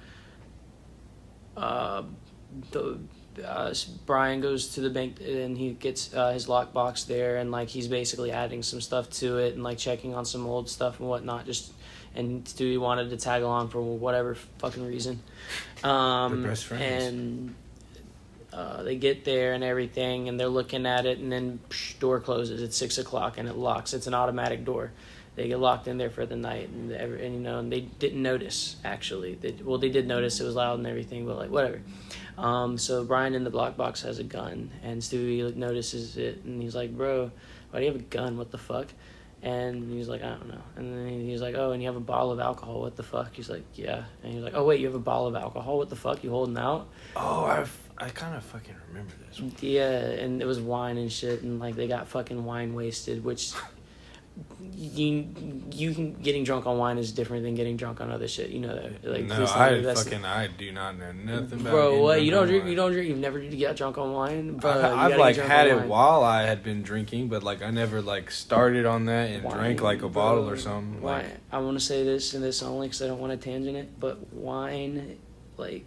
Brian goes to the bank and he gets his lockbox there, and like he's basically adding some stuff to it and like checking on some old stuff and whatnot. And Stewie wanted to tag along for whatever fucking reason. They're best friends. And they get there and everything, and they're looking at it, and then door closes at 6:00 and it locks. It's an automatic door. They get locked in there for the night, and they didn't notice actually. They did notice it was loud and everything, but like whatever. So Brian in the lockbox has a gun, and Stewie notices it, and he's like, "Bro, why do you have a gun? What the fuck?" And he's like, "I don't know." And then he's like, "Oh, and you have a bottle of alcohol? What the fuck?" He's like, "Yeah." And he's like, "Oh wait, you have a bottle of alcohol? What the fuck? You holding out?" Oh, I kind of fucking remember this one. Yeah, and it was wine and shit, and like they got fucking wine wasted, which you can getting drunk on wine is different than getting drunk on other shit. You know that. Like, no, I do not know nothing about. Bro, what? You don't drink? You don't drink? You've never got drunk on wine? Bro, I've like had it while I had been drinking, but like I never like started on that and drank like a bottle or something. Wine. Like, I want to say this and this only because I don't want to tangent it, but wine, like,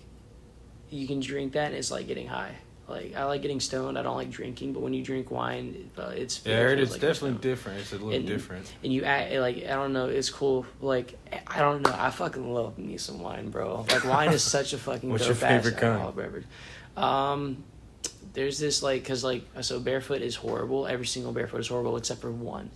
you can drink that and it's like getting high. Like, I like getting stoned. I don't like drinking, but when you drink wine, it's like definitely different. It's a little different. And you act like, I don't know, it's cool. Like, I don't know. I fucking love me some wine, bro. Like, wine is such a fucking What's your favorite kind? Beverage. There's this like, cause like, so Barefoot is horrible. Every single Barefoot is horrible except for one.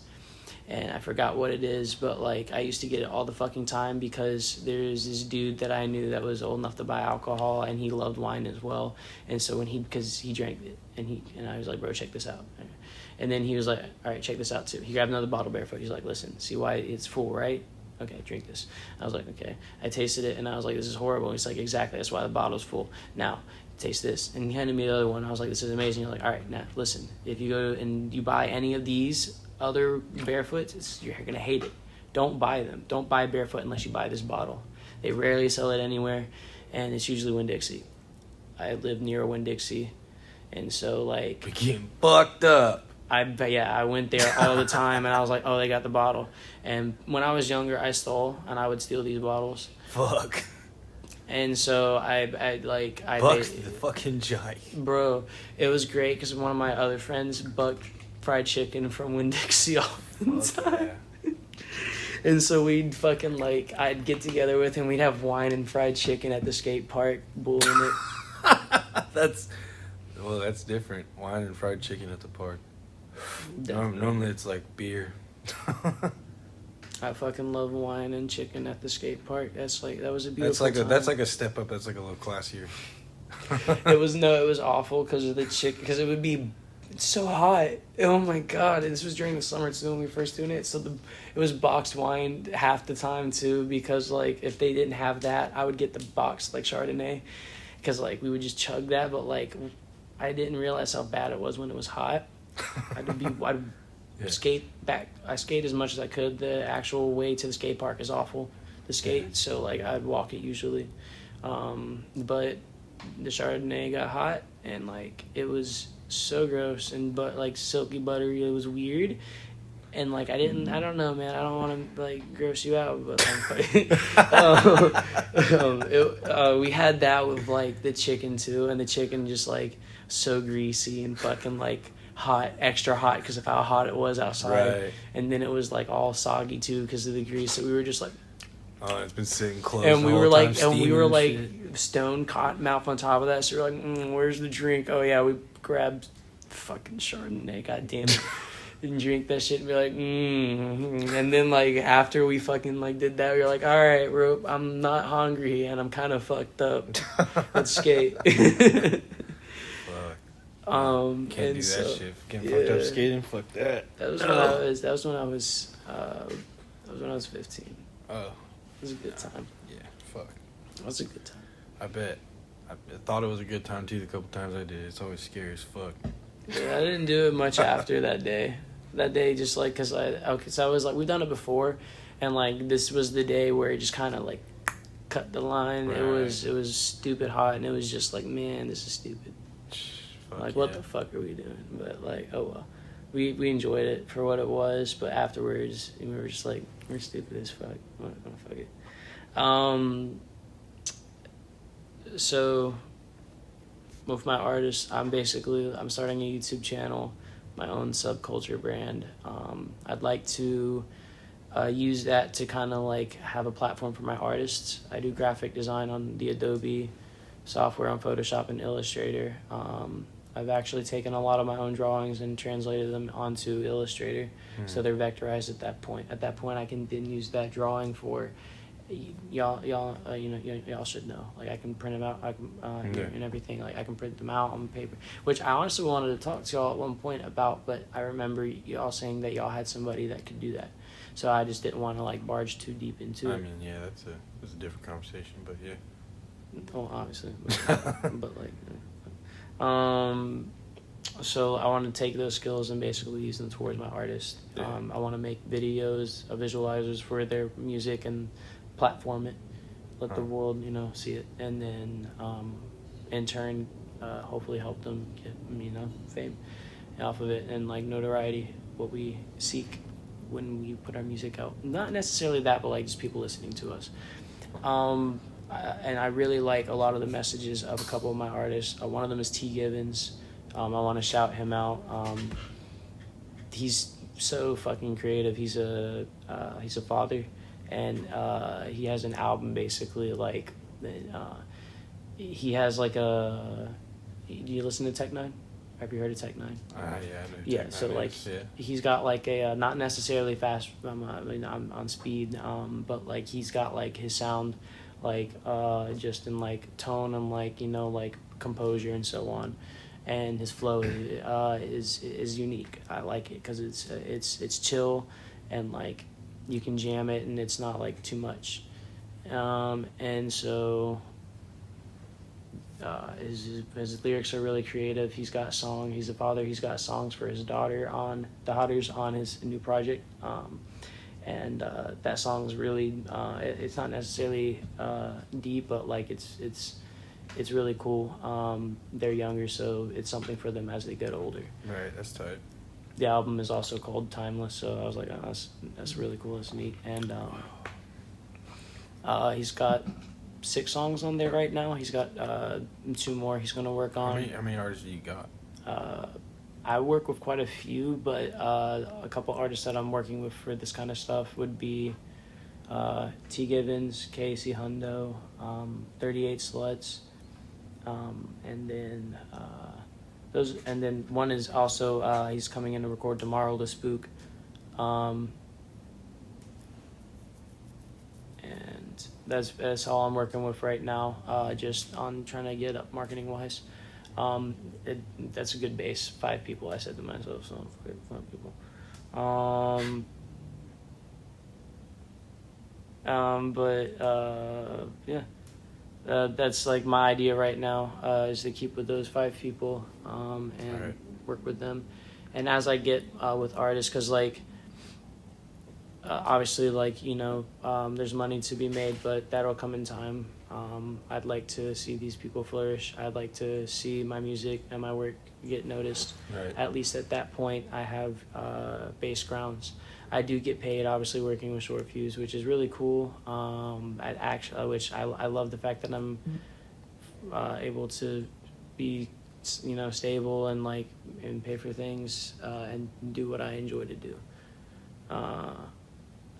And I forgot what it is, but like I used to get it all the fucking time because there's this dude that I knew that was old enough to buy alcohol, and he loved wine as well. And so because he drank it, and I was like, bro, check this out. And then he was like, all right, check this out too. He grabbed another bottle Barefoot. He's like, listen, see why it's full, right? Okay, drink this. I was like, okay. I tasted it, and I was like, this is horrible. He's like, exactly, that's why the bottle's full. Now, taste this. And he handed me the other one. I was like, this is amazing. He's like, all right, now, listen. If you go and you buy any of these other Barefoots, you're gonna hate it. Don't buy them. Don't buy Barefoot unless you buy this bottle. They rarely sell it anywhere, and it's usually Winn-Dixie. I live near a Winn-Dixie, and so like we're getting fucked up. I went there all the time, and I was like, oh, they got the bottle. And when I was younger, I stole, and I would steal these bottles. Fuck. And so I Buck's the fucking giant. Bro, it was great because one of my other friends bucked fried chicken from Winn-Dixie all the time. Yeah. And so we'd fucking like, I'd get together with him, we'd have wine and fried chicken at the skate park, bullying it. That's different. Wine and fried chicken at the park. Normally it's like beer. I fucking love wine and chicken at the skate park. That was a beautiful time. That's like a step up. That's like a little classier. It was awful because of the chicken, because it would be so hot. Oh my god! And this was during the summer too when we first doing it. So it was boxed wine half the time too, because like if they didn't have that, I would get the boxed like Chardonnay, because like we would just chug that. But like I didn't realize how bad it was when it was hot. I'd skate back. I skate as much as I could. The actual way to the skate park is awful to skate, so like I'd walk it usually. But the Chardonnay got hot, and like it was so gross and like silky buttery. It was weird, and like I don't know, man. I don't want to like gross you out, but we had that with like the chicken too, and the chicken just like so greasy and fucking like hot, extra hot because of how hot it was outside. Right. And then it was like all soggy too because of the grease. So we were just like, oh, it's been sitting close. And we were like, stone cotton mouth on top of that. So we're like, where's the drink? Oh yeah, we grabbed fucking Chardonnay. God damn it. And drink that shit and be like, And then like after we fucking like did that, we were like, all right, Rope, I'm not hungry and I'm kind of fucked up. Let's skate. Can't do that shit. Getting fucked up skating, fuck that. That was when I was 15. Oh. It was a good time. Yeah, fuck. It was a good time. I bet. I thought it was a good time too the couple times I did. It's always scary as fuck. Yeah, I didn't do it much after that day. That day just like, cause I was like, we've done it before, and like this was the day where it just kind of like cut the line. Right. It was stupid hot, and it was just like, man, this is stupid. Fuck like, what the fuck are we doing? But like, oh well, we enjoyed it for what it was. But afterwards, we were just like, we're stupid as fuck. Oh, fuck it. So with my artist, I'm starting a YouTube channel, my own subculture brand. I'd like to use that to kind of like have a platform for my artists. I do graphic design on the Adobe software, on Photoshop and Illustrator. I've actually taken a lot of my own drawings and translated them onto Illustrator, so they're vectorized at that point. At that point, I can then use that drawing for y'all should know. Like I can print them out, and everything. Like I can print them out on paper, which I honestly wanted to talk to y'all at one point about, but I remember y'all saying that y'all had somebody that could do that, so I just didn't want to like barge too deep into it. I mean, yeah, that's a different conversation, but yeah. Oh, obviously, but like. So I want to take those skills and basically use them towards my artist. Yeah. I want to make videos, visualizers for their music and platform it, let the world, see it, and then in turn, hopefully help them get, fame off of it and like notoriety, what we seek when we put our music out. Not necessarily that, but like just people listening to us. And I really like a lot of the messages of a couple of my artists. One of them is T. Gibbons. I want to shout him out. He's so fucking creative. He's a father, and he has an album basically like. He has like a. Do you listen to Tech Nine? Have you heard of Tech Nine? Yeah, I know. Yeah, so like he's got like a not necessarily fast. I'm on speed, but like he's got like his sound. Like just in like tone and like like composure and so on, and his flow is unique. I like it because it's chill, and like you can jam it and it's not like too much, and so his lyrics are really creative. He's got song. He's a father. He's got songs for his daughters on his new project. And that song is really it's not necessarily deep, but like it's really cool. They're younger, so it's something for them as they get older. Right, that's tight. The album is also called Timeless, so I was like, oh, that's really cool. That's neat. And he's got 6 songs on there right now. He's got 2 more he's gonna work on. How many artists do you got? I work with quite a few, but a couple artists that I'm working with for this kind of stuff would be T. Gibbons, KC Hundo, 38 Sluts, and then those. And then one is also he's coming in to record tomorrow, The Spook, that's all I'm working with right now. Just on trying to get up marketing wise. That's a good base. 5 people, I said to myself, so 5 people. Yeah. That's like my idea right now, is to keep with those 5 people, and right. work with them. And as I get with artists, because like obviously, like, you know, there's money to be made, but that'll come in time. I'd like to see these people flourish. I'd like to see my music and my work get noticed. Right. At least at that point, I have base grounds. I do get paid, obviously, working with Short Fuse, which is really cool. Which I love the fact that I'm able to be, you know, stable and like and pay for things and do what I enjoy to do. I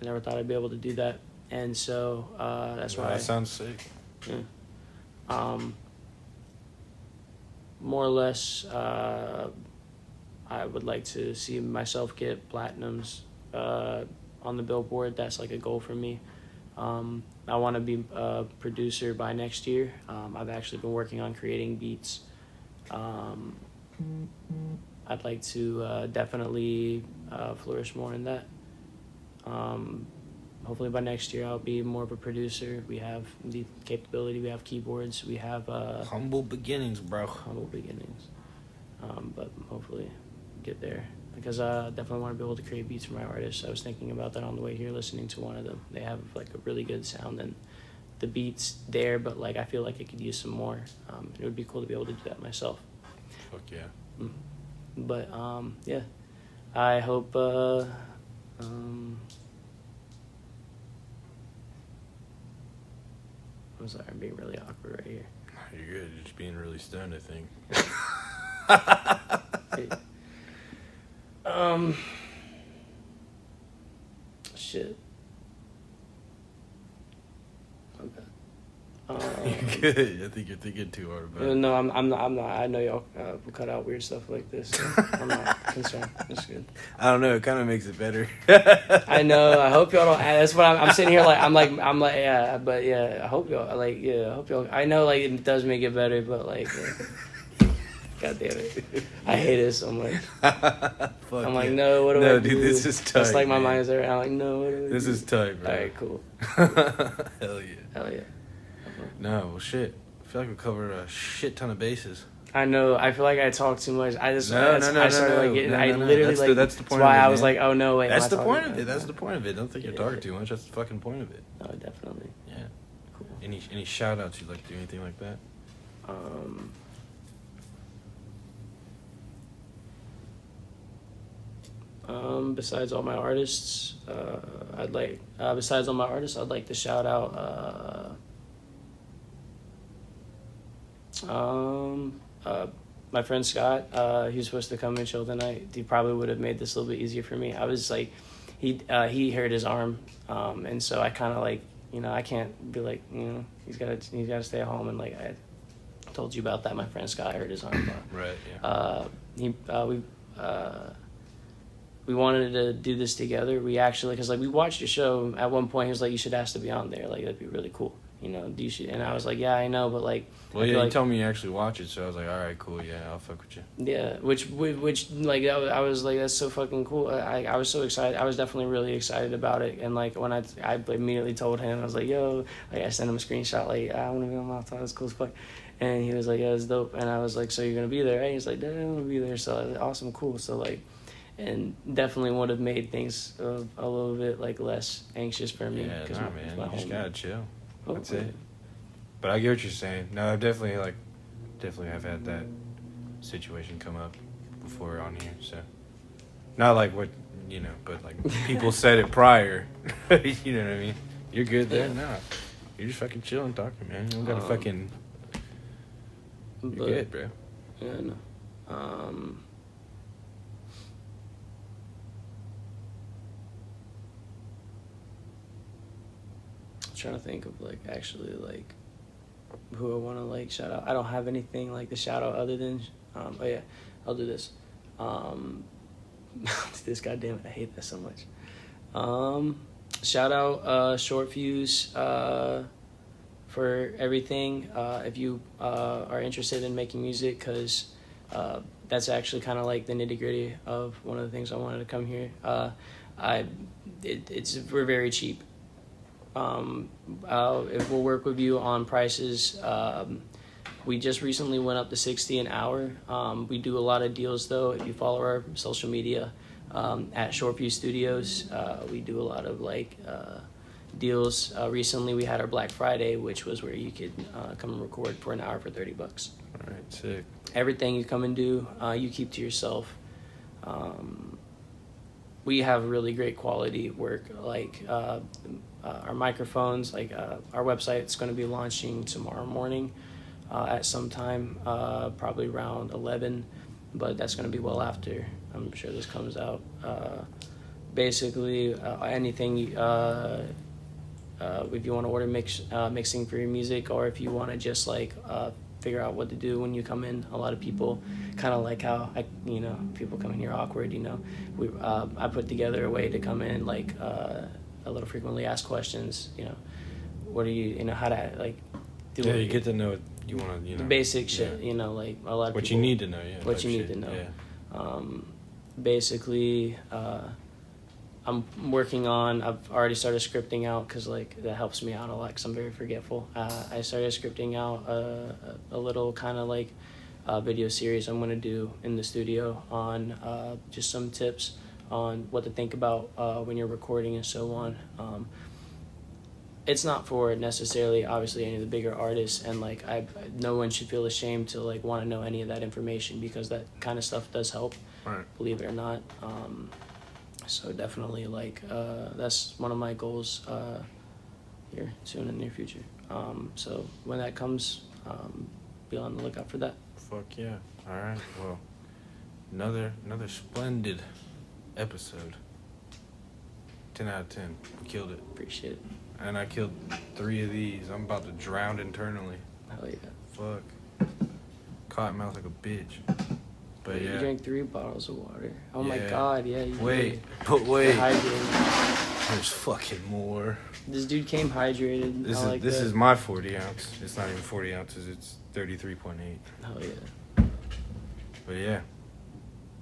never thought I'd be able to do that, and so that's why. That sounds sick. Yeah. More or less, I would like to see myself get platinums on the Billboard. That's like a goal for me. I want to be a producer by next year. I've actually been working on creating beats. I'd like to definitely flourish more in that. Hopefully by next year I'll be more of a producer. We have the capability, we have keyboards, we have Humble beginnings, bro. humble beginnings. But hopefully get there, because I definitely want to be able to create beats for my artists. I was thinking about that on the way here, listening to one of them. They have like a really good sound, and the beat's there, but like I feel like I could use some more. It would be cool to be able to do that myself. Fuck yeah. But yeah, I hope I'm sorry, I'm being really awkward right here. You're good. You're just being really stoned, I think. Shit. Okay. You're good. I think you're thinking too hard about it. No, I'm not. I know y'all will cut out weird stuff like this. So I'm not concerned. It's good. I don't know. It kind of makes it better. I know. I hope y'all don't. That's what I'm sitting here like. I'm like. Yeah. But yeah. I hope y'all like. Yeah. I hope y'all. I know like it does make it better, but like. God damn it. I hate it so much. I'm like, no, what do I do? Dude, this is tight. It's like my man. mind's there. I'm like, no, what do I do? This is tight, bro. Alright, cool. Hell yeah. Hell yeah. No, well, shit. I feel like we covered a shit ton of bases. I know. I feel like I talk too much. I just No, I started like getting. I literally that's like. that's the point. That's why of it, I was man. like, oh no, wait. That's am I the talking point of about it. That's the point of it. Don't think you're talking too much. That's the fucking point of it. No, definitely. Yeah. Cool. Any shout outs you'd like to do, anything like that? Besides all my artists, I'd like to shout out my friend Scott. He was supposed to come and chill tonight. He probably would have made this a little bit easier for me. I was like, he hurt his arm, and so I kind of like, you know, I can't be like, you know, he's gotta stay at home, and like I told you about that. My friend Scott hurt his arm. Right. Yeah. We wanted to do this together. We actually, because like we watched your show at one point. He was like, "You should ask to be on there. Like that'd be really cool. You know, you should." And I was like, "Yeah, I know, but like." Well, yeah, you told me you actually watch it, so I was like, "All right, cool, yeah, I'll fuck with you." Yeah, which like I was like, that's so fucking cool. I was so excited. I was definitely really excited about it. And like when I immediately told him, I was like, "Yo," like I sent him a screenshot, like I want to be on Moff Talks. It's cool as fuck. And he was like, "Yeah, it's dope." And I was like, "So you're gonna be there?" Right? He's like, "Yeah, I'm gonna be there." So awesome, cool. So like. And definitely would have made things a little bit like less anxious for me. Yeah, nah, man, you just gotta chill. That's Hopefully. it. But I get what you're saying. No, I've definitely have had that situation come up before on here. So, not like what you know, but like people said it prior. You know what I mean? You're good there. No, you're just fucking chilling, talking, man. You don't gotta fucking. You're good, bro. Yeah, I know. Trying to think of like actually like who I want to like shout out. I don't have anything like the shout out other than oh yeah, I'll do this. This goddamn it, I hate that so much. Shout out Short Fuse. for everything. If you are interested in making music, because that's actually kind of like the nitty gritty of one of the things I wanted to come here. We're very cheap. If we'll work with you on prices. We just recently went up to $60 an hour. We do a lot of deals though. If you follow our social media at Shortview Studios, we do a lot of like deals. Recently we had our Black Friday, which was where you could come and record for an hour for $30. All right, sick. Everything you come and do, you keep to yourself. We have really great quality work, like our microphones, like our website's going to be launching tomorrow morning at some time, probably around 11, but that's going to be well after I'm sure this comes out. Basically, anything if you want to order mixing for your music, or if you want to just like figure out what to do when you come in. A lot of people kind of like how people come in here awkward. I put together a way to come in like a little frequently asked questions. What are you? How to like do? Yeah, you get to know what you want to. The basic shit. Like a lot of what people, you need to know. Yeah. What you need to know. Yeah. Basically. I'm working on. I've already started scripting out because like that helps me out a lot because I'm very forgetful. I started scripting out a little kind of like video series I'm gonna do in the studio on just some tips on what to think about when you're recording and so on. It's not for necessarily obviously any of the bigger artists, and like no one should feel ashamed to like want to know any of that information because that kind of stuff does help. Right. Believe it or not. So definitely, like, that's one of my goals here soon in the near future. So when that comes, be on the lookout for that. Fuck yeah. All right. Well, another splendid episode. 10 out of 10. We killed it. Appreciate it. And I killed 3 of these. I'm about to drown internally. Hell yeah. Fuck. Cotton mouth like a bitch. But yeah. You drank 3 bottles of water. Oh my Yeah. god, yeah. You Wait, did. but wait. You're hydrated. There's fucking more. This dude came hydrated. This is my 40 ounce. It's not even 40 ounces. It's 33.8. Hell yeah. But yeah,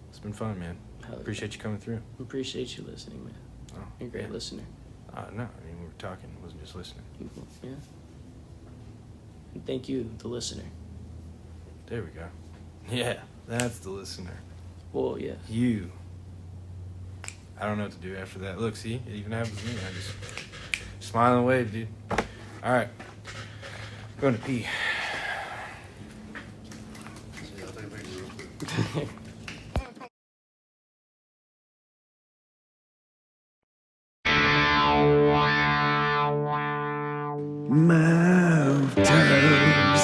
it's been fun, man. Hell yeah. Appreciate you coming through. Appreciate you listening, man. Oh, You're a great yeah. listener. No, I mean we were talking. It wasn't just listening. Yeah. And thank you, the listener. There we go. Yeah, that's the listener. Well, yeah. You. I don't know what to do after that. Look, see, it even happens to me. I just smile and wave, dude. All right, going to pee. I'll take a picture real quick. Moff Talks.